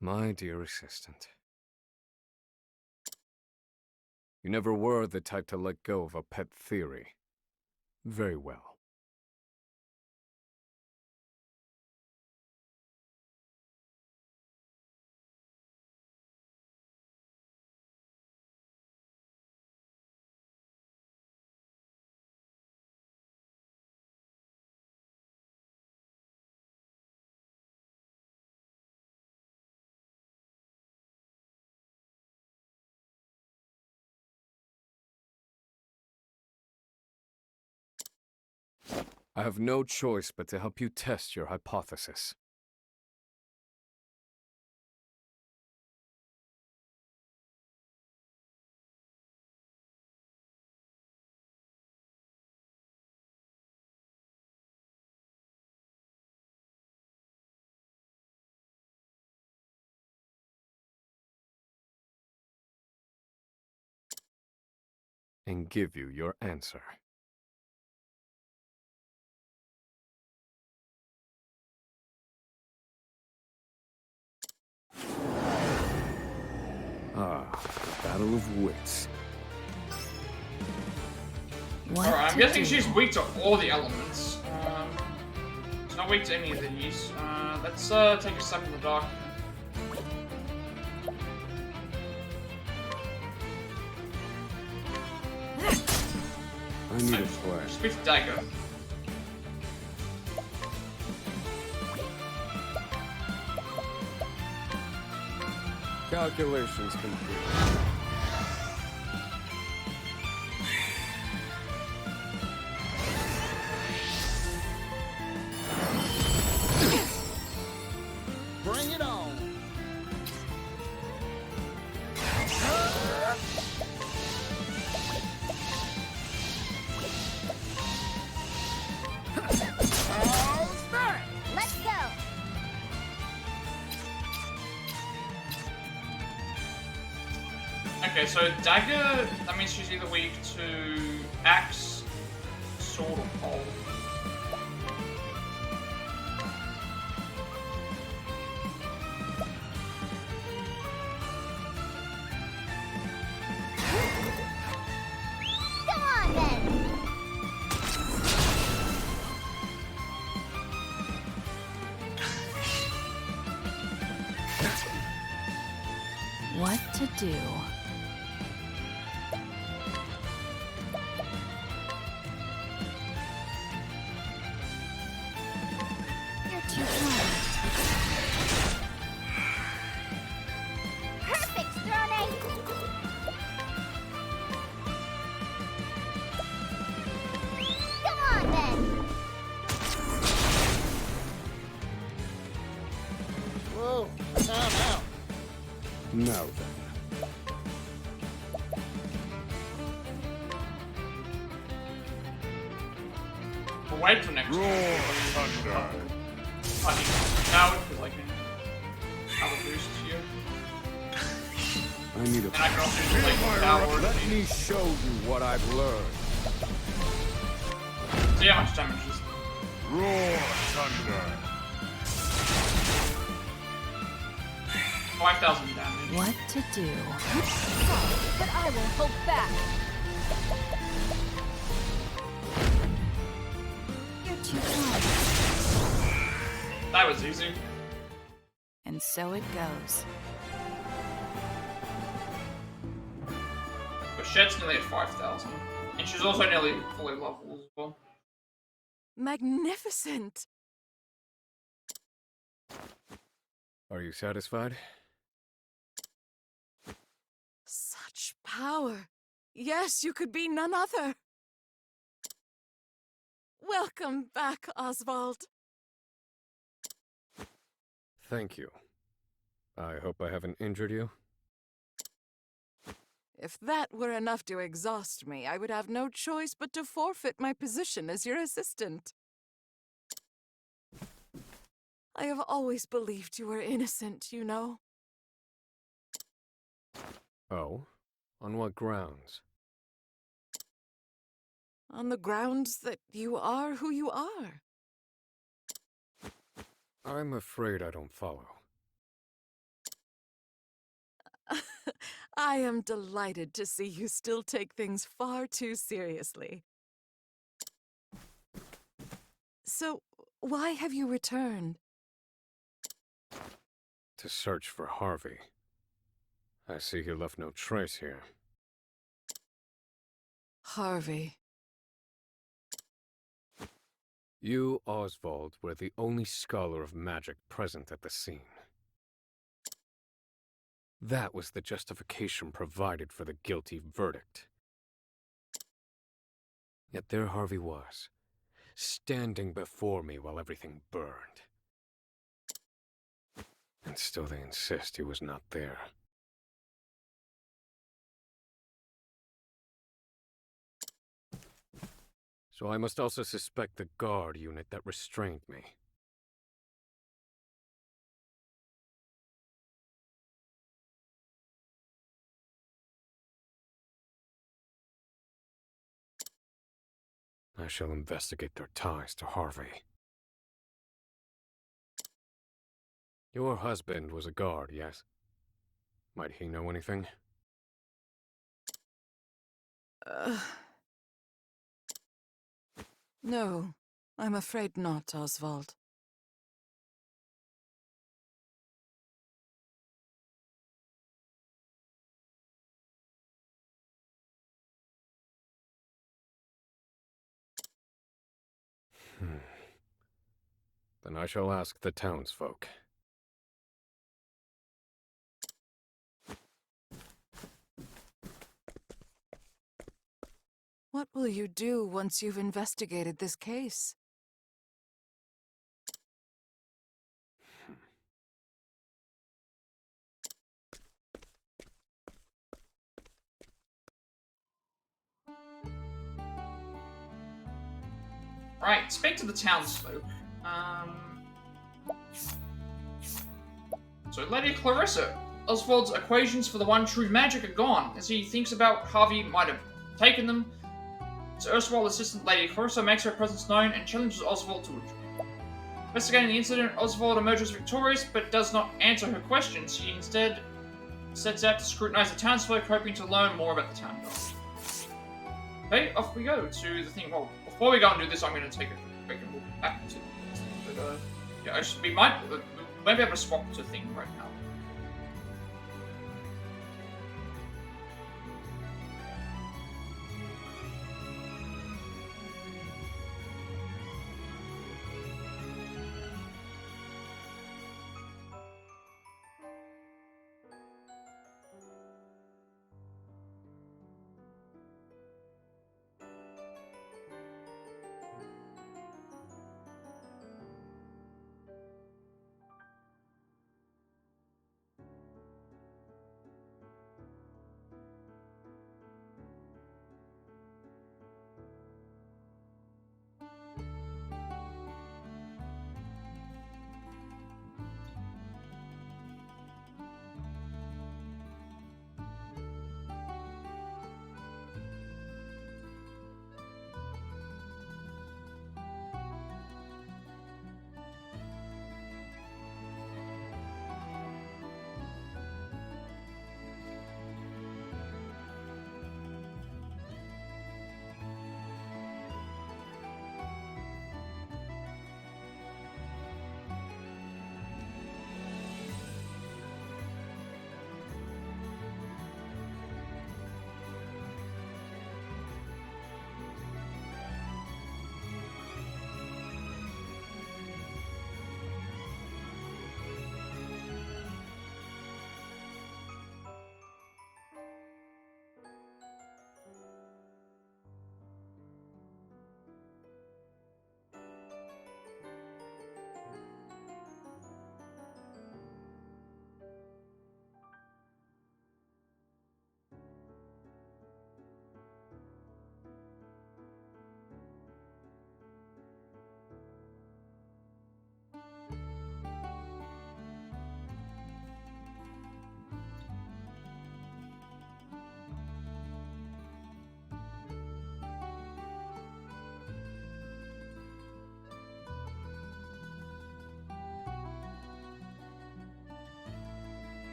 My dear assistant. You never were the type to let go of a pet theory. Very well. I have no choice but to help you test your hypothesis. And give you your answer. Ah, the battle of wits. Alright, I'm guessing she's weak to all the elements. She's not weak to any of these. Let's take a step in the dark. I need a flash. Speak to dagger. Calculations complete. Bring it on. Let's go! Okay, so dagger, that means she's either weak to axe, sword, or pole. Come on then! What to do? You're too kind. Perfect, Strone! Come on then! Whoa, time out. Now then. We'll wait for next Roar time. thunder. I think now because I can have a boost here. I need a And I can also use like power. Let me show you what I've learned. See how much damage is. Roar thunder. 5,000 damage. What to do? But I won't hold back. You're too kind. That was easy. And so it goes. But Shet's nearly at 5,000. And she's also nearly fully leveled as well. Magnificent! Are you satisfied? Such power! Yes, you could be none other! Welcome back, Oswald. Thank you. I hope I haven't injured you. If that were enough to exhaust me, I would have no choice but to forfeit my position as your assistant. I have always believed you were innocent, you know. Oh? On what grounds? On the grounds that you are who you are. I'm afraid I don't follow. I am delighted to see you still take things far too seriously. So, why have you returned? To search for Harvey. I see he left no trace here. Harvey. You, Oswald, were the only scholar of magic present at the scene. That was the justification provided for the guilty verdict. Yet there Harvey was, standing before me while everything burned. And still they insist he was not there. So I must also suspect the guard unit that restrained me. I shall investigate their ties to Harvey. Your husband was a guard, yes? Might he know anything? No, I'm afraid not, Oswald. Then I shall ask the townsfolk. What will you do once you've investigated this case? Right, speak to the townsfolk. So, Lady Clarissa, Oswald's equations for the one true magic are gone. As he thinks about Harvey might have taken them, his erstwhile assistant Lady Clarissa makes her presence known and challenges Oswald to a duel. Investigating the incident, Oswald emerges victorious, but does not answer her questions. She instead sets out to scrutinize the townsfolk, hoping to learn more about the town guard. Okay, off we go to the thing. Well, before we go and do this, I'm going to take a quick look back to this thing. But, yeah, we might be able to swap to thing right now.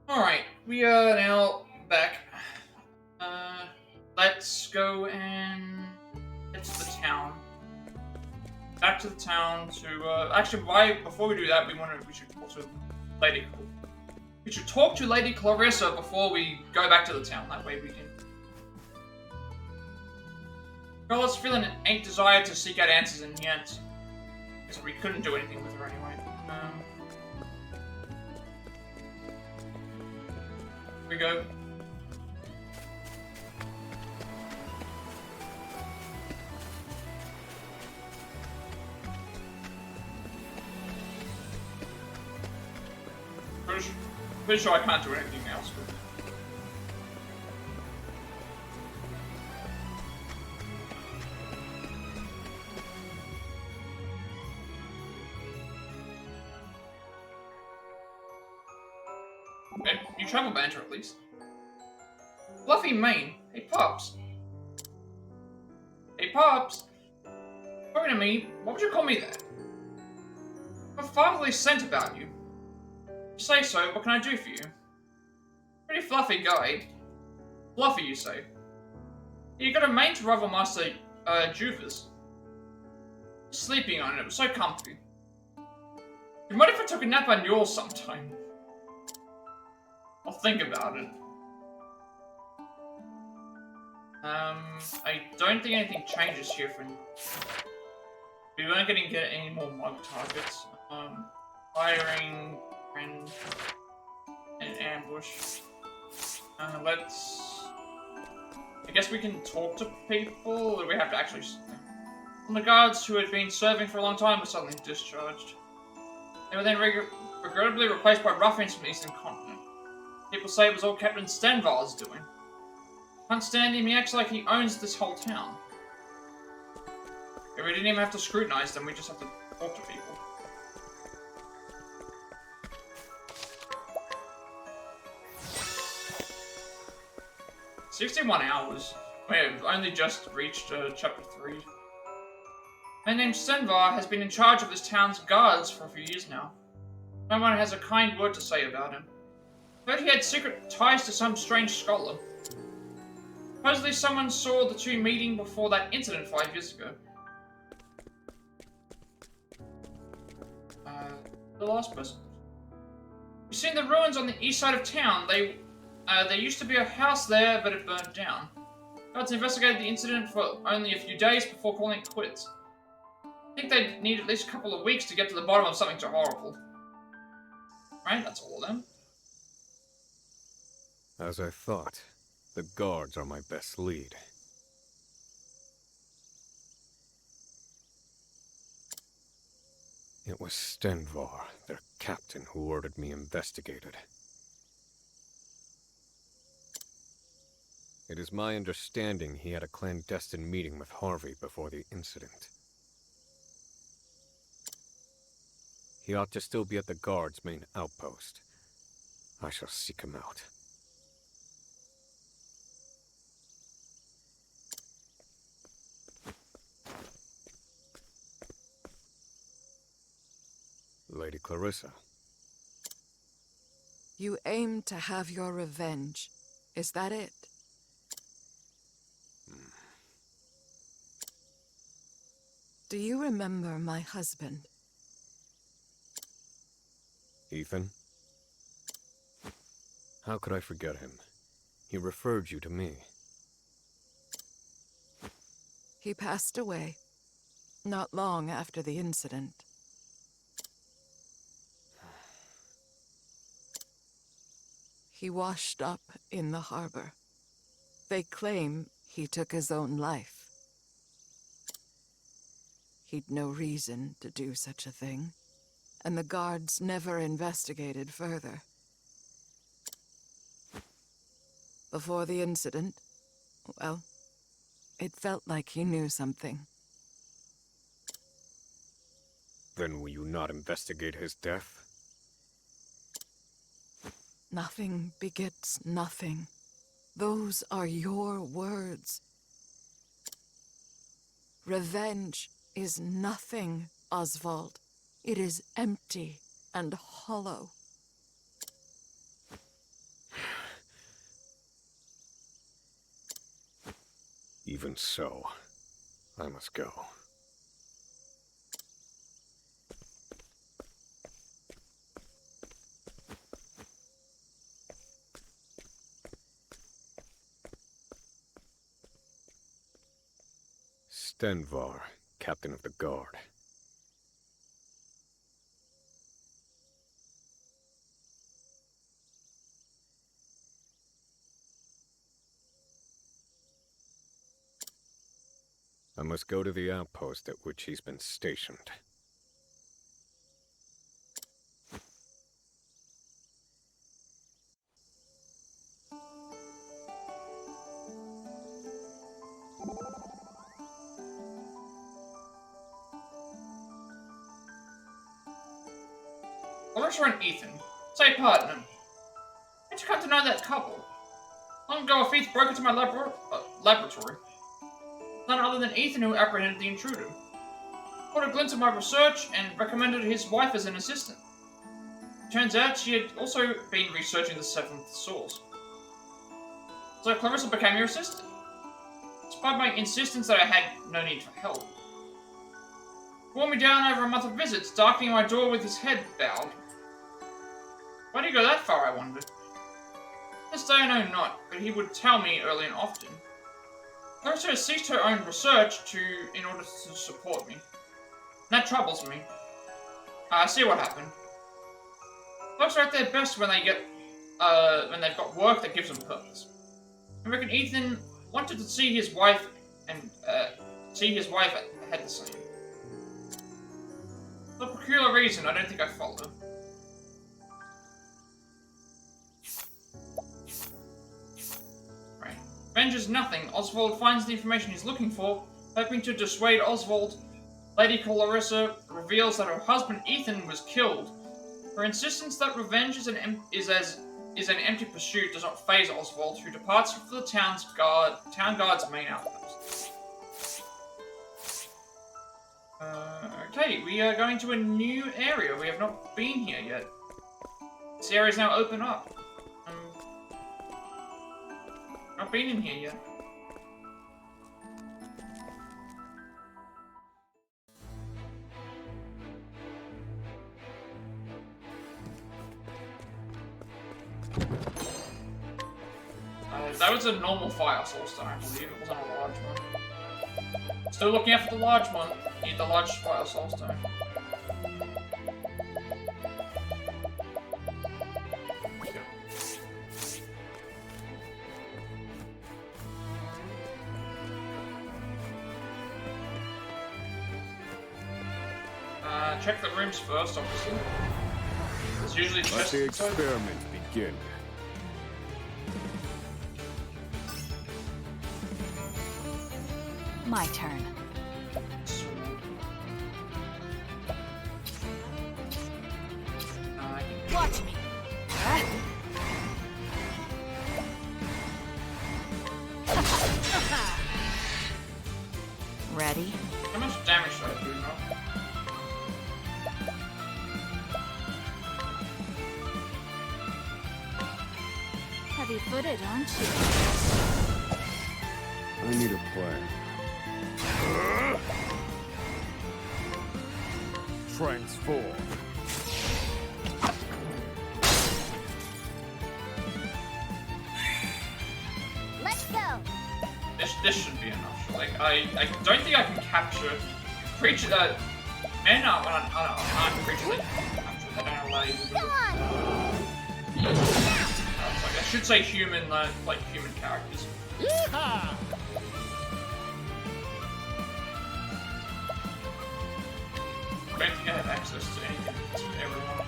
Alright, we are now back. Let's go and get to the town. Back to the town to, actually, before we do that, we should talk to Lady We should talk to Lady Clarissa before we go back to the town. That way we can... Carlos feeling an ain't desire to seek out answers, and yet... because we couldn't do anything with her anyway. Here we go. Pretty sure I can't do anything else with it. Okay, you travel banter at least. Fluffy mane. Hey, Pops. Hey, Pops. Talking to me, what would you call me that? I have a fatherly scent about you. You say so, what can I do for you? Pretty fluffy guy. Fluffy, you say? You got a mane to rival Master Juvas. Sleeping on it. It was so comfy. You might if I took a nap on yours sometime. I'll think about it. I don't think anything changes here for now. We weren't going to get any more mug targets. Firing and an ambush. Let's... I guess we can talk to people, or we have to actually... The guards who had been serving for a long time were suddenly discharged. They were then regrettably replaced by ruffians from the Eastern Continent. People say it was all Captain Stenvar's doing. Can't stand him, he acts like he owns this whole town. We didn't even have to scrutinize them, we just have to talk to people. "61 hours. We've only just reached chapter 3. A man named Stenvar has been in charge of this town's guards for a few years now. No one has a kind word to say about him. Heard he had secret ties to some strange scholar. Supposedly someone saw the two meeting before that incident 5 years ago. The last person. You've seen the ruins on the east side of town. There used to be a house there, but it burned down. Guards investigated the incident for only a few days before calling it quits. I think they'd need at least a couple of weeks to get to the bottom of something so horrible. Right, that's all of them. As I thought, the guards are my best lead. It was Stenvar, their captain, who ordered me investigated. It is my understanding he had a clandestine meeting with Harvey before the incident. He ought to still be at the guard's main outpost. I shall seek him out. Lady Clarissa. You aim to have your revenge. Is that it? Do you remember my husband? Ethan? How could I forget him? He referred you to me. He passed away, not long after the incident. He washed up in the harbor. They claim he took his own life. He'd no reason to do such a thing, and the guards never investigated further. Before the incident, well, it felt like he knew something. Then will you not investigate his death? Nothing begets nothing. Those are your words. Revenge is nothing, Oswald. It is empty and hollow. Even so, I must go. Stenvar, captain of the guard. I must go to the outpost at which he's been stationed. Clarissa and Ethan. Say pardon. How'd you come to know that couple? Long ago, a thief broke into my laboratory. None other than Ethan who apprehended the intruder. Caught a glimpse of my research and recommended his wife as an assistant. Turns out she had also been researching the seventh source. So Clarissa became your assistant. despite my insistence that I had no need for help. Wore me down over a month of visits, darkening my door with his head bowed. Why did he go that far, I wondered? This day I know not, but he would tell me early and often. Clarissa has ceased her own research in order to support me. And that troubles me. I see what happened. Folks are at their best when they've got work that gives them purpose. I reckon Ethan wanted to see his wife and had the same. For a peculiar reason, I don't think I follow. Right. Revenge is nothing. Oswald finds the information he's looking for, hoping to dissuade Oswald. Lady Clarissa reveals that her husband Ethan was killed. Her insistence that revenge is an empty pursuit does not faze Oswald, who departs for the town guard's main outpost. Okay, we are going to a new area. We have not been here yet. This area is now open up. Not been in here yet. That was a normal fire source, I believe. It wasn't a large one. Still looking out for the large one. Need the large fire source stone. Check the rooms first, obviously. It's usually Let just the experiment begin. My turn. Watch me. Ready? How much damage do I do now? Heavy-footed, aren't you? I need a plan. Transform. Let's go. This should be enough. Like I don't think I can capture creatures that men aren't creatures that capture. They don't allow you to do it. I should say human, like human characters. Yeehaw! I don't think I have access to anything to everyone.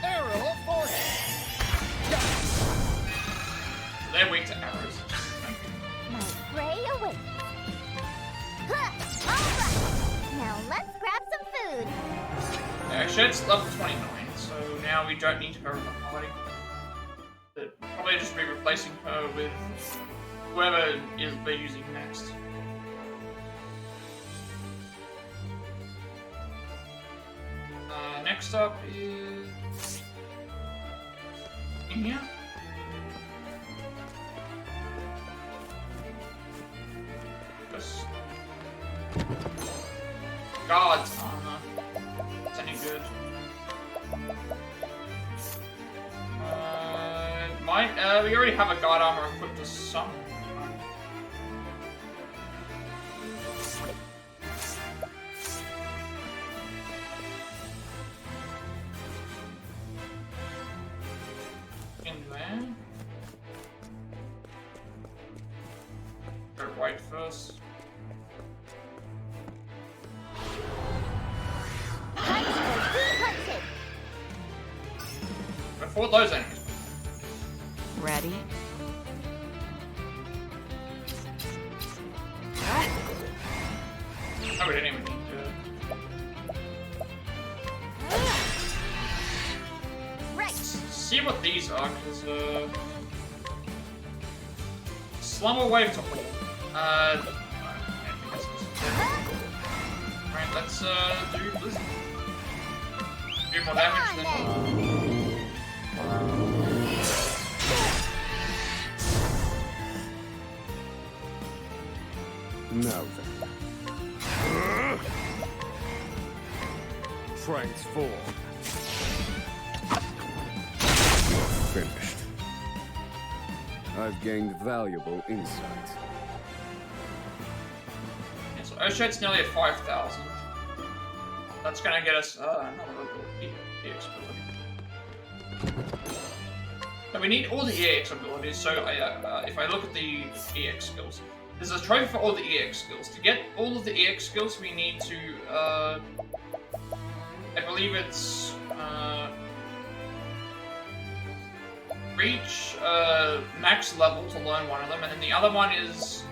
Arrow of force! They're weak to arrows. My prey awaits. Huh, all right. Now let's grab some food. Shed's level 29, so now we don't need her in the party. But probably just be replacing her with whoever they're using next. Next up is in here. Just God's armor. It's any good. We already have a god armor equipped to some. In there. Go white first. Before those enemies. Ready? Oh, we didn't even need to. Right. See what these are, because, Slumber Wave to all. I don't think that's Alright, let's do Blizzard. Do more damage then. Now then. Transform. Finished. I've gained valuable insight. Yeah, so Oshed's nearly at 5,000. That's gonna get us another EX ability. So we need all the EX abilities, so if I look at the EX skills, there's a trophy for all the EX skills. To get all of the EX skills, we need to, I believe it's, reach max level to learn one of them, and then the other one is,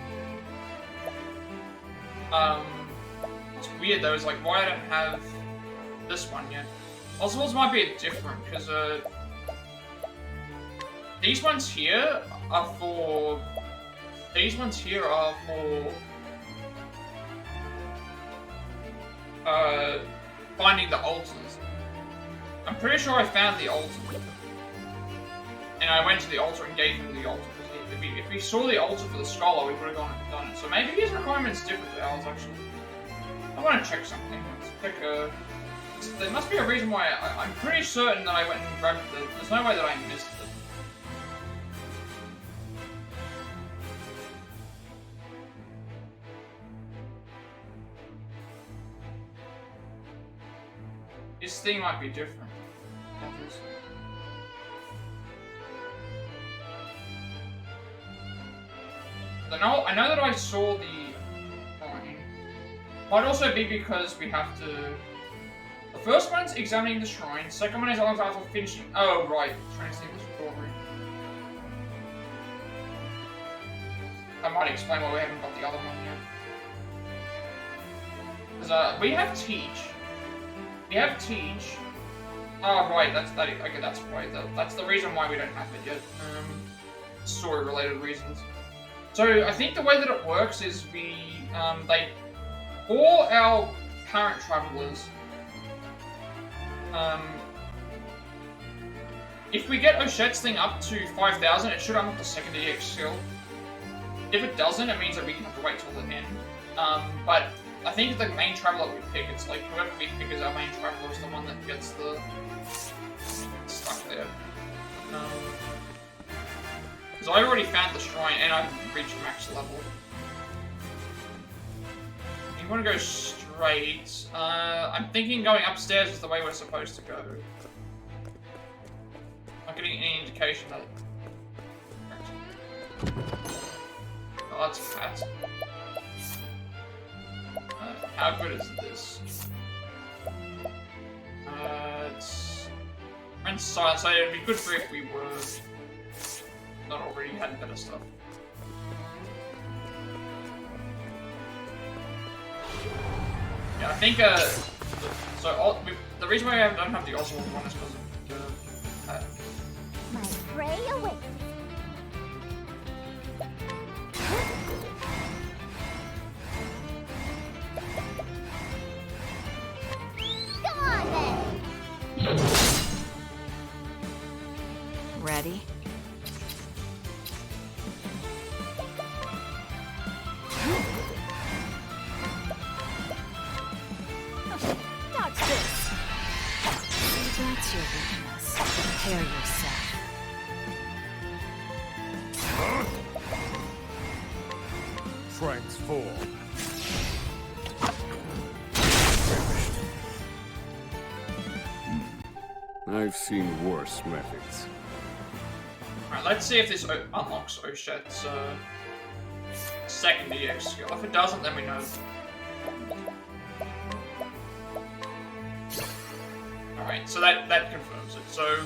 it's weird though, it's like, why I don't have this one yet. Oswald's might be a different, because, these ones here are for, finding the altars. I'm pretty sure I found the altar. And I went to the altar and gave him the altar. If we saw the altar for the scholar, we would have gone and done it. So maybe his requirement's different to ours, actually. I want to check something. Let's check, there must be a reason why I'm pretty certain that I went and grabbed the... There's no way that I missed it. This thing might be different. I know that I saw the shrine. Might also be because we have to... The first one's examining the shrine, second one is after finishing... Oh, right. Trying to think of the story. I might explain why we haven't got the other one yet. Because, we have Teach. We have Teach. Oh, right, okay, that's right. That's the reason why we don't have it yet. Story-related reasons. So, I think the way that it works is we, for our current travelers, if we get Oshed's thing up to 5,000, it should unlock the second EX skill. If it doesn't, it means that we have to wait till the end. But I think the main traveler we pick, it's like whoever we pick as our main traveler is the one that gets the stuck there. Because I already found the shrine and I've reached max level. You want to go straight. I'm thinking going upstairs is the way we're supposed to go. Not getting any indication that. Oh, that's Pat. How good is this? It's... And silent, so it'd be good for if we were not already had better stuff. Yeah, I think, the reason why I don't have the Oswald one is because of My prey awaits. Come on then. Ready? Dodge this. That's your weakness. Prepare yourself. Transform. I've seen worse methods. Alright, let's see if this unlocks Oshed's second EX skill. If it doesn't, then we know. Alright, so that confirms it. So,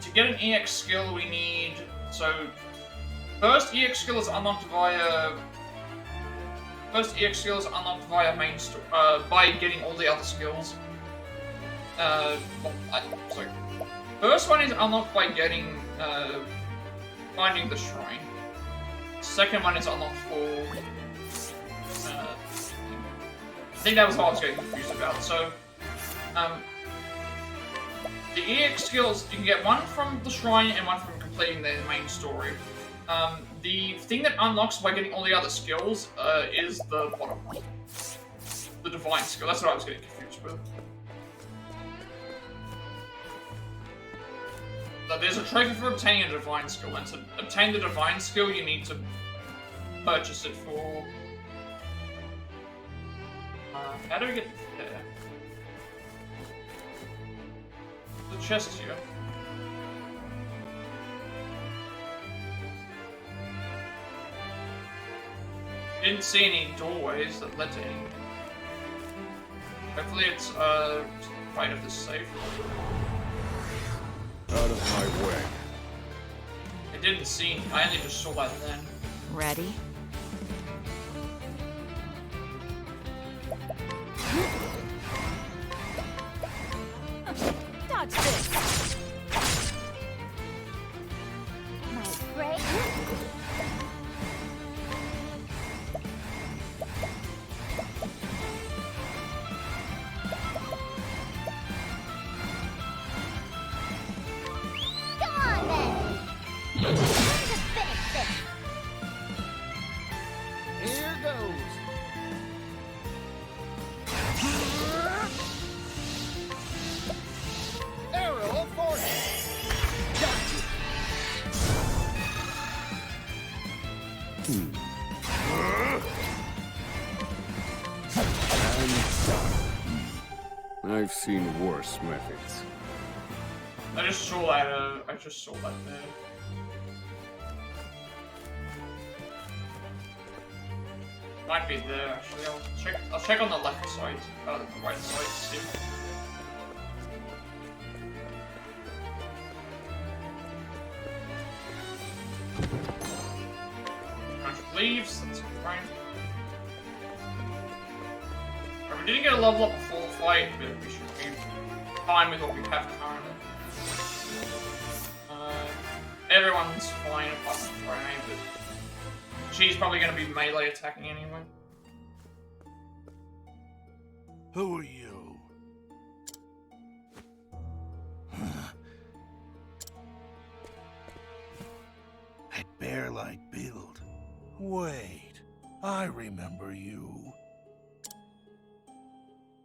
to get an EX skill, we need... So, first EX skill is unlocked via... First EX skill is unlocked via main store, by getting all the other skills. Sorry. First one is unlocked by getting, finding the shrine. second one is unlocked for... I think that was what I was getting confused about. So, the EX skills, you can get one from the shrine and one from completing the main story. The thing that unlocks by getting all the other skills is the bottom one. The divine skill. That's what I was getting confused with. But there's a trophy for obtaining a divine skill, and to obtain the divine skill, you need to purchase it for... how do we get there? The chest here. Didn't see any doorways that led to anything. Hopefully it's right of the safe. Out of my way. I didn't see. I only just saw that then. Ready? Dodge this. My prey. Come on then. Time to finish this. Here goes. Arrow of fortune. I've seen worse methods. I just saw that. I just saw that there. Might be there actually. I'll check on the left side, the right side to see. Bunch of leaves. That's fine. We didn't get a level up before the fight, but we should be fine with what we have currently. Everyone's fine apart from Renee, but she's probably going to be melee attacking anyway. Who are you? That bear-like build. Wait, I remember you.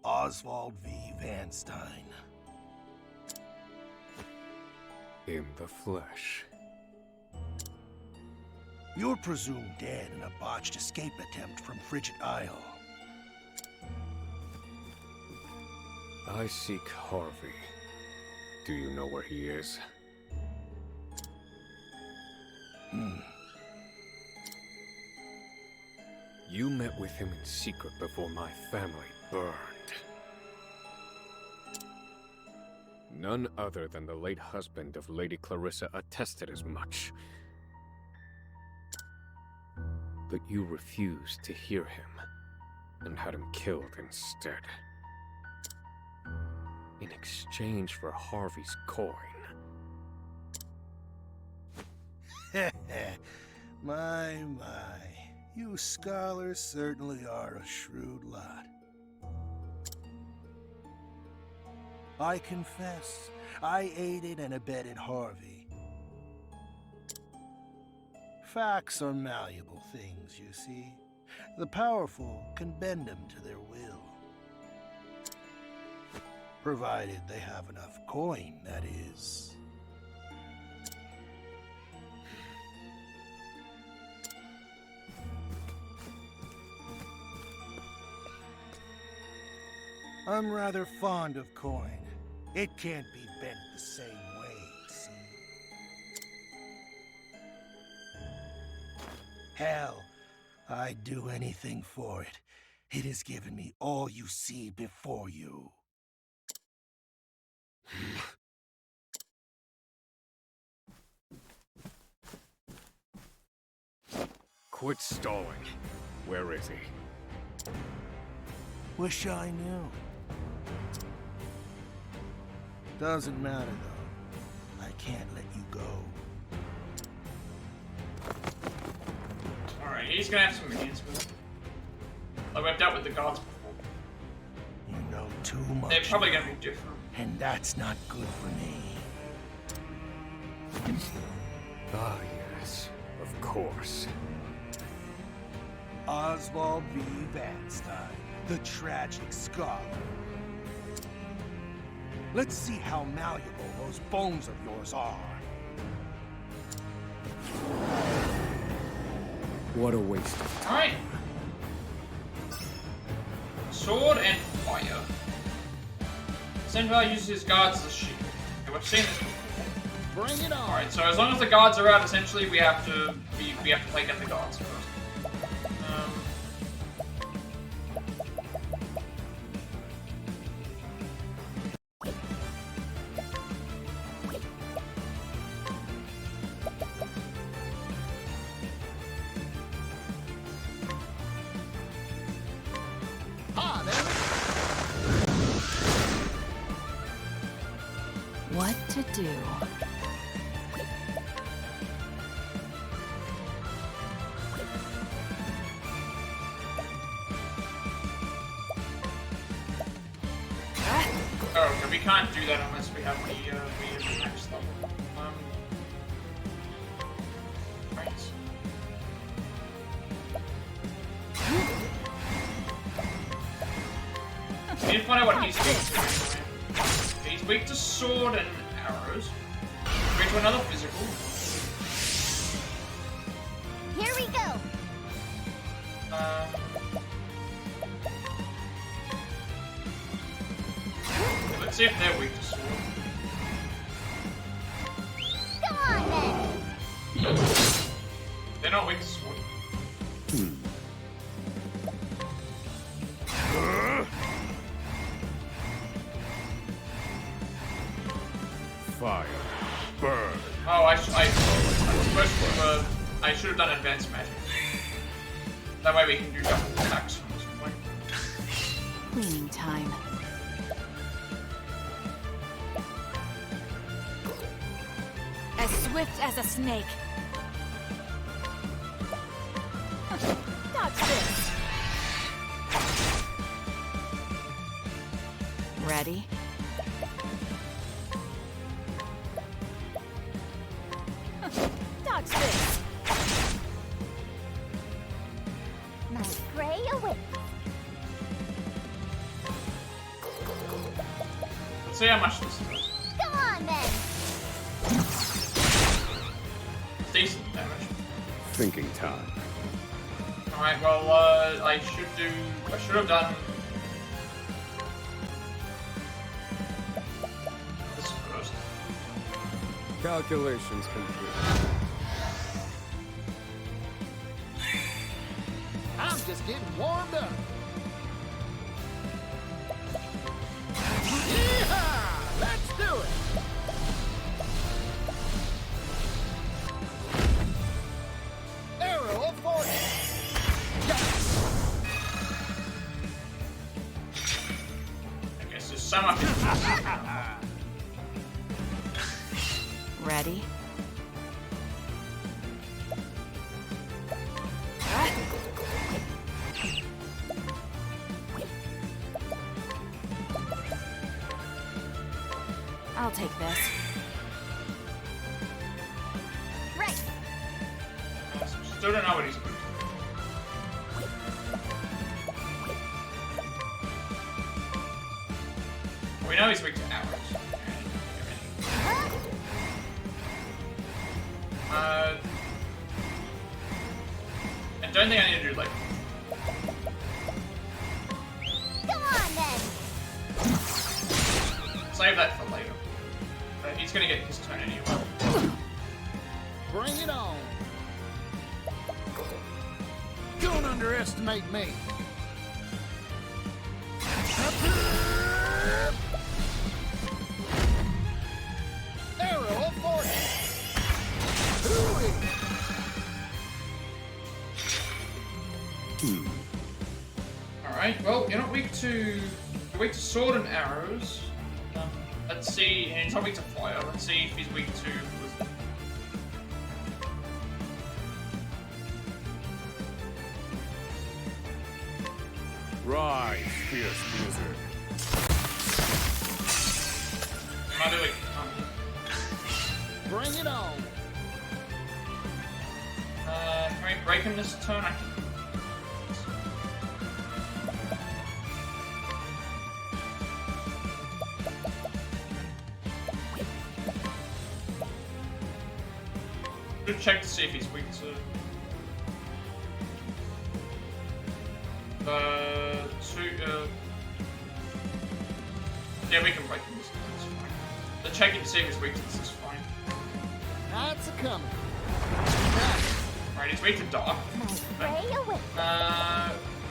Oswald V. Van Stein. In the flesh. You're presumed dead in a botched escape attempt from Frigid Isle. I seek Harvey. Do you know where he is? You met with him in secret before my family burned. None other than the late husband of Lady Clarissa attested as much. But you refused to hear him, and had him killed instead. In exchange for Harvey's coin. My. You scholars certainly are a shrewd lot. I confess, I aided and abetted Harvey. Facts are malleable things, you see. The powerful can bend them to their will. Provided they have enough coin, that is. I'm rather fond of coin. It can't be bent the same way, see? Hell, I'd do anything for it. It has given me all you see before you. Quit stalling. Where is he? Wish I knew. Doesn't matter, though. I can't let you go. Alright, he's gonna have some minions with him. Like, we've dealt with the guards before. You know too much. They're probably gonna be different. And that's not good for me. Ah, yes. Of course. Oswald V. Vanstein, the tragic scholar. Let's see how malleable those bones of yours are. What a waste. Alright. Sword and fire. Senpai uses his guards as a shield. Okay, we've seen this before. Bring it on. Alright, so as long as the guards are out, essentially we have to take out the guards first. What to do? Oh, okay, we can't do that unless we have the next level. Right. We need to find out what he's weak to anyway. He's weak to sword and arrows. Weak to another physical. Here we go. Let's see if they're weak to sword. Come on then. They're not weak to sword. Fire. Burn. Oh, I should have done advanced magic. That way we can do double attacks from this point. Cleaning time. As swift as a snake. Dodge this. Ready? Dodge this. My prey awaits. Let's see how much this does. Come on then. It's decent damage. Thinking time. Alright, well, I should have done this first. Calculations complete. I'm just getting warmed up. Yeehaw! Let's do it. Arrow of fortune. Okay, so sum up. Ready? I'll take this. Right. Still don't know what he's weak to. We know he's weak to arrows. I don't think I need to do like. Come on then. Save that for later. He's gonna get his turn anyway. Bring it on. Don't underestimate me. Arrow of fortune. Alright, well, you're not weak to. You're weak to sword and arrows. Let's see, and he's not weak to fire. Let's see if he's weak to wisdom. Rise, fierce blizzard. Am I doing? Bring it on. Can we break him this turn? I can. Should check to see if he's weak to. Yeah, we can break him this turn. It's fine. The checking to see if he's weak to this is fine. That's a coming. Right, he's weak to dark. Pray away.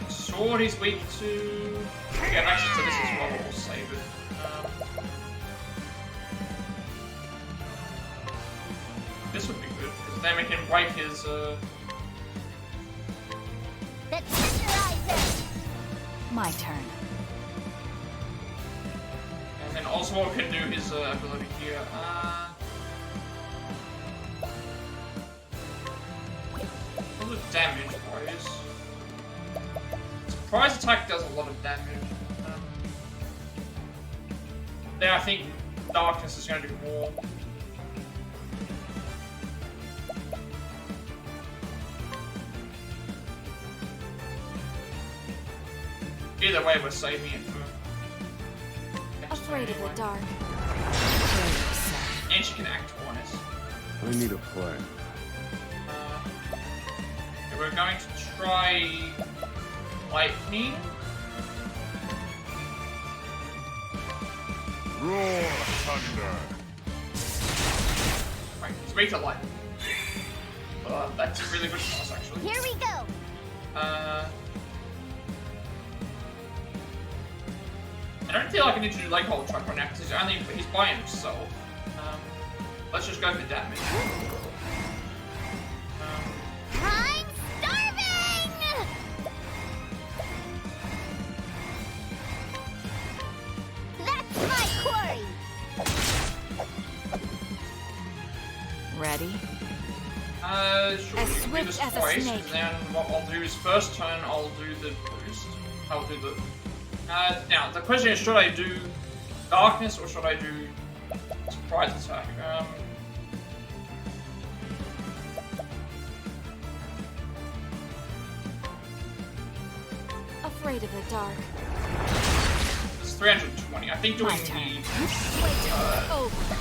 Sword he's weak to. We have access to this as well, we'll save it. This would be good, because then we can break his, The tenderizer. My turn. And then Oswald can do his ability here. What the damage wise? Surprise attack does a lot of damage. Then I think darkness is going to do more. Either way, we're saving it for. Afraid of the dark. And she can act twice. I need a plan. Okay, we're going to try lightning. Roar, thunder. Right, he's weak to lightning. That's a really good class, actually. Here we go. I don't feel like I need to do leg hold truck right now because he's by himself. Let's just go for damage. I'm starving. That's my quarry. Ready? Sure, As you can do swift this as a twice, snake. and then what I'll do is first turn I'll do the boost. I'll do the. Now the question is, should I do darkness or should I do surprise attack? Afraid of the dark. It's 320. I think doing the. I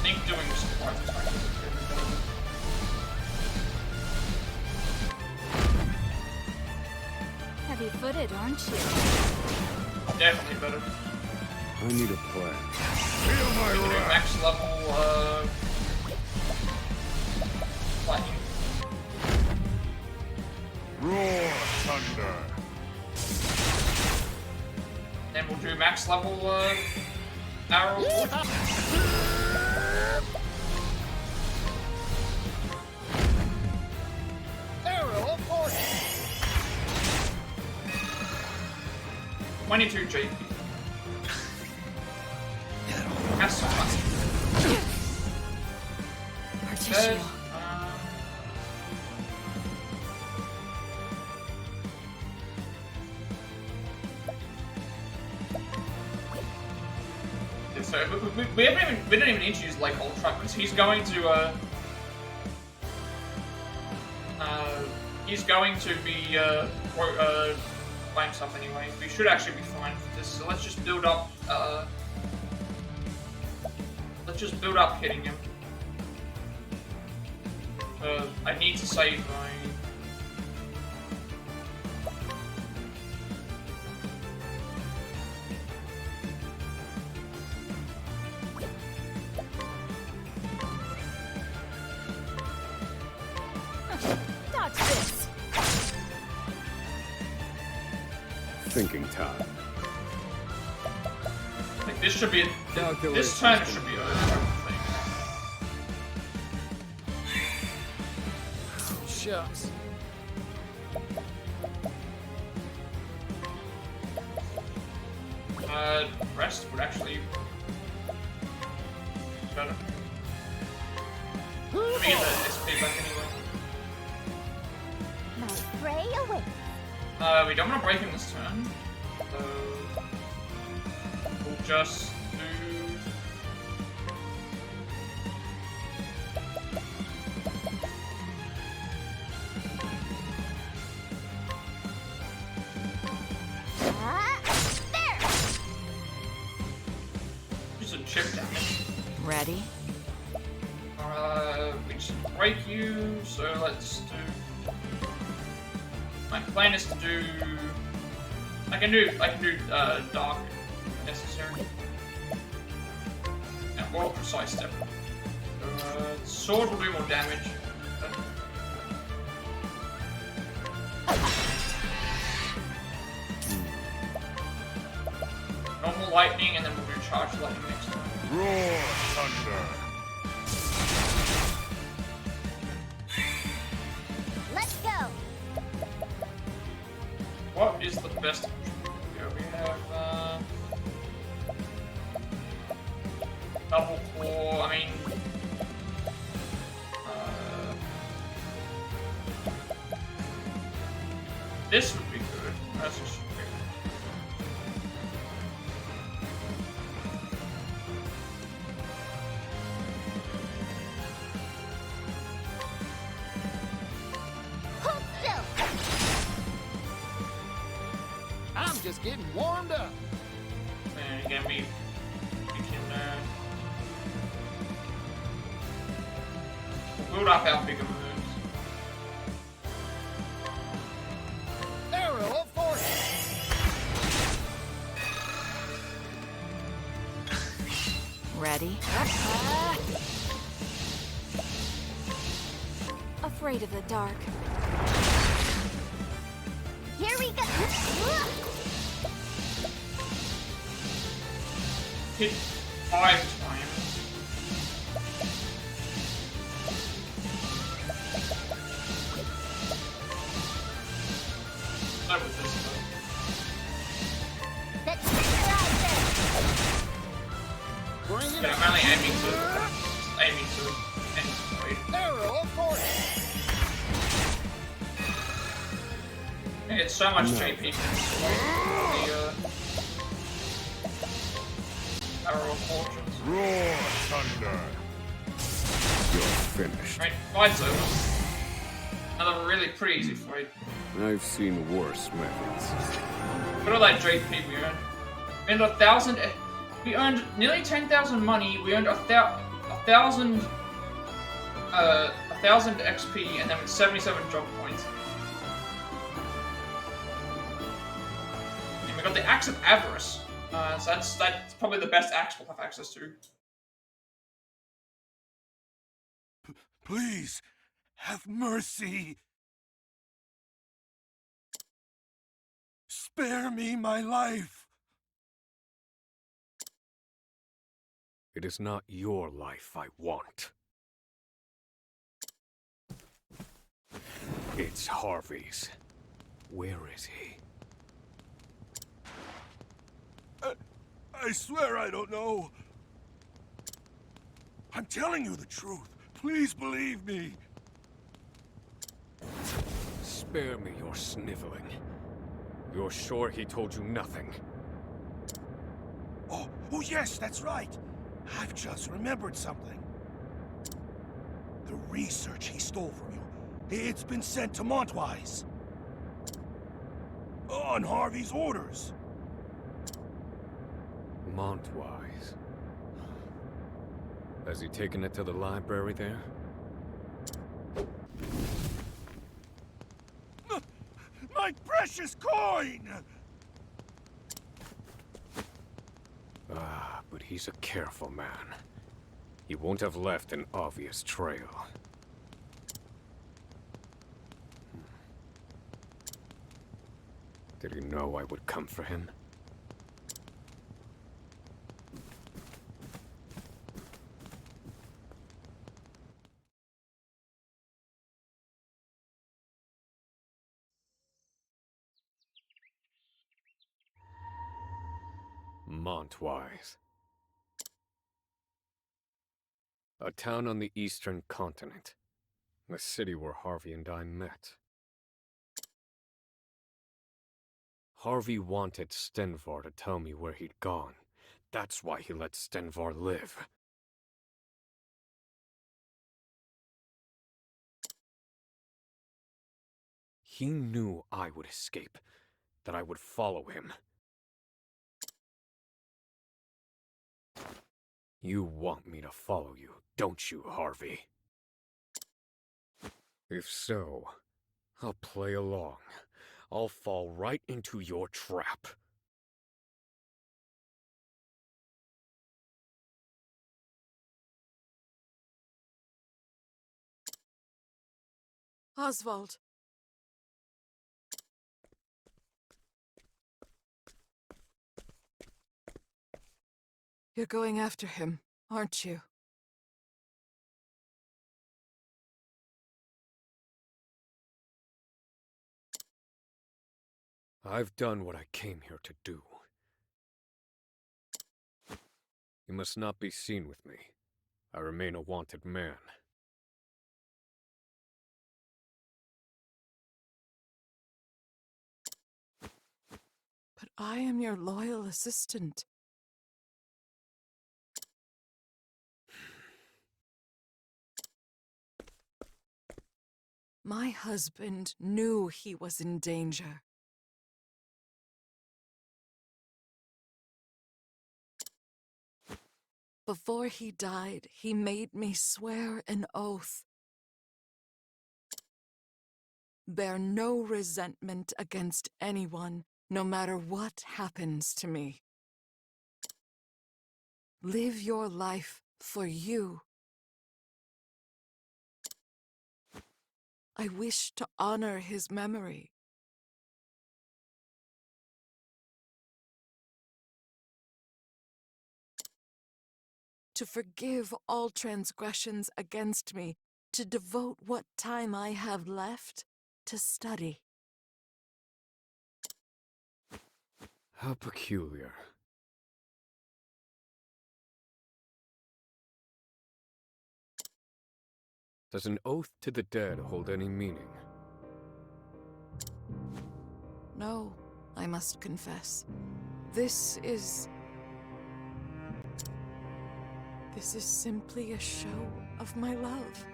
think doing the surprise attack is a bit better. Heavy-footed, aren't you? Definitely better. I need a plan. Feel my We can do wrath. max level, lightning. Roar, thunder. Then we'll do max level, arrow. Arrow of force. 22 GP. That's so much. Partition. So we didn't even need to use Lake Hold Truck because he's going to be by himself anyway. We should actually be fine for this. So let's just build up. Let's just build up hitting him. I need to save my. Dodge this. Thinking time. Like this should be this turn should be over. I think. Shucks. Rest would actually be better. Let me get the SP back anyway. My prey away. We don't want to break him this turn. So we'll just do. There! Do some chip damage. Ready? We just break you, so let's do. My plan is to do. I can do dark if necessary. And more precise step. Sword will do more damage. Normal lightning, and then we'll do charge lightning next time. Roar thunder. Let's go! What is the best? Here we have double claw. I mean, this would be good. That's just weird. Hold still! I'm just getting warmed up. And again, we can build up our bigger moves. Arrow of fortune. Ready? Afraid of the dark. Here we go! Hit 5 times. So with this though. The tenderizer! Bring it Yeah, I'm only aiming to end the fight. Arrow of fortune. I get so much JP from the Arrow of Fortunes. Roar thunder. You're finished. Right, fight's over. Another really pretty easy fight. I've seen worse methods. Look at all that JP we earned. We earned 1,000. We earned nearly 10,000 money. We earned 1,000 XP, and then with 77 job points. And we got the Axe of Avarice. So that's probably the best axe we'll have access to. Please, have mercy. Spare me my life. It is not your life I want. It's Harvey's. Where is he? I swear I don't know. I'm telling you the truth. Please believe me. Spare me your sniveling. You're sure he told you nothing? Oh, yes, that's right. I've just remembered something. The research he stole from you, it's been sent to Montwise. On Harvey's orders. Montwise. Has he taken it to the library there? My precious coin! Ah, but he's a careful man. He won't have left an obvious trail. Did he know I would come for him? Montwise. A town on the eastern continent. The city where Harvey and I met. Harvey wanted Stenvar to tell me where he'd gone. That's why he let Stenvar live. He knew I would escape, that I would follow him. You want me to follow you, don't you, Harvey? If so, I'll play along. I'll fall right into your trap. Oswald. You're going after him, aren't you? I've done what I came here to do. You must not be seen with me. I remain a wanted man. But I am your loyal assistant. My husband knew he was in danger. Before he died, he made me swear an oath. Bear no resentment against anyone, no matter what happens to me. Live your life for you. I wish to honor his memory. To forgive all transgressions against me, to devote what time I have left to study. How peculiar. Does an oath to the dead hold any meaning? No, I must confess. This is simply a show of my love.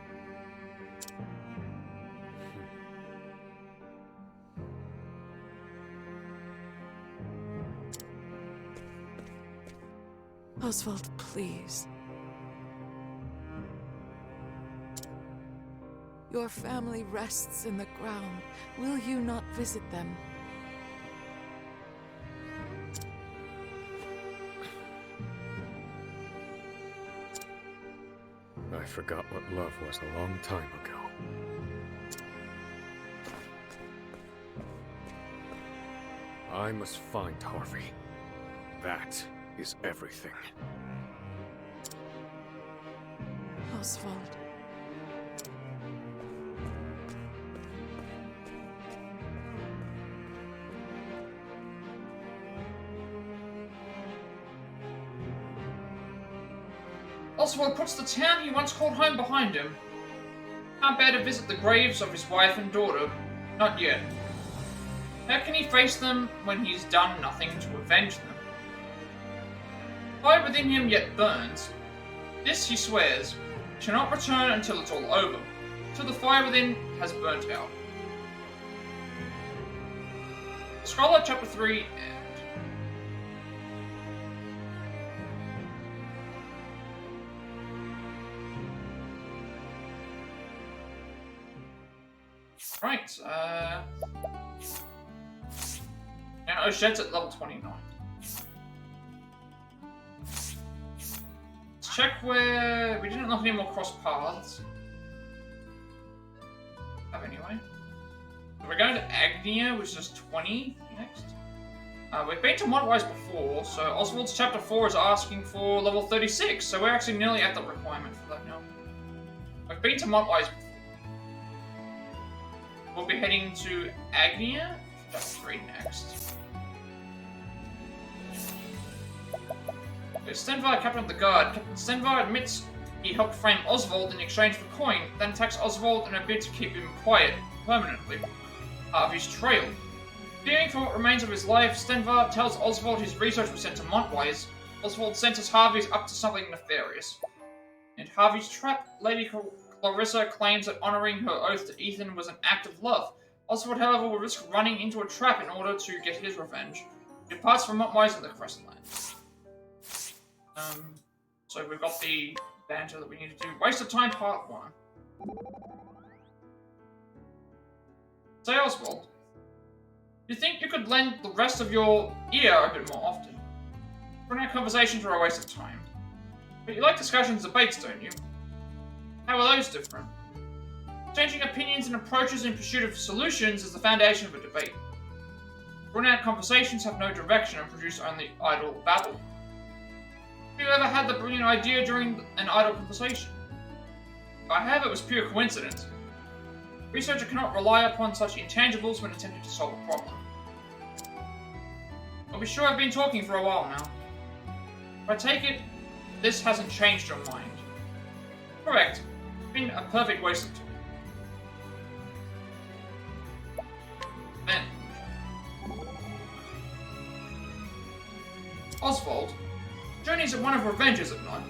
Oswald, please. Your family rests in the ground. Will you not visit them? I forgot what love was a long time ago. I must find Harvey. That is everything. Oswald. Oswald puts the town he once called home behind him. Can't bear to visit the graves of his wife and daughter. Not yet. How can he face them when he's done nothing to avenge them? Fire within him yet burns. This, he swears, shall not return until it's all over, till the fire within has burnt out. Scholar Chapter 3 end. Right, now Oshed's at level 29. Let's check where... we didn't unlock any more cross paths. Have anyway. So we're going to Agnia, which is 20 next. We've been to Montwise before, so Oswald's Chapter 4 is asking for level 36, so we're actually nearly at the requirement for that now. We've been to Montwise before. We'll be heading to Agnia, Chapter 3 next. There's Stenvar, Captain of the Guard. Captain Stenvar admits he helped frame Oswald in exchange for coin, then attacks Oswald in a bid to keep him quiet permanently of his trail. Fearing for what remains of his life, Stenvar tells Oswald his research was sent to Montwise. Oswald senses Harvey's up to something nefarious. And Harvey's trap, Lady Clarissa claims that honoring her oath to Ethan was an act of love. Oswald, however, will risk running into a trap in order to get his revenge. He departs from Montwise in the Crestlands. So we've got the banter that we need to do. Waste of Time Part 1. Say, Oswald, do you think you could lend the rest of your ear a bit more often? Running conversations are a waste of time. But you like discussions and debates, don't you? How are those different? Changing opinions and approaches in pursuit of solutions is the foundation of a debate. Run-out conversations have no direction and produce only idle babble. Have you ever had the brilliant idea during an idle conversation? If I have, it was pure coincidence. A researcher cannot rely upon such intangibles when attempting to solve a problem. I'll be sure I've been talking for a while now. If I take it, this hasn't changed your mind. Correct. It's been a perfect waste of time. Then, Oswald, journeys are one of revenge, is it not?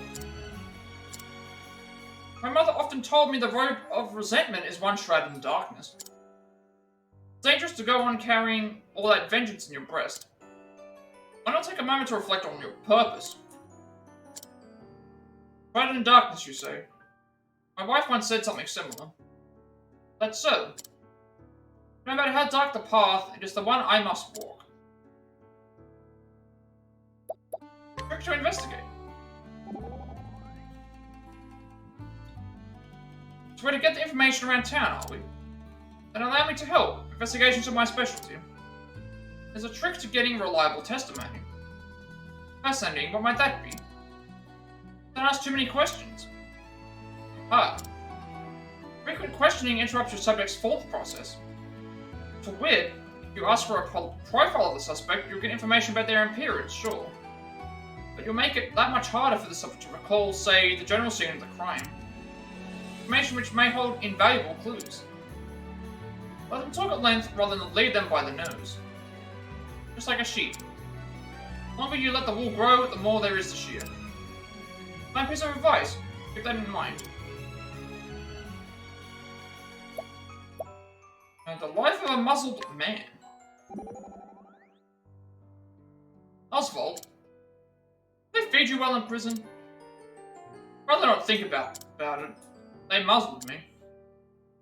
My mother often told me the road of resentment is one shrouded in darkness. It's dangerous to go on carrying all that vengeance in your breast. Why not take a moment to reflect on your purpose? Shrouded in darkness, you say? My wife once said something similar. That's so. No matter how dark the path, it is the one I must walk. Trick to investigate. So we're to get the information around town, are we? Then allow me to help. Investigations are my specialty. There's a trick to getting reliable testimony. Fascinating, what might that be? Don't ask too many questions. Frequent questioning interrupts your subject's thought process. For wit, if you ask for a profile of the suspect, you'll get information about their appearance, sure. But you'll make it that much harder for the subject to recall, say, the general scene of the crime. Information which may hold invaluable clues. Let them talk at length rather than lead them by the nose. Just like a sheep. The longer you let the wool grow, the more there is to shear. My piece of advice. Keep that in mind. And the life of a muzzled man. Oswald, did they feed you well in prison? Rather not think about it. They muzzled me.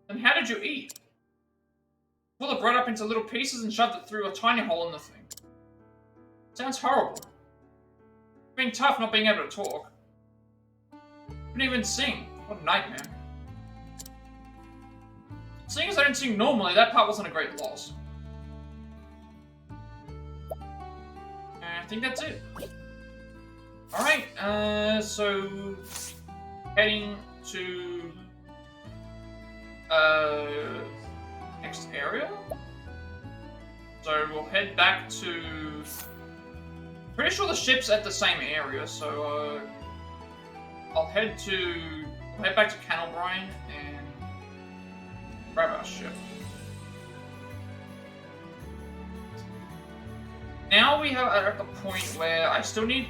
Then how did you eat? Pull the bread up into little pieces and shoved it through a tiny hole in the thing. Sounds horrible. Being tough, not being able to talk. Couldn't even sing. What a nightmare. Seeing as I don't sing normally, that part wasn't a great loss. I think that's it. Alright, so... heading to... next area? So we'll head back to... Pretty sure the ship's at the same area, so I'll head back to Cannelbrine and grab our ship. Now we are at the point where I still need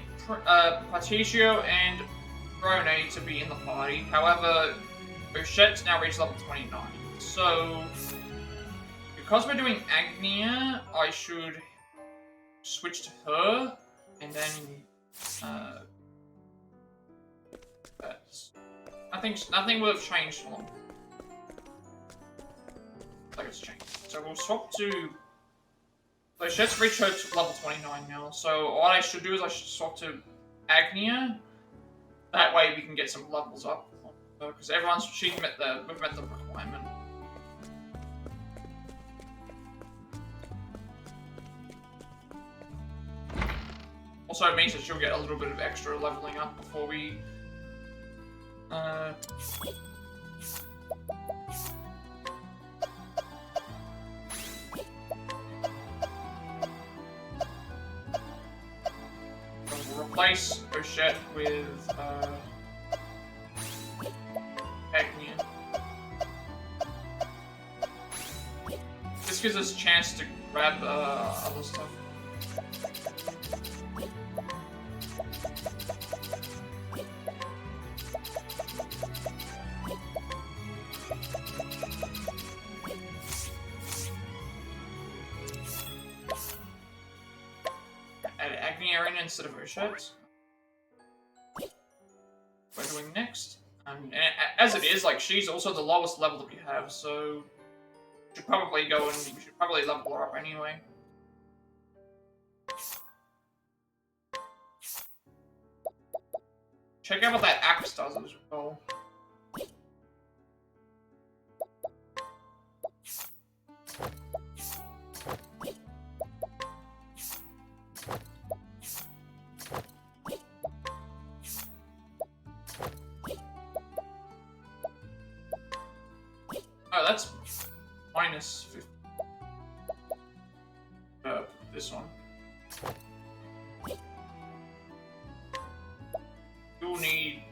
Patricio and Rone to be in the party. However, Bouchette's now reached level 29. So, because we're doing Agnia, I should switch to her, and then nothing would have changed long. Like it's changed. So we'll swap to. So Chet's reached her to level 29 now. So what I should do is I should swap to Agnia. That way we can get some levels up. Because we've met the requirement. Also, it means that she'll get a little bit of extra leveling up before we... We'll replace Bouchette with, Agnia. This gives us a chance to grab other stuff. Add Agni Arena instead of Urshet. We're doing next. And as it is, like, she's also the lowest level that we have, so we should probably go and we should probably level her up anyway. Check out what that axe does as well. Oh, that's minus 50. This one. You'll need,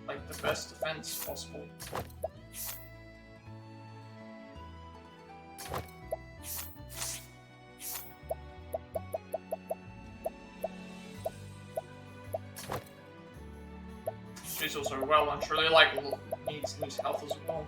like, the best defense possible. She's also well and truly, like, needs health as well.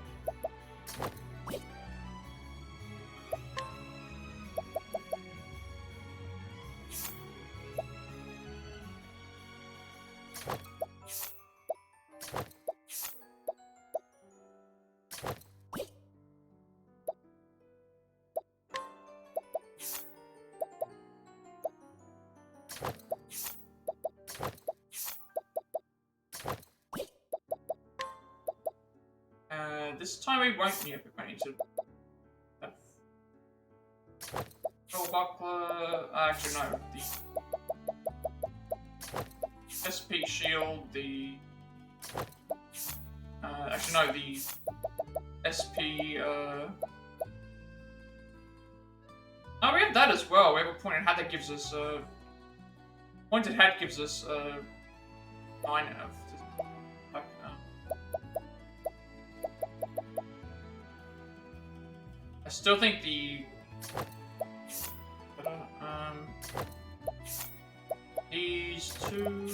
This time we won't need to have Soul Buckler. Actually, no. The SP Shield, the. Actually, no, the SP. Oh, we have that as well. We have a pointed hat that gives us. Pointed hat gives us 9 of. I still think these two.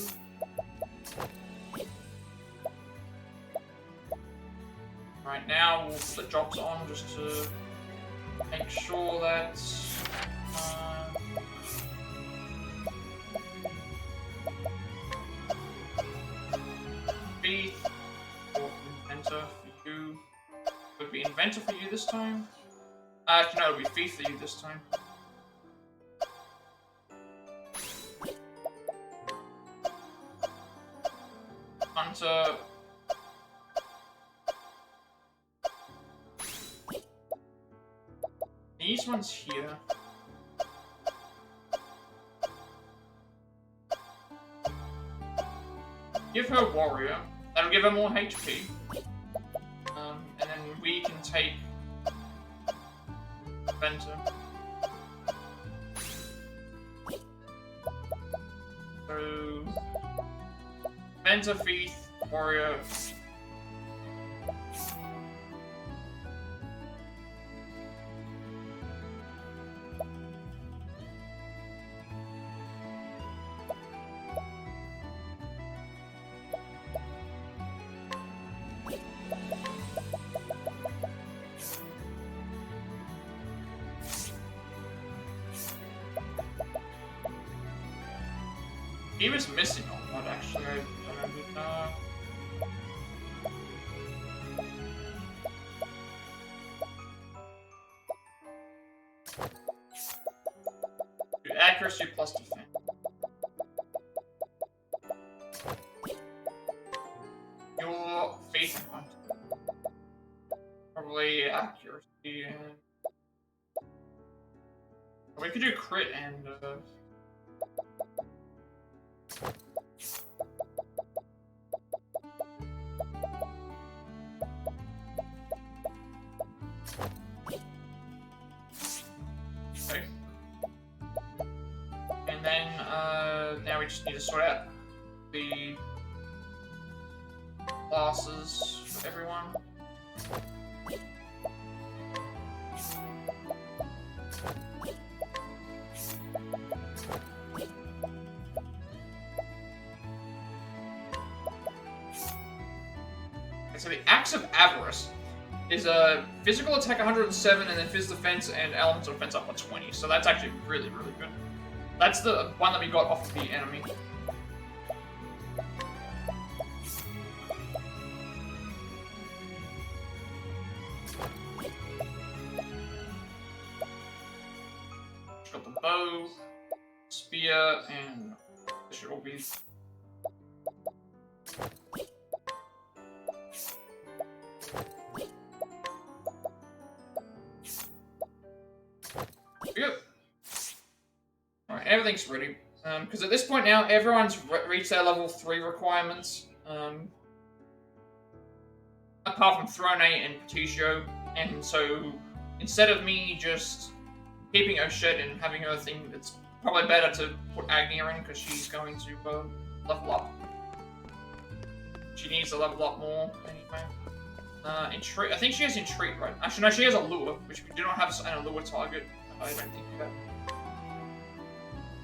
Right now, we'll put the drops on just to make sure that. Faith or Inventor for you. Would be Inventor for you this time. No, it'll be Thief for you this time. Hunter. These ones here. Give her Warrior. That'll give her more HP. And then we can take Inventor. So Inventor, Thief, Warrior. He was missing on that actually. I don't know. Do accuracy plus defense. Your faith and hunt. Probably accuracy and. We could do crit and. Okay. And then, now we just need to sort out the classes for everyone. so the Axe of Avarice is a physical attack 107, and then phys defense and elemental defense up on 20. So that's actually really, really good. That's the one that we got off of the enemy. Got the bow, spear, and this should all be. Good. Alright, everything's ready. Because at this point now, everyone's reached their level 3 requirements. Apart from Throne and Petitio. And so, instead of me just keeping O'Shed and having her thing, it's probably better to put Agnia in, because she's going to level up. She needs to level up more, anyway. Entreat, I think she has Entreat, right? Actually, no, she has Allure, which we do not have an Allure target. I don't think we have.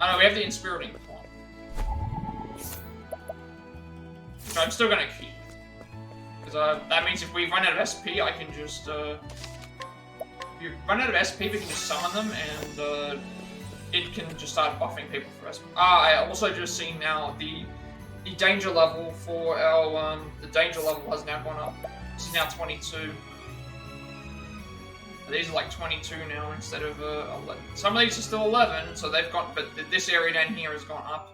Oh no, we have the Inspiriting one. Which I'm still gonna keep. Because that means if we run out of SP, I can just, if you run out of SP, we can just summon them, and, it can just start buffing people for SP. I also just seen now the danger level for our, the danger level has now gone up. This is now 22. These are like 22 now instead of 11. Some of these are still 11, so they've got, but this area down here has gone up.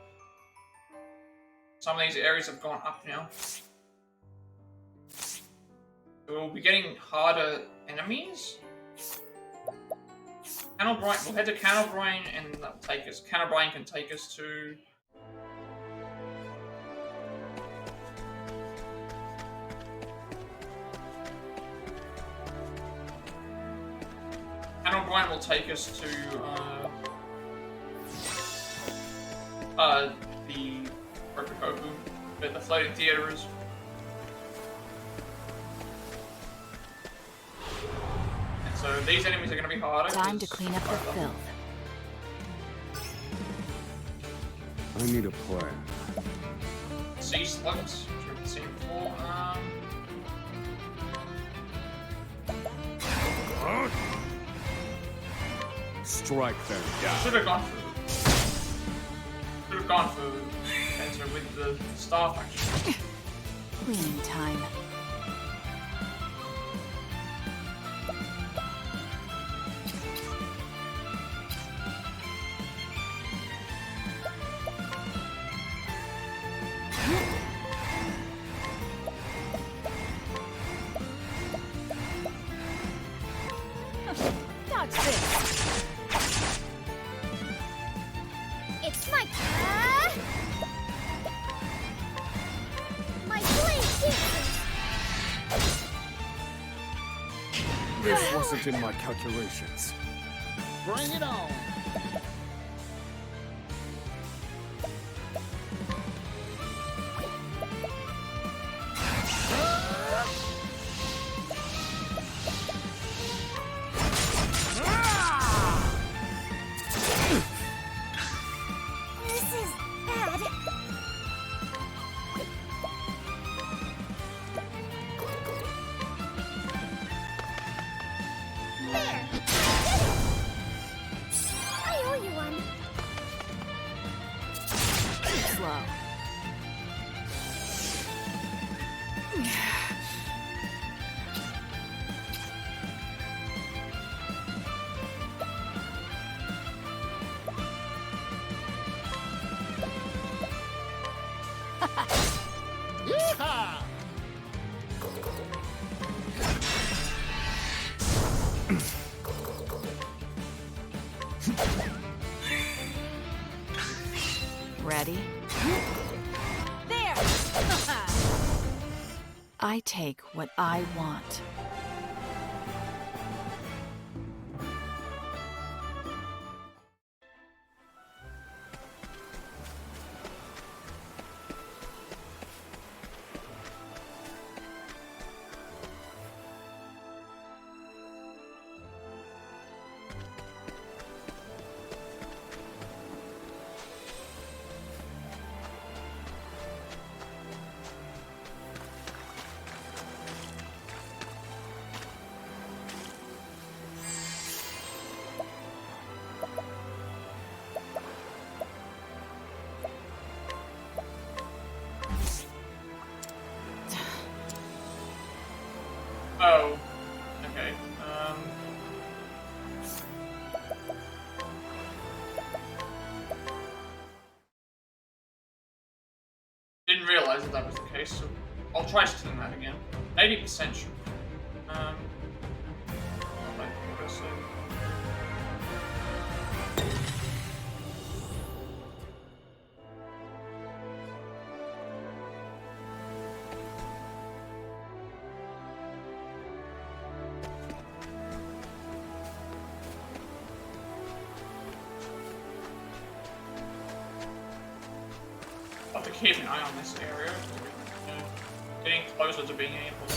Some of these areas have gone up now. We'll be getting harder enemies. Cannelbrine, we'll head to Cannelbrine and that'll take us. Cannelbrine can take us to. Cannelbrine will take us to the Rokokoku, where the floating theater is. And so these enemies are going to be harder. Time to clean up the filth. I need a plan. Sea slugs, which we've seen before. Strike them down. Should have gone for Enter with the staff actually. Cleaning time. Dodge this. It's my my blade dances. This wasn't in my calculations. Bring it on. This is bad. There. I owe you one. Slow. Yeehaw! Ready? There. I take what I want. Oh. Okay. Didn't realize that that was the case, so I'll try stealing that again. 80% sure. Like what I said. I'll have to keep an eye on this area. Getting closer to being able to.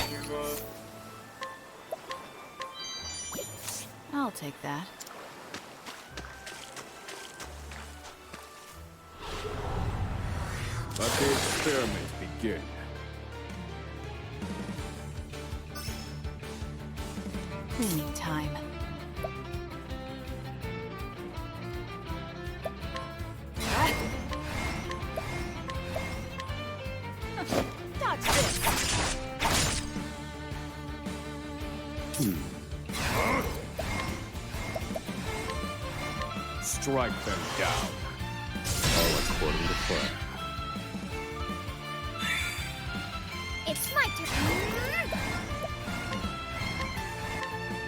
I'll take that. Let the experiment begin. Cleaning time. Dodge this. Strike them down. All according to plan. It's my turn.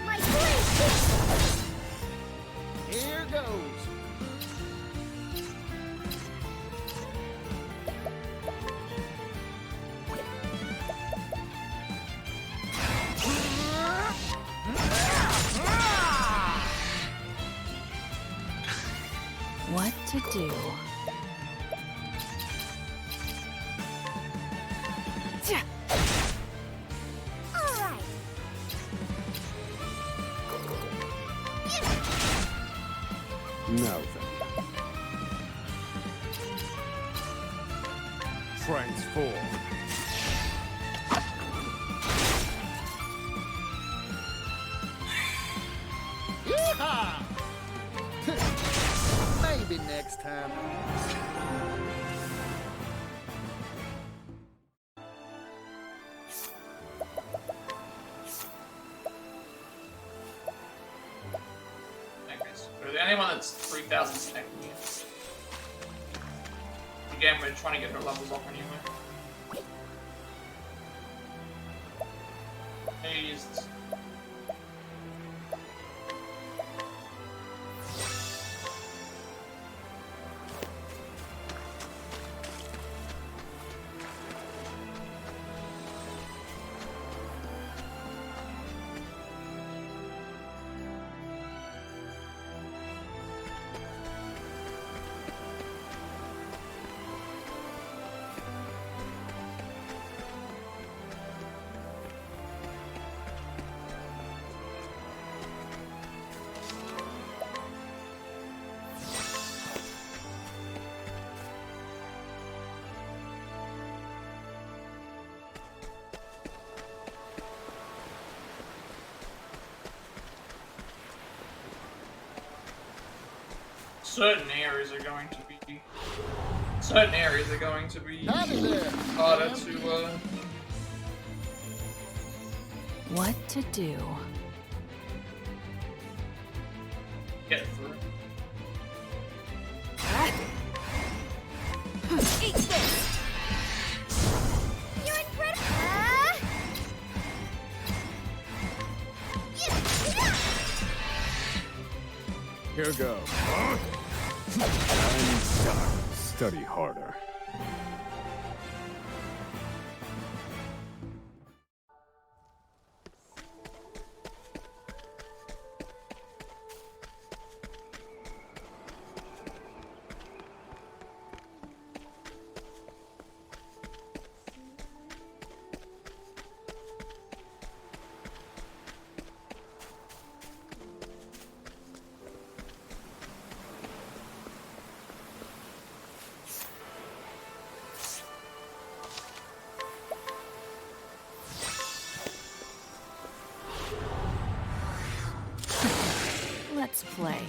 My blade. Here goes. What to do? All right. Now then. Transform. Yeehaw! Maybe next time. For the only one that's 3,000 stack here. Again, we're trying to get her levels up anyway. Hazed. Certain areas are going to be harder to What to do? get through. Eat this. You're incredible. Here goes. I'm done. Study harder. Let's play.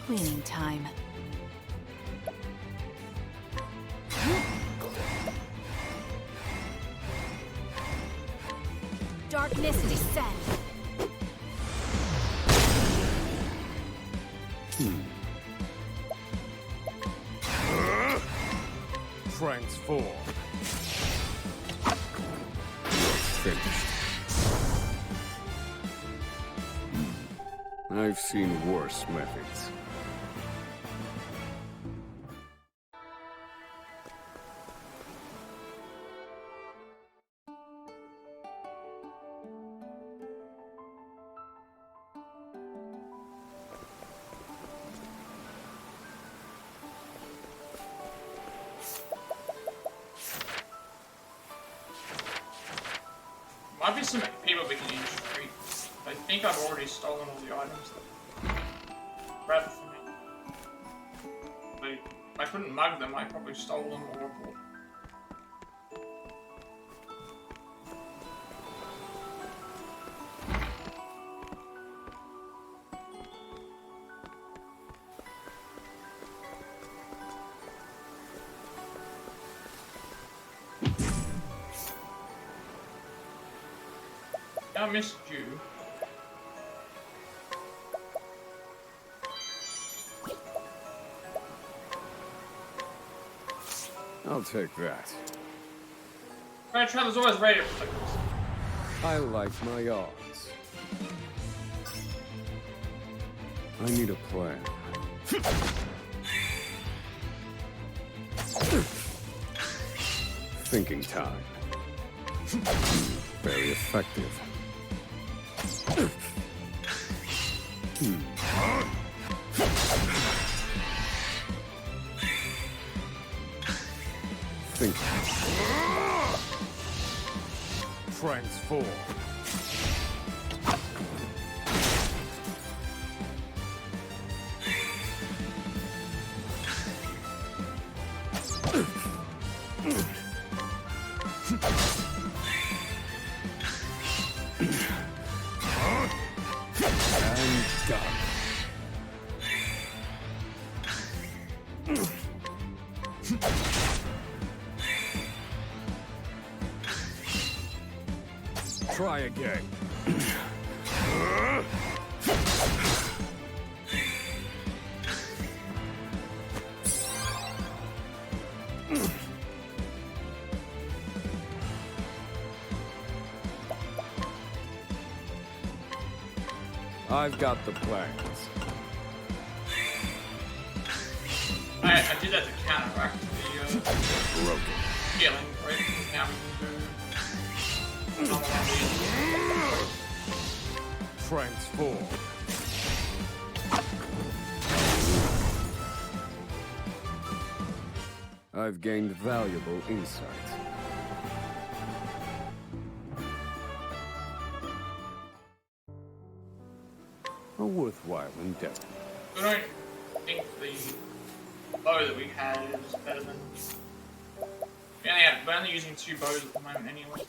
Cleaning time. Darkness descend. Transform. Finished. I've seen worse methods. Might be some people we can use treat. I think I've already stolen all the items that grabbed from me. But if I couldn't mug them, I probably stole them or bought. I missed you. I'll take that. Right, Traveler's always ready to protect us. I like my odds. I need a plan. Thinking time. Very effective. Think. Transform. And done. Try again. I've got the plans. I did that to counteract the Broken. healing, right? Now we can do normal Transform. I've gained valuable insight. A worthwhile endeavor. I don't think the bow that we had is better than... We're only using 2 bows at the moment anyway.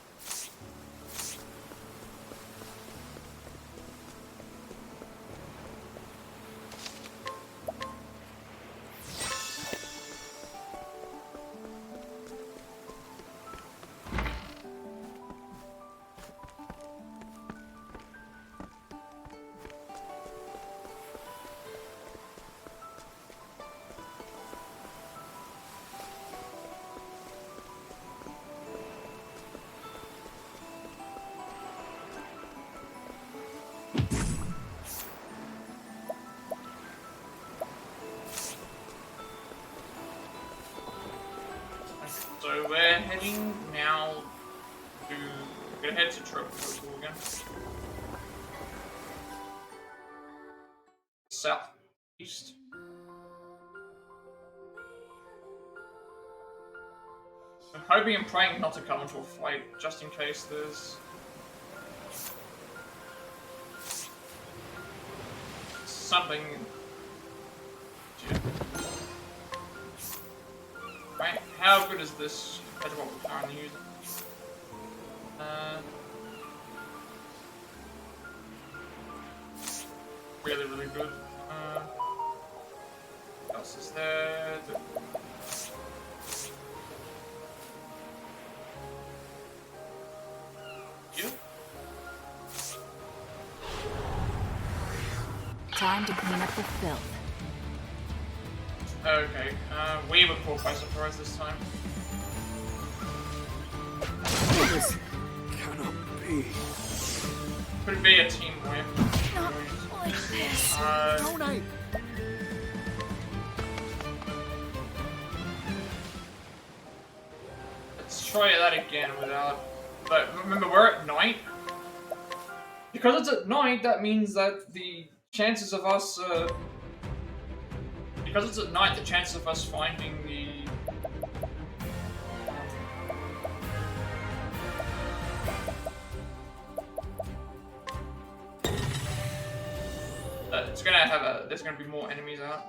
So we're heading now to... We're gonna head to Tropical again. Southeast. I'm hoping and praying not to come into a fight, just in case there's... something... Yeah. Right, how good is this compared to what we're currently using? Really, really good. What else is there? Yeah. time to clean up the filth. Okay, we were caught by surprise this time. This cannot be. Could be a team win. Not like this. Don't I? Let's try that again without. But remember, we're at night. Because it's at night, that means that the chances of us. Because it's at night, the chances of us finding the. It's gonna have a. There's gonna be more enemies out.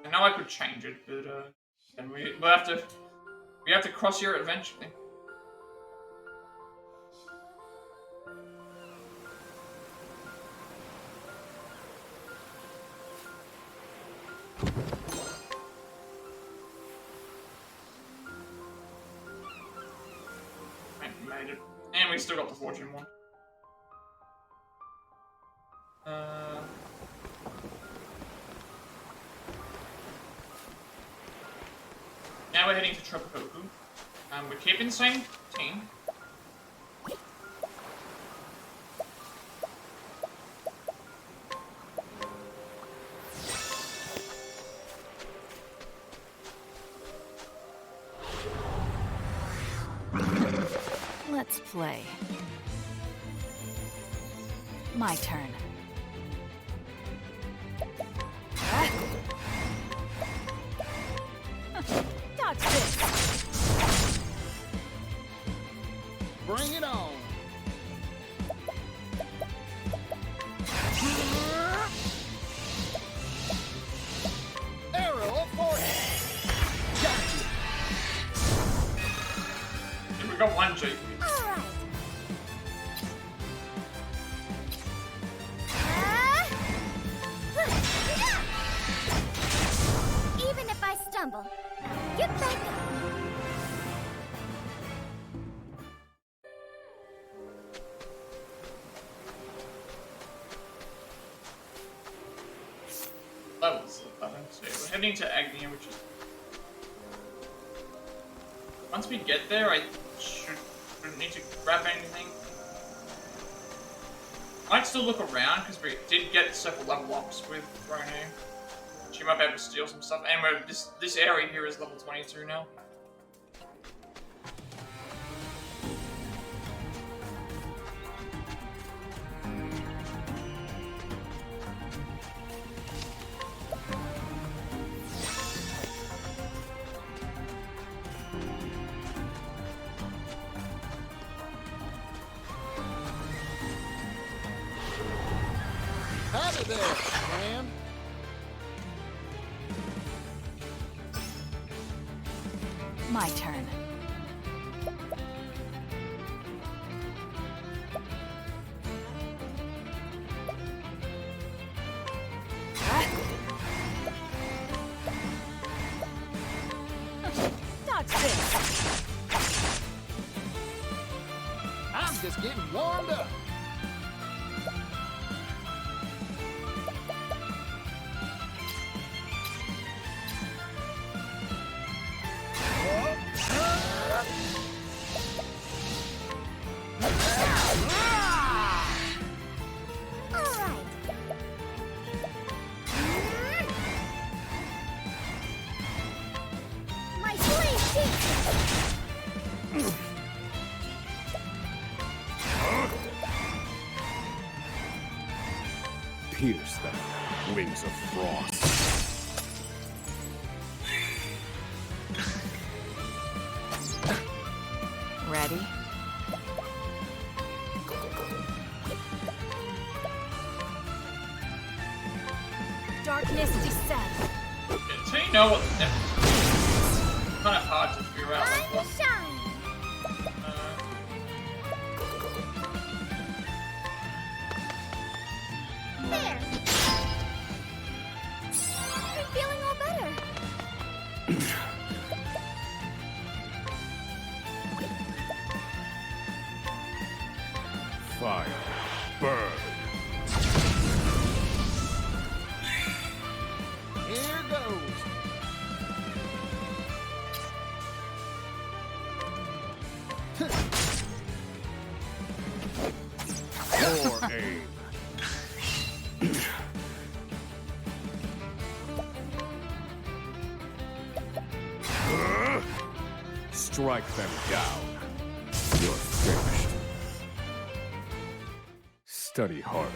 And now I could change it, but and we'll have to cross here eventually. Made it. And we still got the fortune one. Now we're heading to Tropicoku. We're keeping the same team. Let's play. My turn. Dodge this. Bring it on. Arrow of fortune. Gotcha. And we got one JP. Even if I stumble, get back up. That was the button. So we're heading to Agnia, which is. Once we get there, I shouldn't need to grab anything. Might still look around because we did get several level ups with Ronu. She might be able to steal some stuff. And this area here is level 22 now. Out of there, man. My turn. Dodge this. I'm just getting warmed up. Pierce them, wings of frost. Ready? Darkness descends. So you know what the difference is. It's kind of hard to figure out like what. There. I'm feeling all better. Fire. Burn. Here goes. More aim. Strike them down. You're finished. Study harder.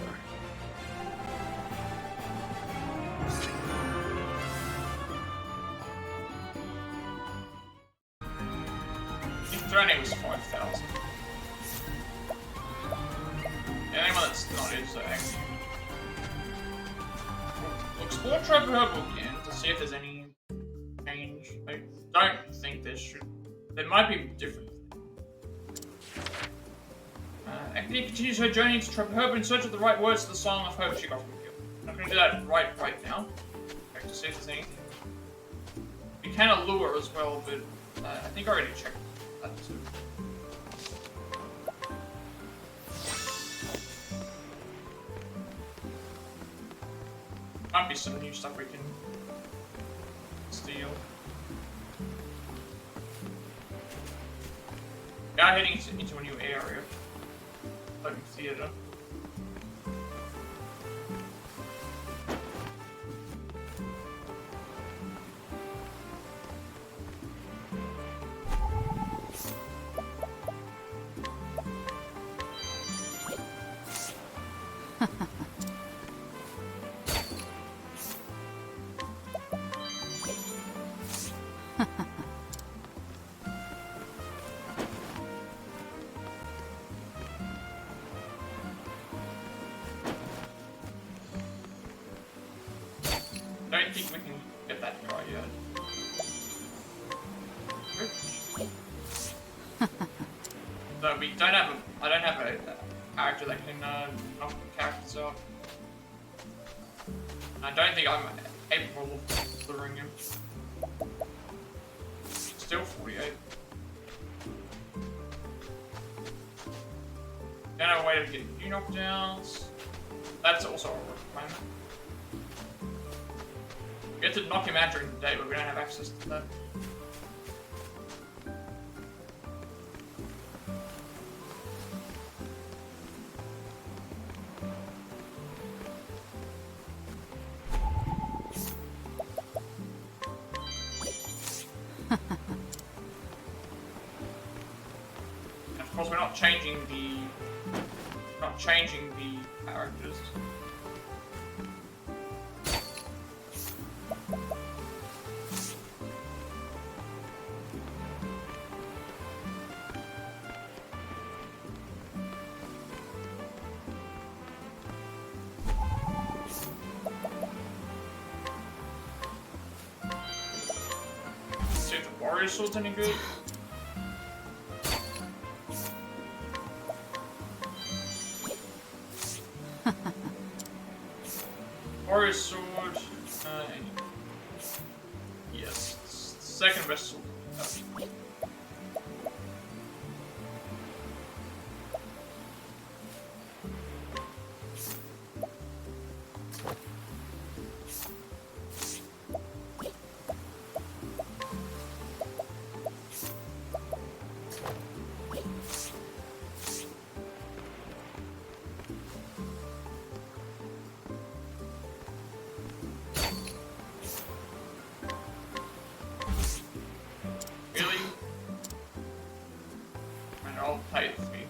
Drone was 5,000. Yeah, anyone that's not is actually. We'll explore Treasure Herbal again to see if there's any change. I don't think there should. There might be different. Acne continues her journey to Treasure Herbal in search of the right words to the song of hope she got from Gil. I'm not going to do that right now. Check to see if there's anything. We can allure as well, but I think I already checked that too. Might be some new stuff we can steal. We are heading into a new area. Open theater. I don't think we can get that guy yet. So we don't have a. I don't have a character that can knock the characters out. I don't think I'm capable of luring him. Still 48. Don't have a way to get new knockdowns. That's also a requirement. We get to knock him out during the day, but we don't have access to that. And of course, we're not changing the characters. See if the warrior sword's any good. Warrior sword. Yes, second best sword. Really? And I'll pay the fee.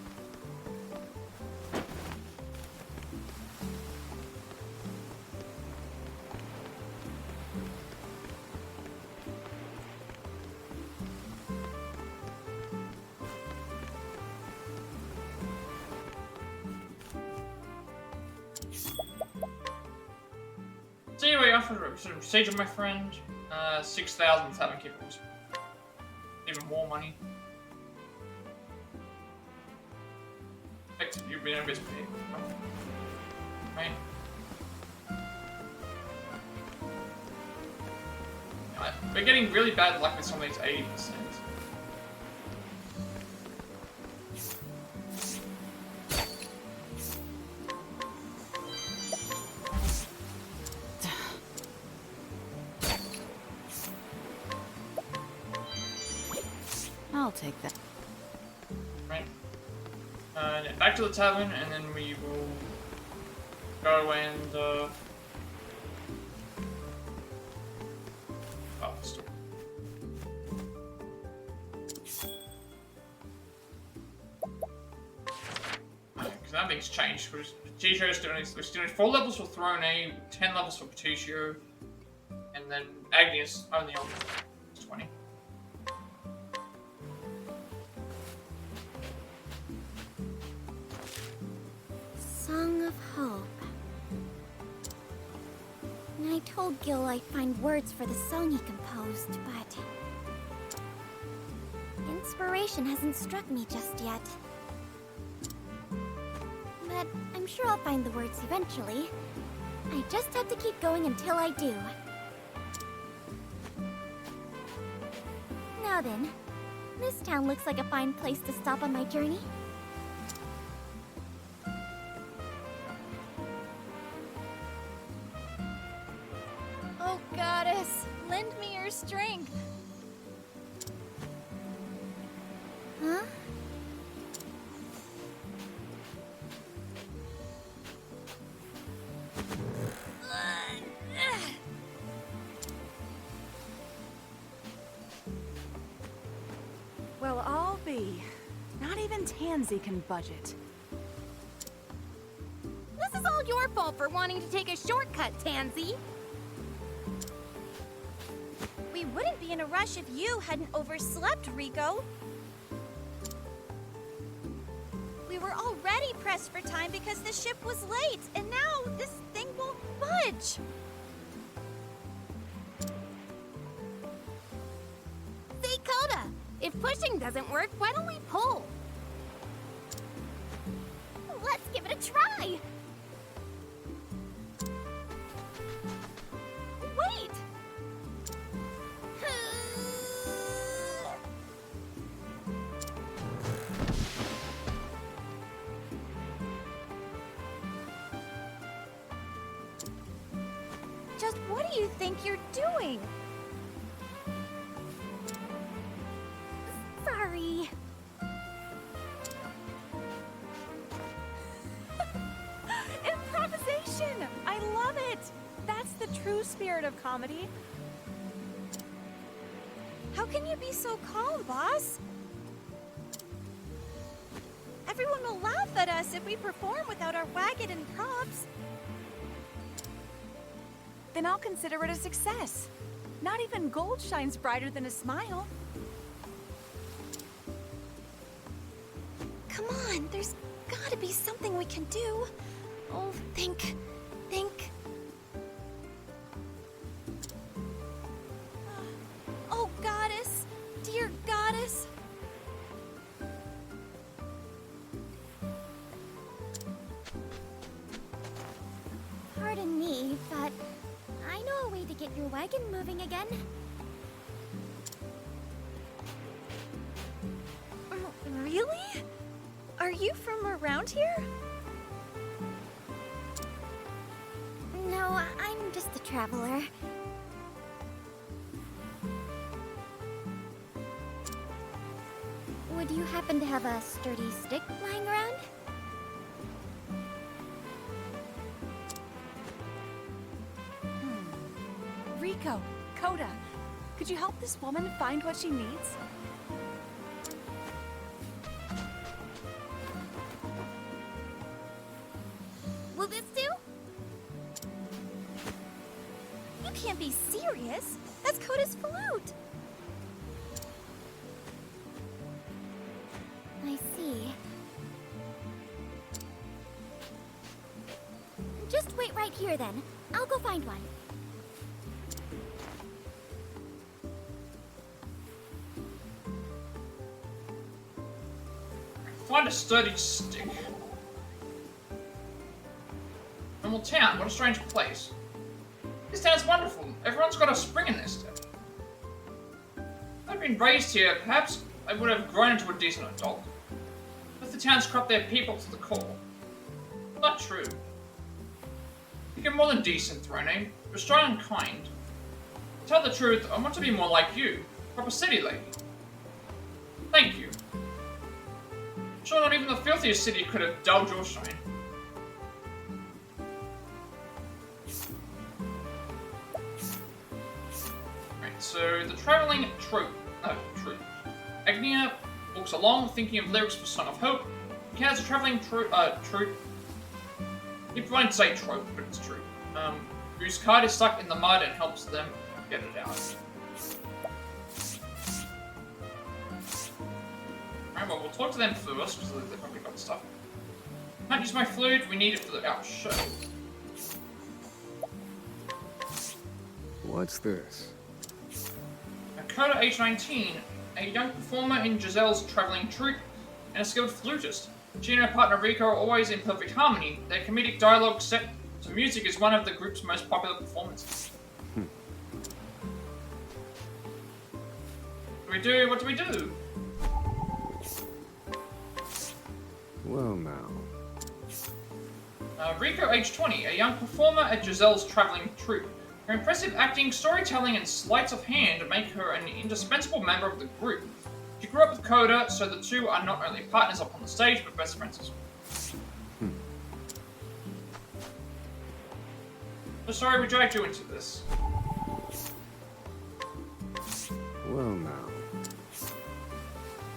So anyway, after sort of siege of my friend, 6,000 tavern keepers. Even more money. You've been able to pay. Right? We're getting really bad luck with some of these 80%. I'll take that. Right. Back to the tavern, and then we will go and oh, stop. Because that thing's changed. Petitio's doing we're doing 4 levels for Throne A, 10 levels for Petitio, and then Agnes only on 20. Song of Hope. I told Gil I'd find words for the song he composed, but inspiration hasn't struck me just yet. But I'm sure I'll find the words eventually. I just have to keep going until I do. Now then, this town looks like a fine place to stop on my journey. Oh, Goddess, lend me your strength. Huh? Well, I'll be. Not even Tansy can budget. This is all your fault for wanting to take a shortcut, Tansy. We wouldn't be in a rush if you hadn't overslept, Rico. We were already pressed for time because the ship was late, and now this thing won't budge. Say, Coda, if pushing doesn't work, why don't we pull? Let's give it a try. Wait! Just what do you think you're doing? Sorry. Improvisation! I love it! That's the true spirit of comedy. How can you be so calm, boss? Everyone will laugh at us if we perform without our wagon and props. Then I'll consider it a success. Not even gold shines brighter than a smile. Come on, there's gotta be something we can do. Oh, think. Oh, Goddess, dear Goddess. Pardon me, but I know a way to get your wagon moving again. Really? Are you from around here? No, I'm just a traveler. Would you happen to have a sturdy stick lying around? Rico, Coda, could you help this woman find what she needs? Will this do? You can't be serious. That's Coda's flute. I see. Just wait right here then. I'll go find one. Find a sturdy stick. Normal town, what a strange place. This town's wonderful. Everyone's got a spring in this town. If I'd been raised here, perhaps I would have grown into a decent adult. But the town's corrupt their people to the core. Not true. You're more than decent, Throne. You're strong and kind. To tell the truth, I want to be more like you. Proper city lady. Thank you. Sure, not even the filthiest city could have dulled your shine. Right, so the traveling troop. Agnia walks along, thinking of lyrics for Song of Hope. He has a traveling troop. He won't say trope, but it's true. Whose cart is stuck in the mud and helps them get it out. Alright, well, we'll talk to them first, because they've probably got stuff. Can't use my flute, we need it for our show. What's this? Coda, age 19, a young performer in Giselle's traveling troupe, and a skilled flutist. She and her partner Rico are always in perfect harmony. Their comedic dialogue set to music is one of the group's most popular performances. What do we do? Well now. Rico, age 20, a young performer at Giselle's traveling troupe. Her impressive acting, storytelling, and sleights of hand make her an indispensable member of the group. She grew up with Coda, so the two are not only partners up on the stage, but best friends as well. So sorry we dragged you into this. Well now.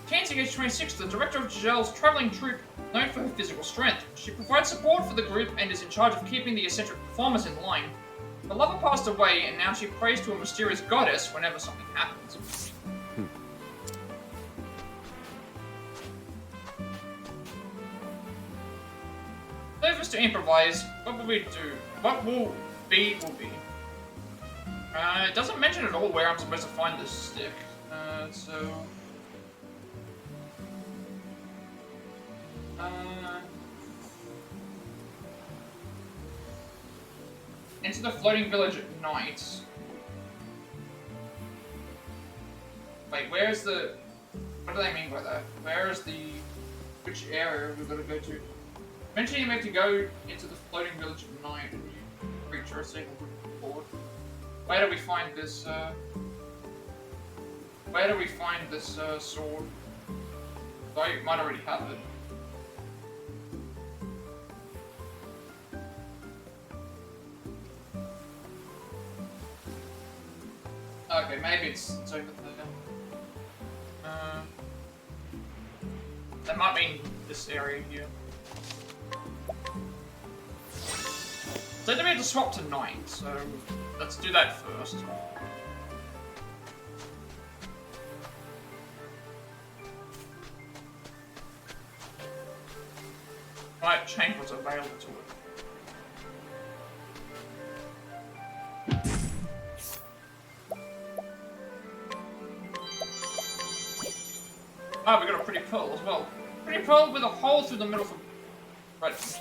Tansy, age 26, the director of Giselle's traveling troupe, known for her physical strength. She provides support for the group and is in charge of keeping the eccentric performers in line. Her lover passed away, and now she prays to a mysterious goddess whenever something happens. Leave us to improvise. What will we do? What will be, will be. It doesn't mention at all where I'm supposed to find this stick. Into the floating village at night. Wait, where's the... What do they mean by that? Where is the... Which area we've got to go to? Eventually you have to go into the floating village at night and you reach a single board. Where do we find this, sword? I might already have it. Okay, maybe it's over there. That might mean this area here. So then we have to swap to night, so let's do that first. Might change what's available to it. Oh, we got a pretty pearl as well. Pretty pearl with a hole through the middle for... Right.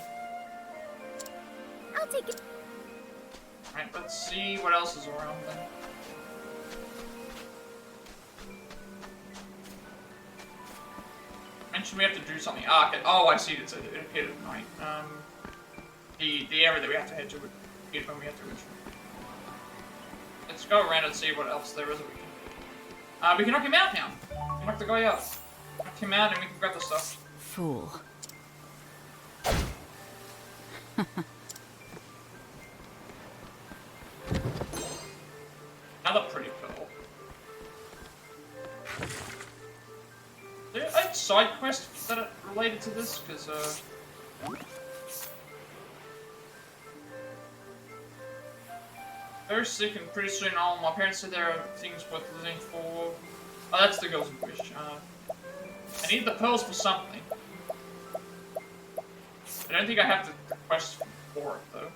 I'll take it. Alright, let's see what else is around then. Mentioned we have to do something. Oh, I see. It appeared at night. The area that we have to head to would appear when we have to reach. Let's go around and see what else there is that we can. We can knock him out now. We can knock the guy out. Knock him out and we can grab the stuff. Fool. Another pretty pearl. There are side quests that are related to this, because, very sick and pretty soon on. My parents said there are things worth living for. Oh, that's the girl's wish. I need the pearls for something. I don't think I have the quest for it, though.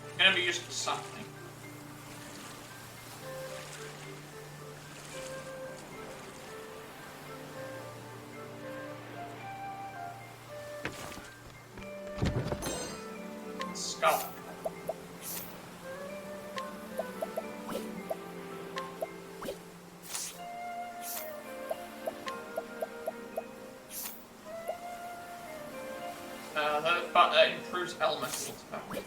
It's gonna be used for something. Skull. but improves elemental attack.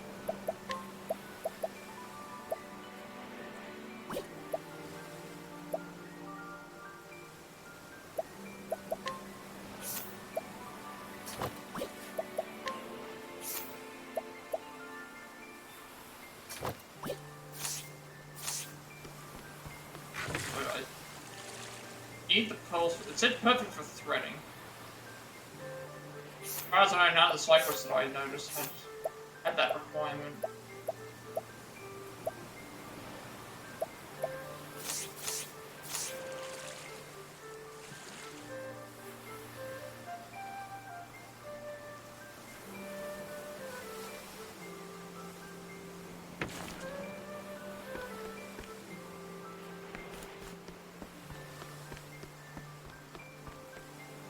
Need the pearls. It said perfect for threading. As far as I know, none of the side quests that I noticed had that requirement.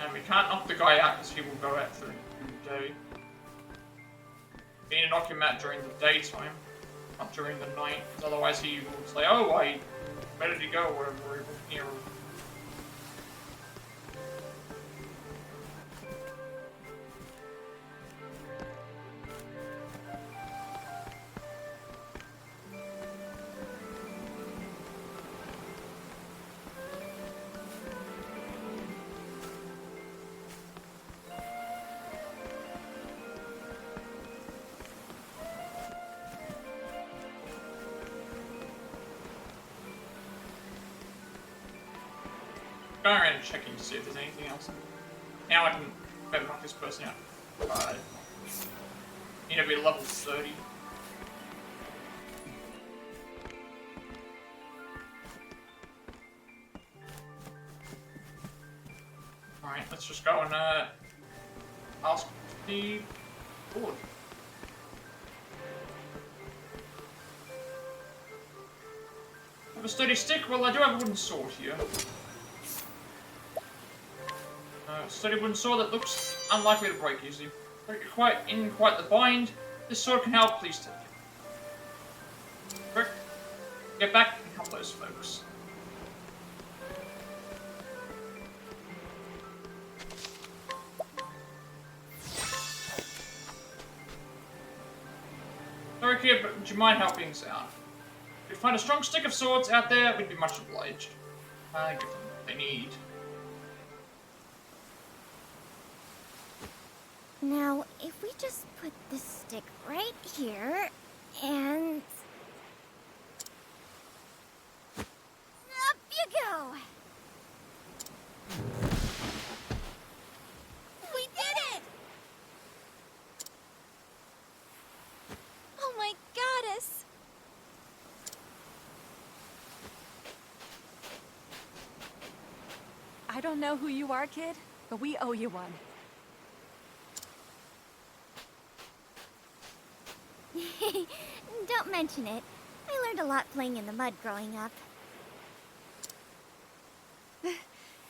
And we can't knock the guy out because he will go out through the day. We need to knock him out during the daytime, not during the night, because otherwise he will say, oh, where did he go, or whatever, he will hear him. Going around and checking to see if there's anything else. Now I can better knock this person out. Need to be level 30. Alright, let's just go and ask the board. Have a sturdy stick? Well, I do have a wooden sword here. Sturdy wooden sword that looks unlikely to break easily. But you're in quite the bind. This sword can help, please take it. Quick, get back and help those folks. Sorry kid, but would you mind helping us out? If you find a strong stick of swords out there, we'd be much obliged. Give them what they need. Now, if we just put this stick right here, and... up you go! We did it! Oh my goddess! I don't know who you are, kid, but we owe you one. Don't mention it. I learned a lot playing in the mud growing up.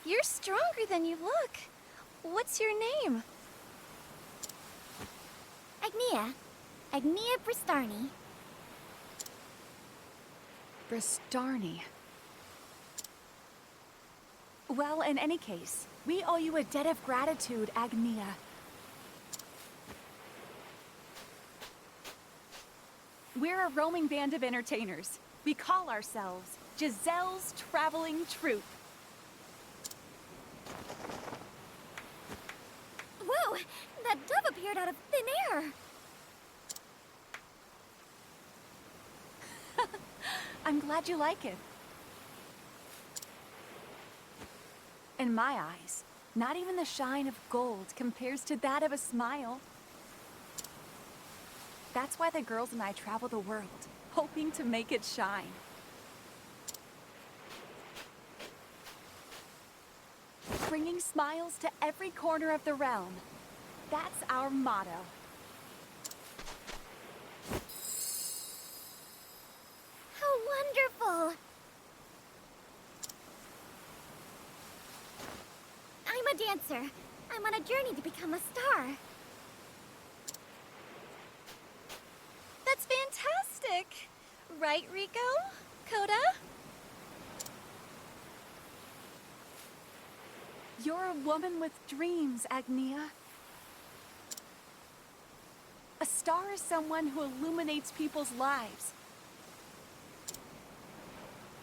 You're stronger than you look. What's your name? Agnia. Agnia Bristarni. Bristarni. Well, in any case, we owe you a debt of gratitude, Agnia. We're a roaming band of entertainers. We call ourselves Giselle's Traveling Troupe. Whoa! That dove appeared out of thin air! I'm glad you like it. In my eyes, not even the shine of gold compares to that of a smile. That's why the girls and I travel the world, hoping to make it shine. Bringing smiles to every corner of the realm. That's our motto. How wonderful! I'm a dancer. I'm on a journey to become a star. That's fantastic! Right, Rico? Coda? You're a woman with dreams, Agnia. star is someone who illuminates people's lives.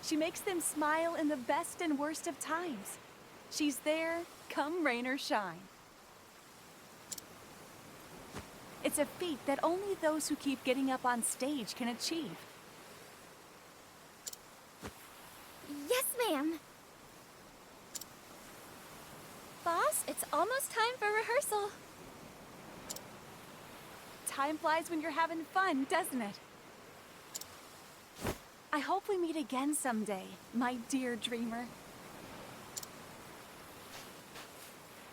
She makes them smile in the best and worst of times. She's there, come rain or shine. It's a feat that only those who keep getting up on stage can achieve. Yes, ma'am. Boss, it's almost time for rehearsal. Time flies when you're having fun, doesn't it? I hope we meet again someday, my dear dreamer.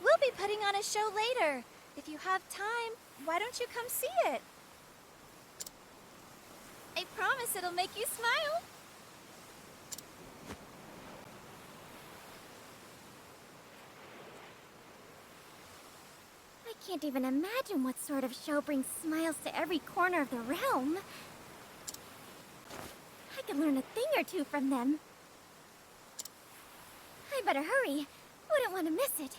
We'll be putting on a show later. If you have time, why don't you come see it? I promise it'll make you smile. I can't even imagine what sort of show brings smiles to every corner of the realm. I could learn a thing or two from them. I better hurry. Wouldn't want to miss it.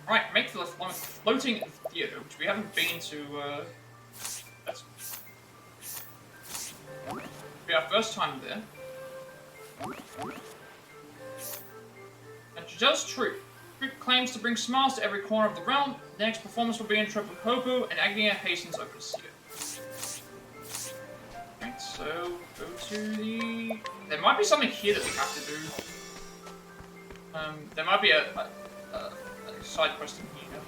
Right, make the floating theater, which we haven't been to. That's be our first time there. And she does true. Trip claims to bring smiles to every corner of the realm. The next performance will be in Triple Hopu, and Agnia hastens over to see it. Right, so go to the. There might be something here that we have to do. There might be a side quest in here.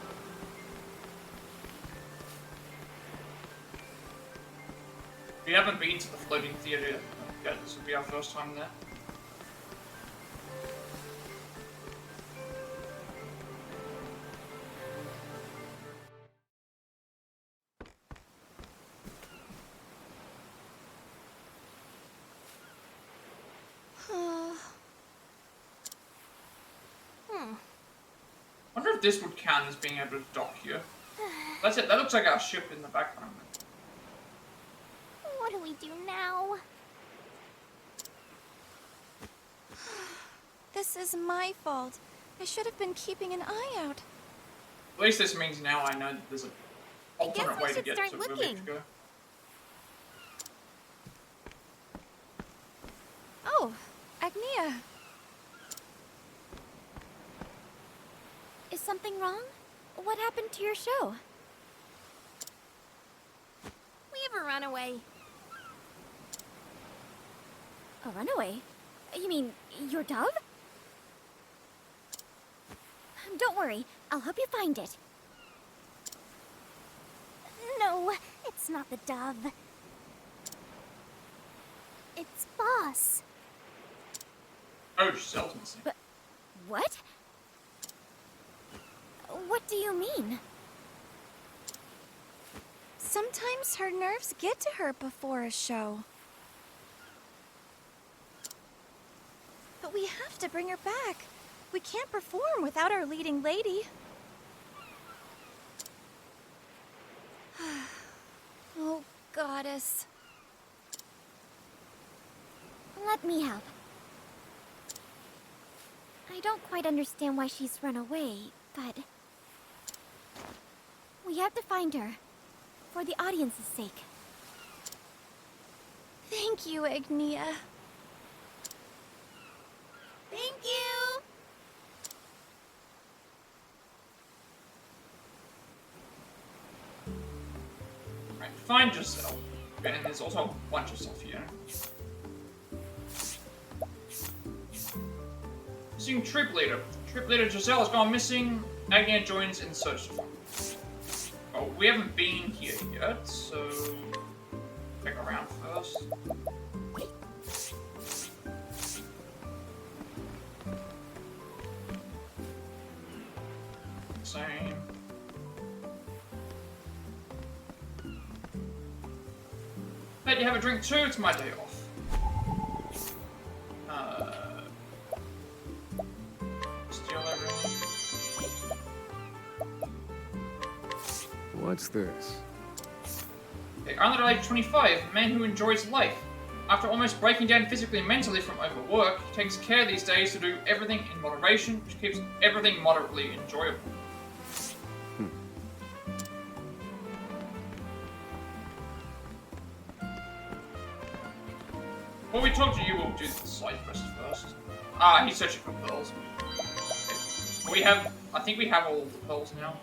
We haven't been to the floating theater yet. This will be our first time there. Wonder if this would count as being able to dock here. That's it. That looks like our ship in the background. What do we do now? This is my fault. I should have been keeping an eye out. At least this means now I know that there's an alternate way to get to where we have to go. Oh, Agnia. Is something wrong? What happened to your show? We have a runaway. A runaway? You mean your dove? Don't worry, I'll help you find it. No, it's not the dove. It's Boss. Oh, Gisele's missing. But what? What do you mean? Sometimes her nerves get to her before a show. But we have to bring her back. We can't perform without our leading lady. Oh, goddess. Let me help. I don't quite understand why she's run away, but we have to find her, for the audience's sake. Thank you, Agnia. Thank you! Right, find Giselle. And there's also a bunch of stuff here. Missing troop leader. Troop leader Giselle has gone missing. Agnia joins in search of her. Oh, we haven't been here yet, so check around first. Same. Hey, do you have a drink too? It's my day off. Steal everything. What's this? Hey, Arnold at age 25, a man who enjoys life. After almost breaking down physically and mentally from overwork, he takes care these days to do everything in moderation, which keeps everything moderately enjoyable. Before we talk to you, we'll do the side quest first. Ah, he's searching for pearls. Okay. I think we have all the pearls now.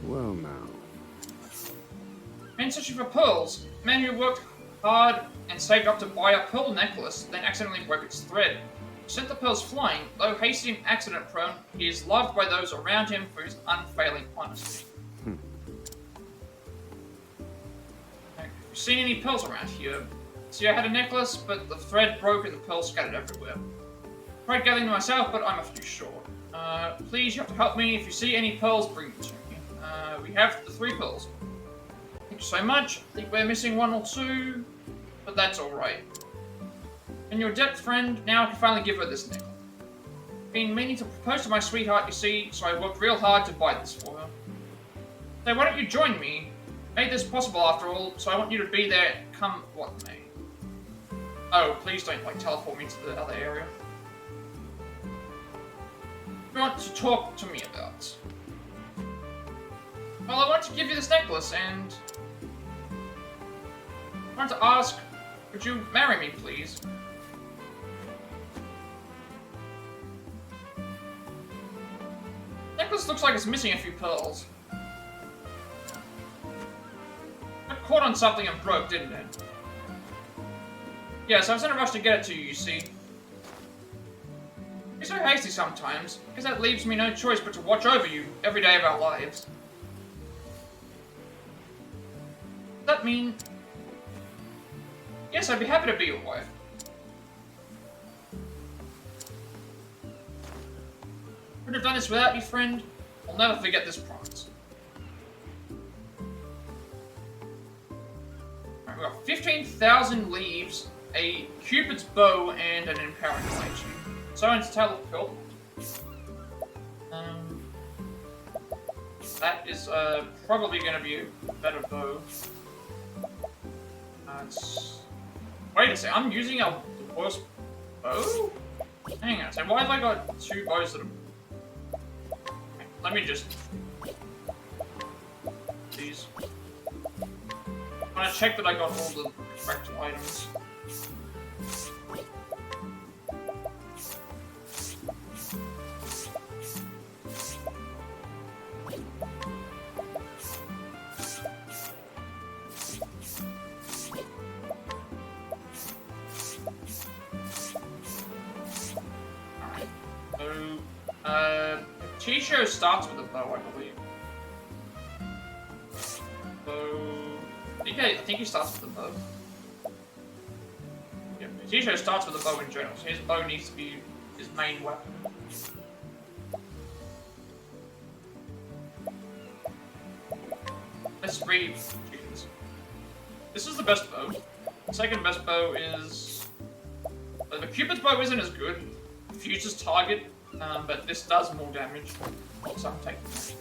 Well now. Man searching for pearls. Man who worked hard and saved up to buy a pearl necklace, then accidentally broke its thread. Sent the pearls flying. Though hasty and accident prone, he is loved by those around him for his unfailing honesty. Have you seen any pearls around here? See, I had a necklace, but the thread broke and the pearls scattered everywhere. Tried gathering them myself, but I'm a few short. Please, you have to help me. If you see any pearls, bring them to me. We have the 3 pearls. Thank you so much. I think we're missing 1 or 2, but that's alright. And your adept friend, now I can finally give her this necklace. Been meaning to propose to my sweetheart, you see, so I worked real hard to buy this for her. So why don't you join me? Made this possible after all, so I want you to be there, come what may. Oh, please don't, teleport me to the other area. What do you want to talk to me about? Well, I want to give you this necklace, and I want to ask, would you marry me, please? Necklace looks like it's missing a few pearls. Got caught on something and broke, didn't it? Yes, I was in a rush to get it to you, you see. You're so hasty sometimes, because that leaves me no choice but to watch over you every day of our lives. Does that mean... Yes, I'd be happy to be your wife. Couldn't have done this without you, friend. I'll never forget this promise. Alright, we've got 15,000 leaves, a Cupid's bow, and an empowering light. So into Tail of Pearl. That is probably going to be a better bow. Wait a second, I'm using the worst bow? Hang on a second, why have I got 2 bows that are... Let me just... These. I want to check that I got all the correct items. T-show starts with a bow, I believe. So, I think he starts with a bow. Yeah, T-show starts with a bow in general, so his bow needs to be his main weapon. Let's read. This is the best bow. The second best bow is... The Cupid's bow isn't as good. Fuses target. But this does more damage, so I'm taking that.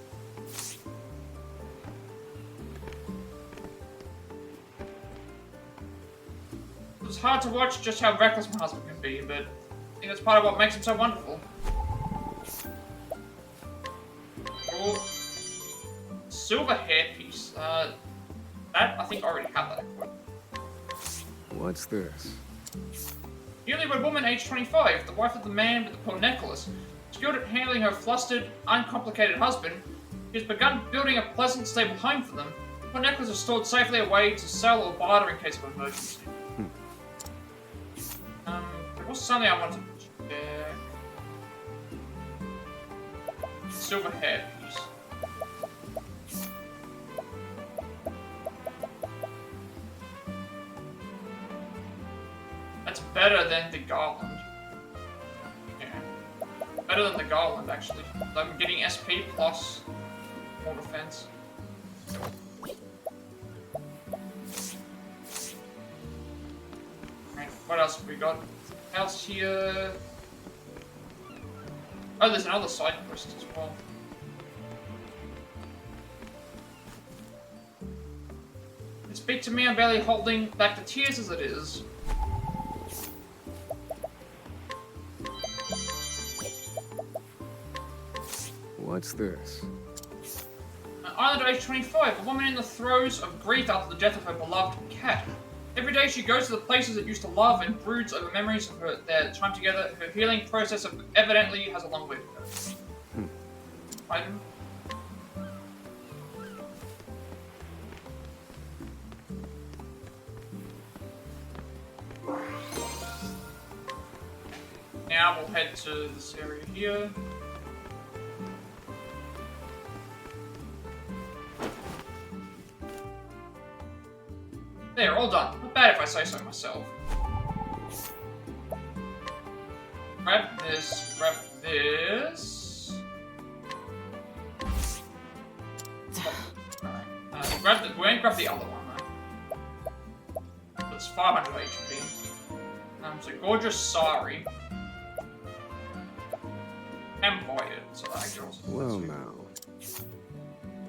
It's hard to watch just how reckless my husband can be, but I think that's part of what makes him so wonderful. Oh, silver hairpiece. That, I think I already have that equipped. What's this? Newlywed woman, age 25, the wife of the man with the pearl necklace. Skilled at handling her flustered, uncomplicated husband, she has begun building a pleasant, stable home for them. Her necklace is stored safely away to sell or barter in case of emergency. There was something I wanted to check. Silver hairpiece. That's better than the garland. Yeah. Better than the garland, actually. I'm getting SP plus more defense. Right, what else have we got? Else here? Oh, there's another side quest as well. Speak to me, I'm barely holding back the tears as it is. What's this? Islander age 25, a woman in the throes of grief after the death of her beloved cat. Every day she goes to the places it used to love and broods over memories of their time together. Her healing process evidently has a long way to go. Item. Now we'll head to this area here. There, all done. Not bad if I say so myself. Grab this, grab this. Alright. We won't grab the other one, though. It's 500 HP. So Gorgeous Sari. And Void, so that I also. Well, now.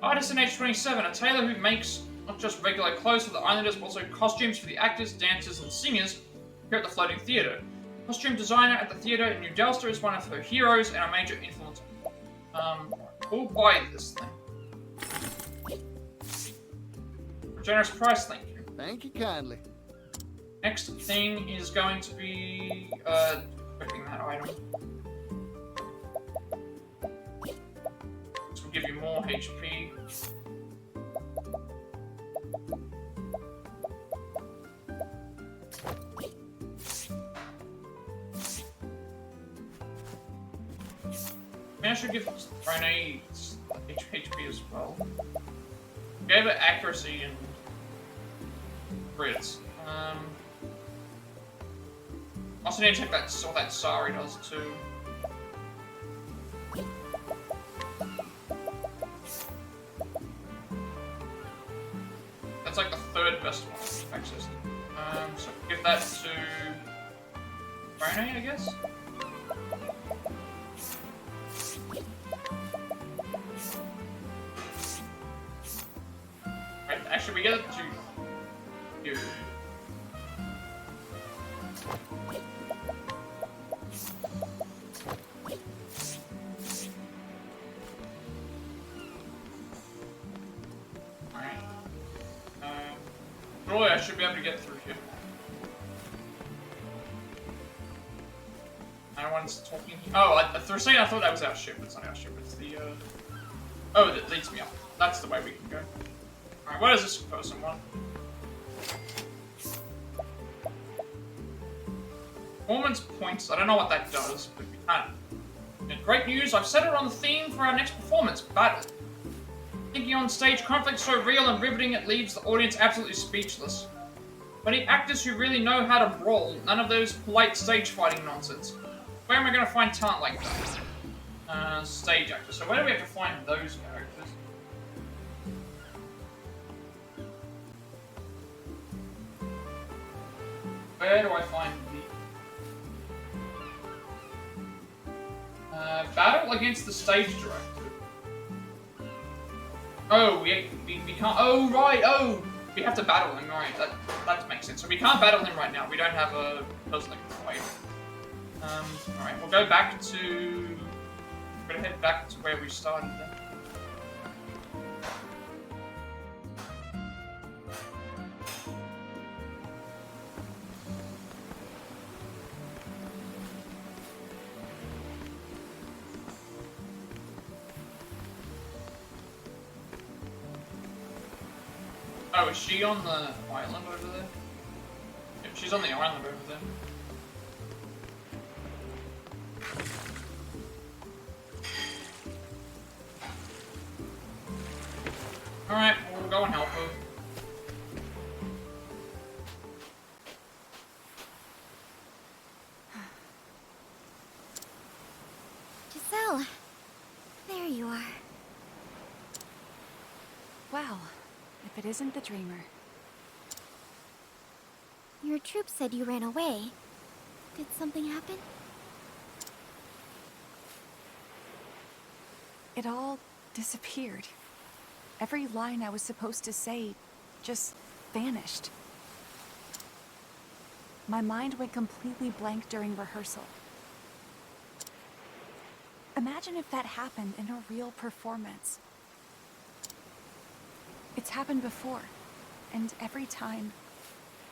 Artisan age 27, a tailor who makes not just regular clothes for the islanders, but also costumes for the actors, dancers, and singers here at the Floating Theatre. Costume designer at the theatre in New Delsta is one of her heroes and a major influence. We'll buy this thing. For a generous price, thank you. Thank you kindly. Next thing is going to be, picking that item. This will give you more HP. I should give Rene HP as well. Gave it accuracy and crits. Also need to check that what that Sari does too. That's like the third best one access. So give that to Rene, I guess. Actually, we get it to you. Alright. Surely I should be able to get through here. No one's talking. Oh, for a second I thought that was our ship. It's not our ship. It's the. Oh, that leads me up. That's the way we can go. Alright, what does this person want? Performance points. I don't know what that does, but we can. And great news, I've settled on the theme for our next performance, battle. Thinking on stage, conflict so real and riveting it leaves the audience absolutely speechless. We need actors who really know how to brawl, none of those polite stage fighting nonsense. Where am I going to find talent like that? Stage actors. So where do we have to find those characters? Where do I find the... battle against the stage director. Oh, we can't... Oh, right, oh! We have to battle him, right, that makes sense. So we can't battle him right now, we don't have a person that can fight. Alright, we'll go back to... We're gonna head back to where we started then. Oh, is she on the island over there? Yeah, she's on the island over there. Alright, we'll go and help her. Giselle, there you are. Wow, if it isn't the dreamer. Your troop said you ran away. Did something happen? It all disappeared. Every line I was supposed to say just vanished. My mind went completely blank during rehearsal. Imagine if that happened in a real performance. It's happened before, and every time,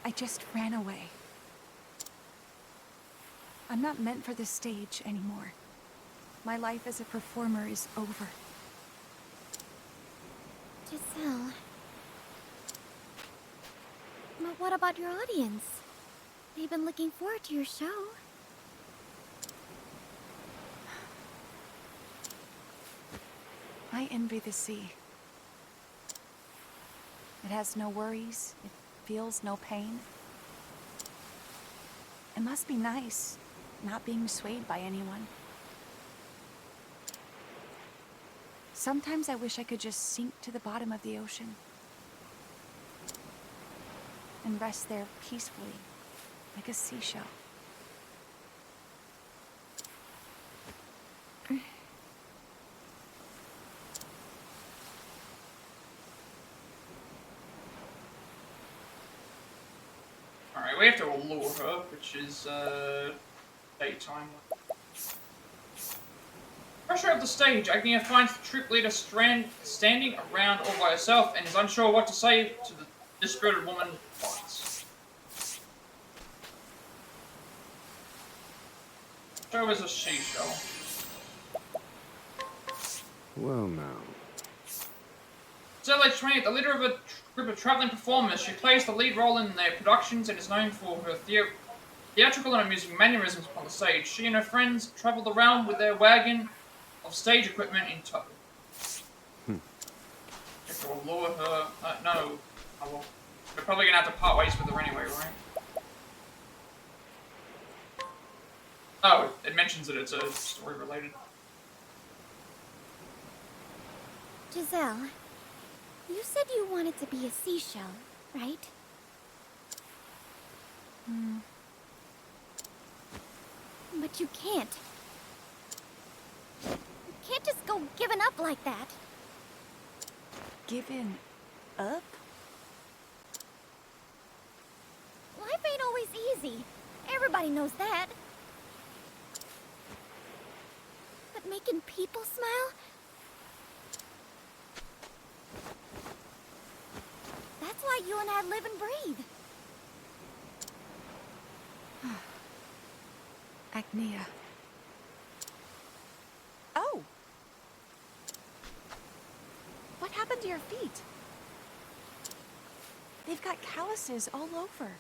I just ran away. I'm not meant for this stage anymore. My life as a performer is over. Giselle. But what about your audience? They've been looking forward to your show. I envy the sea. It has no worries. It feels no pain. It must be nice, not being swayed by anyone. Sometimes I wish I could just sink to the bottom of the ocean and rest there peacefully, like a seashell. Alright, we have to allure her, which is, daytime. Pressure of the stage, Agnia finds the troop leader standing around all by herself and is unsure what to say to the dispirited woman. Show is a she-show. Well now. Giselle, age 28, the leader of a group of traveling performers. She plays the lead role in their productions and is known for her theatrical and amusing mannerisms upon the stage. She and her friends traveled around with their wagon of stage equipment in tow. Have to allure her. No. Oh, well. We're probably gonna have to part ways with her anyway, right? Oh, it mentions that it's a story related. Giselle, you said you wanted to be a seashell, right? But you can't. You can't just go giving up like that. Given up? Life ain't always easy. Everybody knows that. But making people smile? That's why you and I live and breathe. Agnia. Oh! What happened to your feet? They've got calluses all over.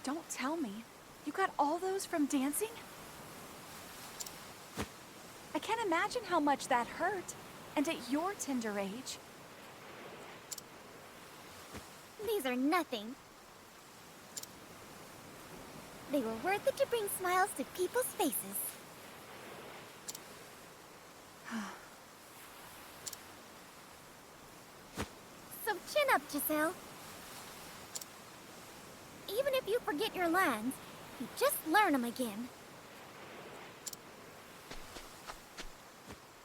Don't tell me. You got all those from dancing? I can't imagine how much that hurt. And at your tender age. These are nothing. They were worth it to bring smiles to people's faces. So chin up, Giselle. Even if you forget your lines, you just learn them again.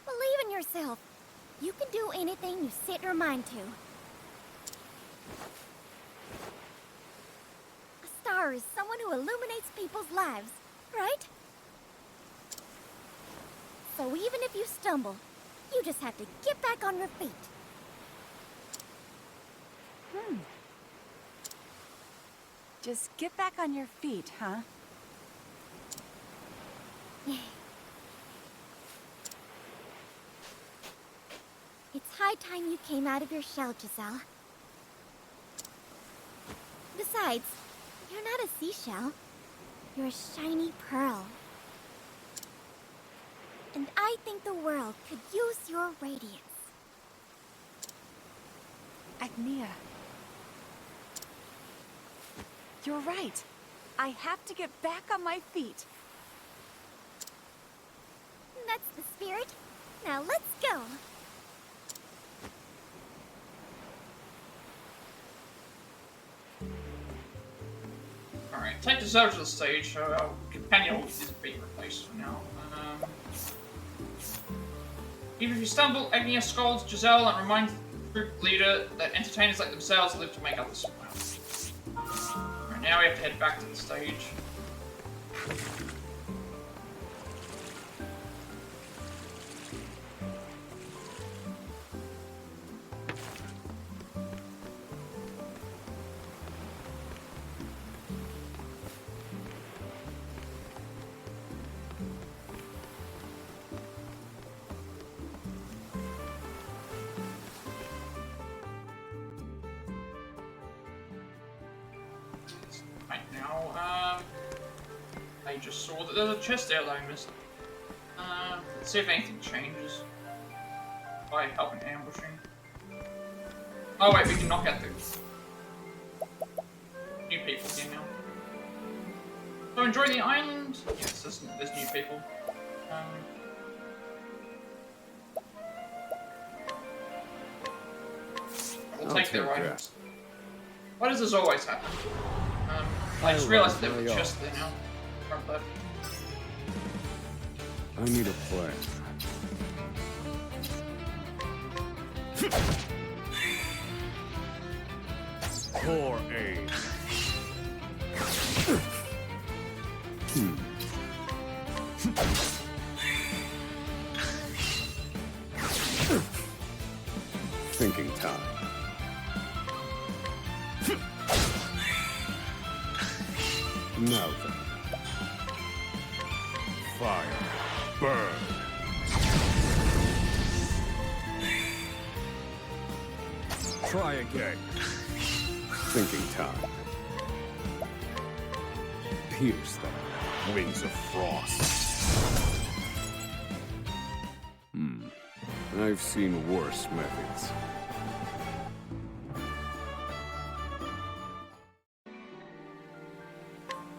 Believe in yourself. You can do anything you set your mind to. A star is someone who illuminates people's lives, right? So even if you stumble, you just have to get back on your feet. Just get back on your feet, huh? It's high time you came out of your shell, Giselle. Besides, you're not a seashell. You're a shiny pearl. And I think the world could use your radiance. Agnia. You're right. I have to get back on my feet. That's the spirit. Now let's go. Alright, take Giselle to the stage, so our companion is being replaced for now. Even if you stumble, Agnia scolds Giselle and reminds the group leader that entertainers like themselves live to make others smile. Right, now we have to head back to the stage. Right now, I just saw that there's a chest there that I missed. Let's see if anything changes by helping ambushing. Oh wait, we can knock out the new people here now. So enjoy the island. Yes, there's new people. We'll take their items. Why does this always happen? I just realized that there was a chest there now. Front left. I need a plan. Poor aim. Thinking time. Now then. Fire. Burn. Try again. Thinking time. Pierce them. Wings of frost. I've seen worse methods.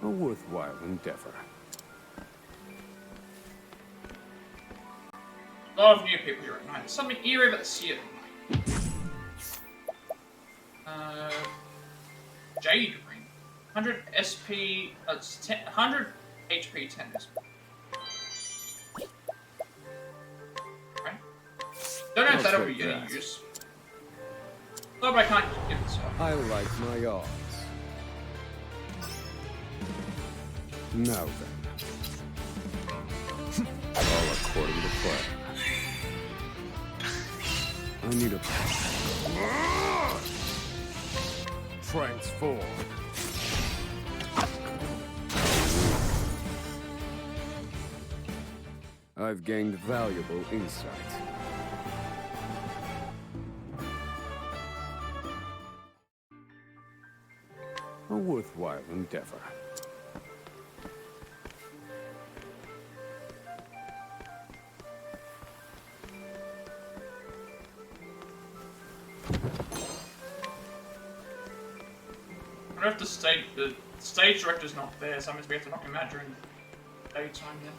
A worthwhile endeavor. A lot of new people here at night. Something eerie about the sea at night. Jade ring. 100 SP. 100 HP, 10 SP. Right. Don't know if that'll be any use. No, but I can't give this up. I like my odds. Now then. All according to plan. I need a... Transform. I've gained valuable insight. A worthwhile endeavor. I wonder if the stage director's not there, so that means we have to knock him out during daytime then.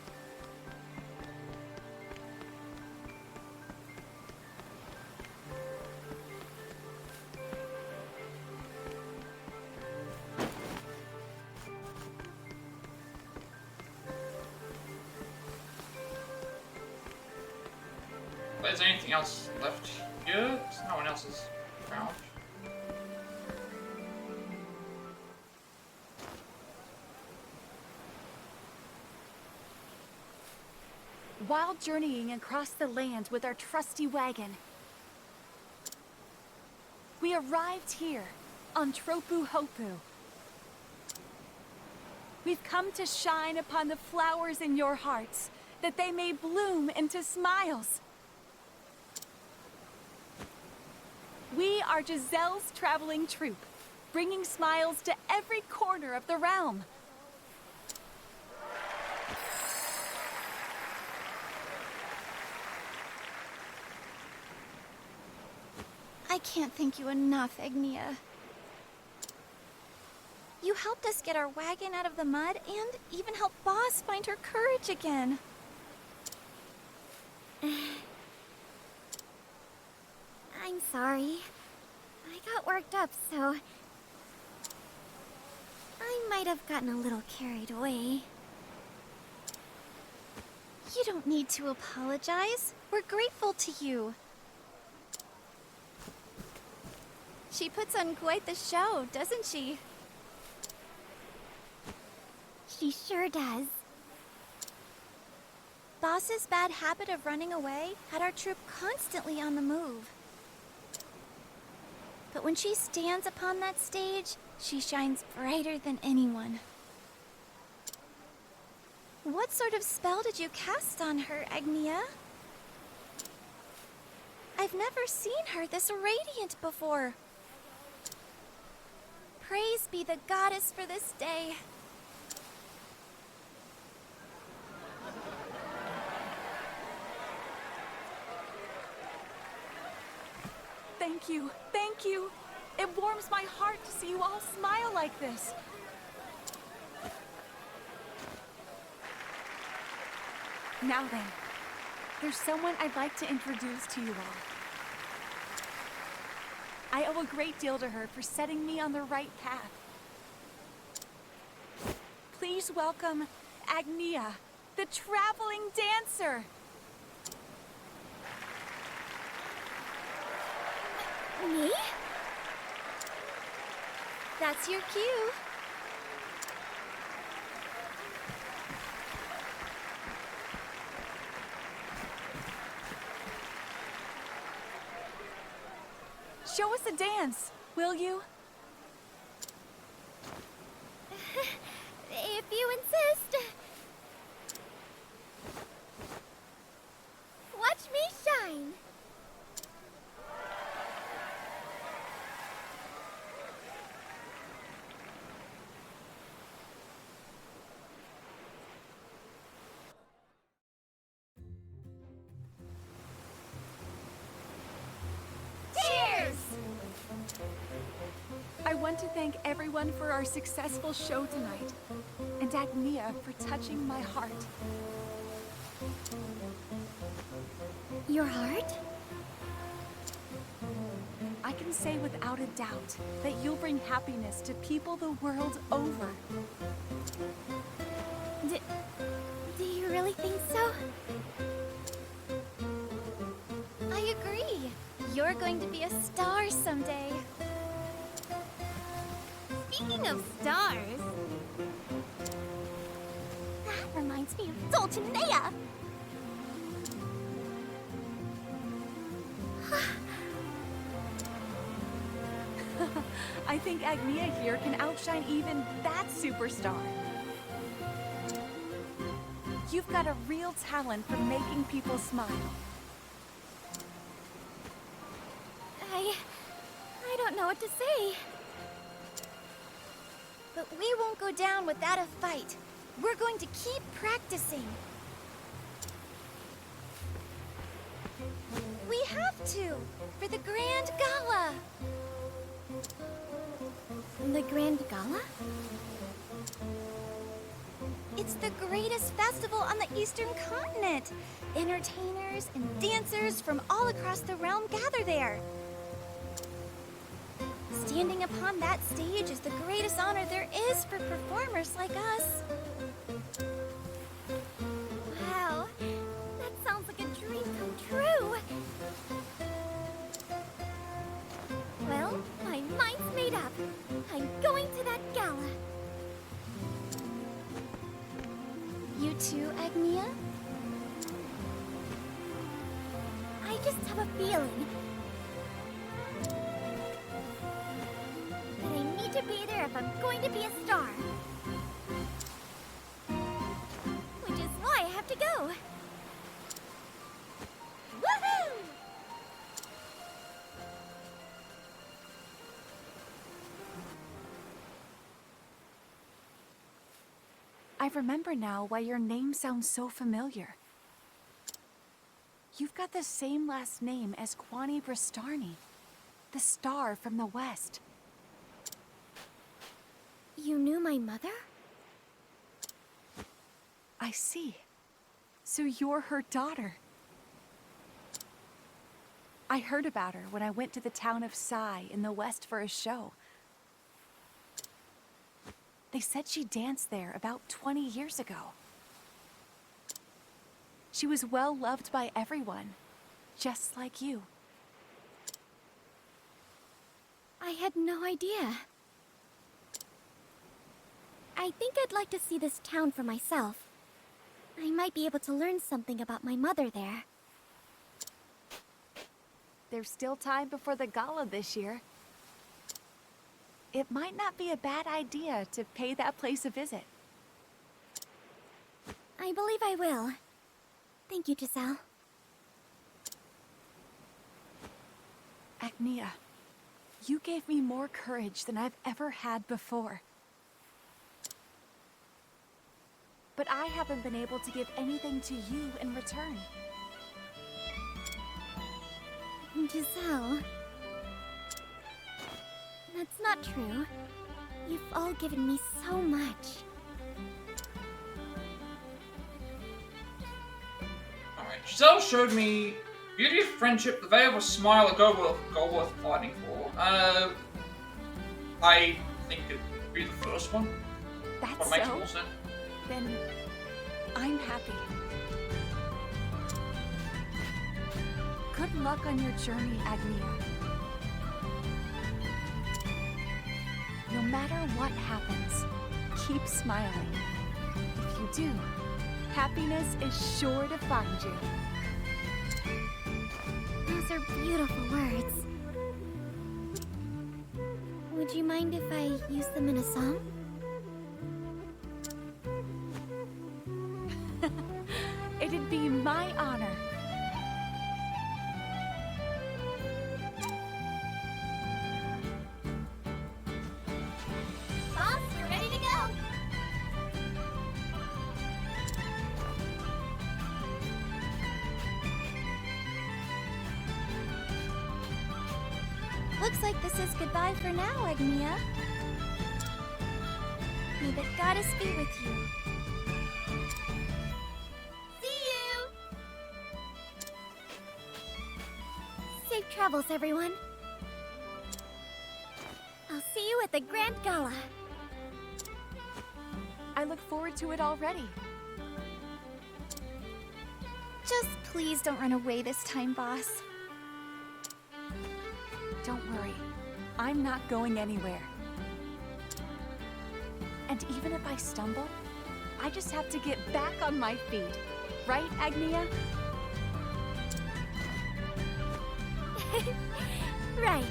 Is there anything else left here? No one else is around. While journeying across the lands with our trusty wagon, we arrived here on Tropu Hopu. We've come to shine upon the flowers in your hearts, that they may bloom into smiles. We are Giselle's traveling troupe, bringing smiles to every corner of the realm. I can't thank you enough, Agnia. You helped us get our wagon out of the mud and even helped Boss find her courage again. I'm sorry. I got worked up, so... I might have gotten a little carried away. You don't need to apologize. We're grateful to you. She puts on quite the show, doesn't she? She sure does. Boss's bad habit of running away had our troop constantly on the move. But when she stands upon that stage, she shines brighter than anyone. What sort of spell did you cast on her, Agnia? I've never seen her this radiant before. Praise be the goddess for this day. Thank you, thank you. It warms my heart to see you all smile like this. Now then, there's someone I'd like to introduce to you all. I owe a great deal to her for setting me on the right path. Please welcome Agnia, the traveling dancer. Me? That's your cue. Show us a dance, will you? If you insist. Watch me shine. I want to thank everyone for our successful show tonight, and Agnia for touching my heart. Your heart? I can say without a doubt that you'll bring happiness to people the world over. Do you really think so? I agree. You're going to be a star someday. Speaking of stars... That reminds me of Dulcinea! I think Agnia here can outshine even that superstar. You've got a real talent for making people smile. I don't know what to say. But we won't go down without a fight. We're going to keep practicing. We have to, for the Grand Gala. The Grand Gala? It's the greatest festival on the Eastern Continent. Entertainers and dancers from all across the realm gather there. Standing upon that stage is the greatest honor there is for performers like us. Wow, that sounds like a dream come true. Well, my mind's made up. I'm going to that gala. You too, Agnia? I just have a feeling that I need to be there if I'm going to be a star. Which is why I have to go. Woohoo! I remember now why your name sounds so familiar. You've got the same last name as Kwani Bristarni, the star from the west. You knew my mother? I see. So you're her daughter. I heard about her when I went to the town of Sai in the west for a show. They said she danced there about 20 years ago. She was well loved by everyone, just like you. I had no idea. I think I'd like to see this town for myself. I might be able to learn something about my mother there. There's still time before the gala this year. It might not be a bad idea to pay that place a visit. I believe I will. Thank you, Giselle. Agnia, you gave me more courage than I've ever had before. But I haven't been able to give anything to you in return. Giselle... That's not true. You've all given me so much. Alright, Giselle showed me beauty of friendship, the veil of a smile, a goal worth fighting for. I think it'd be the first one. That's what makes so? more sense. Then I'm happy. Good luck on your journey, Agnia. No matter what happens, keep smiling. If you do, happiness is sure to find you. Those are beautiful words. Would you mind if I use them in a song? It'd be my honor. Boss, we're ready to go! Looks like this is goodbye for now, Agnia. May the goddess be with you. See you! Safe travels, everyone. I'll see you at the Grand Gala. I look forward to it already. Just please don't run away this time, boss. Don't worry. I'm not going anywhere. And even if I stumble, I just have to get back on my feet. Right, Agnia? Right.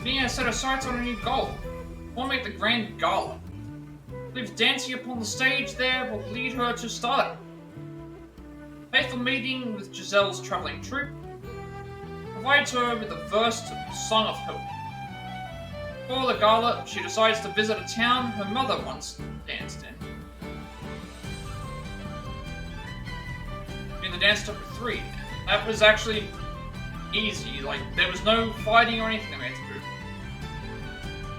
Nia set her sights on a new goal. Formate the Grand Gala. Believes dancing upon the stage there will lead her to stardom. Faithful meeting with Giselle's traveling troupe provides her with a verse of the Song of Hope. Before the gala, she decides to visit a town her mother once danced in. In the dance took 3. That was actually easy. Like, there was no fighting or anything that we had to do.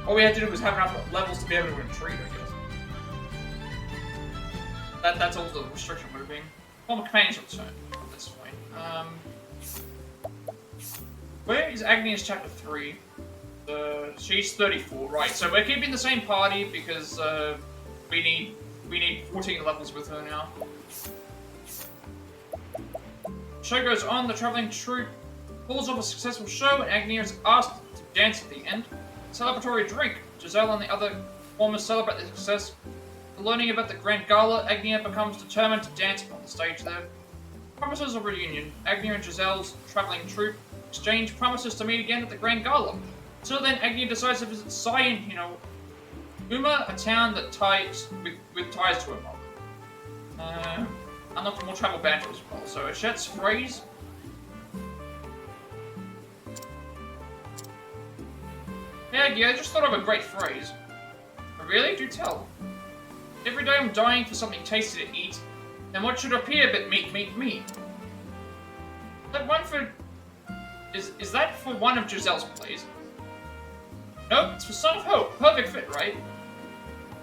All we had to do was have enough levels to be able to retreat, I guess. That's all the restriction would have been. Former companions return. That's fine. Where is Agnia's chapter 3? She's 34, right? So we're keeping the same party because we need 14 levels with her now. Show goes on. The traveling troupe pulls off a successful show, and Agnia is asked to dance at the end. Celebratory drink. Giselle and the other performers celebrate the success. Learning about the Grand Gala, Agnia becomes determined to dance upon the stage there. Promises a reunion. Agnia and Giselle's traveling troupe exchange promises to meet again at the Grand Gala. So then, Agnia decides to visit Cyan, Uma, a town that ties with ties to her mother. Unlock more travel banter as well. So Achette's phrase. Yeah, I just thought of a great phrase. Really? Do tell. Every day I'm dying for something tasty to eat, then what should appear but meat, meat, meat? That one for... Is that for one of Giselle's plays? Nope, it's for Son of Hope. Perfect fit, right?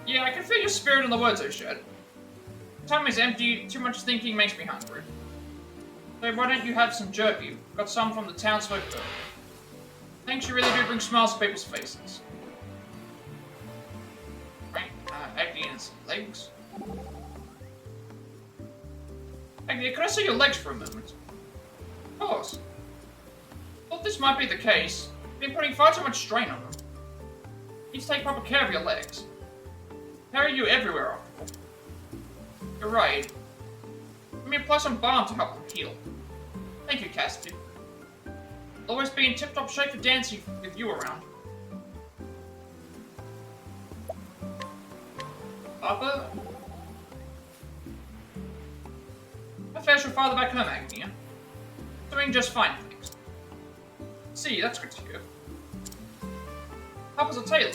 Yeah, I can feel your spirit in the words, Ochette. Time is empty, too much thinking makes me hungry. So why don't you have some jerky? Got some from the townsfolk earlier. Thanks, you really do bring smiles to people's faces. fancy legs. Agni, can I see your legs for a moment? Of course. Thought this might be the case. You've been putting far too much strain on them. You need to take proper care of your legs. Carry you everywhere, after all. You're right. Let me apply some balm to help them heal. Thank you, Cassidy. I'll always be in tip-top shape for dancing with you around. Papa? How fares your father back home, Agni? Doing just fine, thanks. See, that's good to hear. Papa's a tailor.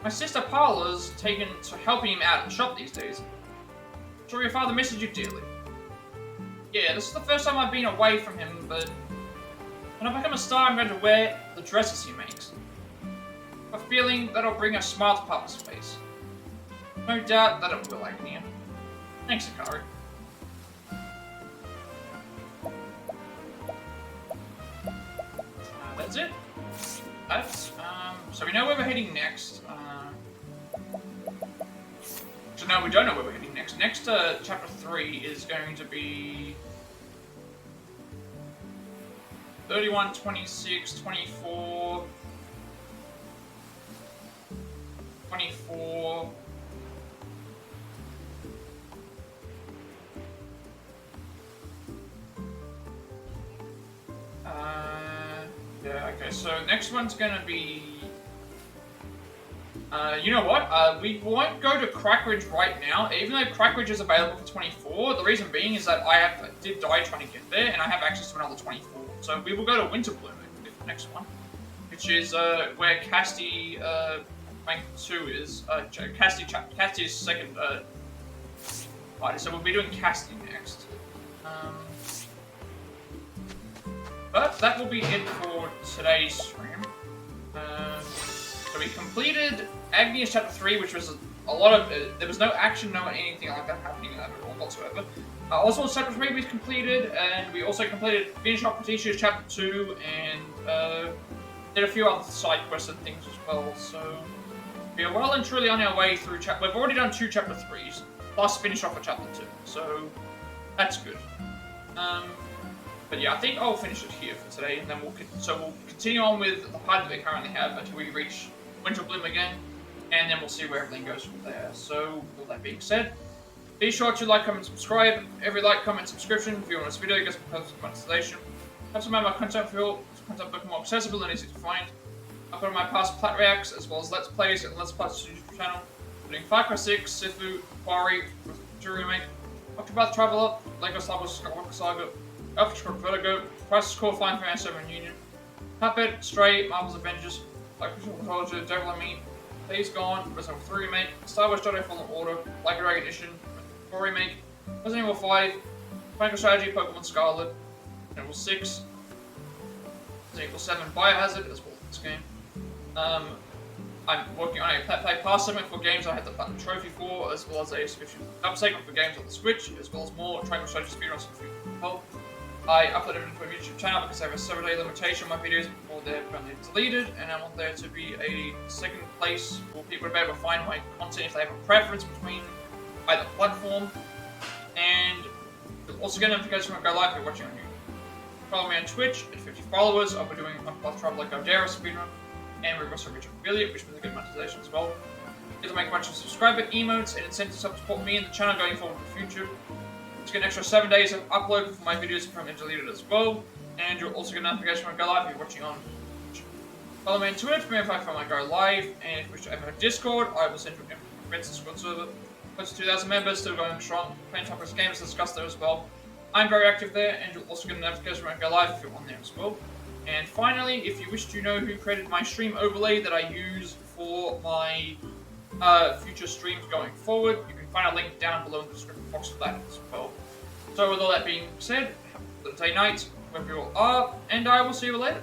My sister Paula's taken to helping him out at the shop these days. I'm sure your father misses you dearly. Yeah, this is the first time I've been away from him, but when I become a star, I'm going to wear the dresses he makes. I have a feeling that'll bring a smile to Papa's face. No doubt that it will, Agni. Thanks, Akari. That's it. So we know where we're heading next. So no, we don't know where we're heading next. Next, chapter 3 is going to be 31, 26, 24, 24. Yeah, okay, so next one's gonna be... you know what? We won't go to Crackridge right now, even though Crackridge is available for 24. The reason being is that I did die trying to get there, and I have access to another 24. So we will go to Winterbloom, the next one, which is where Cassidy rank 2 is. Cassidy's second party. So we'll be doing Cassidy next. But that will be it for today's stream. So we completed Agni's Chapter 3, which was a lot of... there was no action, no anything like that happening in that at all whatsoever. Also, Chapter 3 we completed, and we also finished off Patricia's Chapter 2, and did a few other side quests and things as well. So we are well and truly on our way through... We've already done 2 Chapter 3s, plus finished off a Chapter 2. So that's good. But yeah, I think I'll finish it here for today, and then we'll continue on with the part that we currently have until we reach Winterbloom again, and then we'll see where everything goes from there. So, with that being said, be sure to like, comment, subscribe. Every like, comment, subscription, if you want this video, gets some personal monetization. Have some of my content book more accessible and easy to find. I've got my past Plat Reacts, as well as Let's Plays and Let's Plays YouTube channel, including Far Cry 6, Sifu, Quarry, Jury Remake, Octopath Traveler, Lego Star Wars Skywalker Saga, Alpha Vertigo, Crisis Core, Final Fantasy 7 Union, Cuphead, Stray, Marvel's Avengers, Like Mythology, Devil and Me, Days Gone, Resident Evil 3 Remake, Star Wars Jedi Fallen Order, Like a Dragon Edition, 4 Remake, Resident Evil 5, Final Strategy, Pokemon Scarlet, Resident Evil 6, Resident Evil 7 Biohazard, as well as this game. I'm working on a Play Pass segment for games I had the Platinum Trophy for, as well as a subscription segment for games on the Switch, as well as more Triangle Strategy speedruns and future help. I uploaded it to a YouTube channel because I have a 7-day limitation on my videos before they're permanently deleted, and I want there to be a second place for people to be able to find my content if they have a preference between either platform, and you'll also get notifications when I go live if you're watching on YouTube. Follow me on Twitch at 50 followers. I'll be doing Octopath Traveler like Godera speedrun, and we're also reaching affiliate, which means a good monetization as well. It'll make a bunch of subscriber emotes and incentives to support me and the channel going forward in the future. You get an extra 7 days of upload for my videos from deleted as well, and you'll also get a notification when I go live if you're watching on Twitch. Follow me on Twitter to be notified when I go live, and if you wish to enter a Discord, I will send you an invite to Discord server. Close to 2,000 members, still going strong. Playing topics games discussed there as well. I'm very active there, and you'll also get a notification when I go live if you're on there as well. And finally, if you wish to know who created my stream overlay that I use for my future streams going forward, you can find a link down below in the description box for that as well. So with all that being said, have a good day, night, wherever you all are, and I will see you later.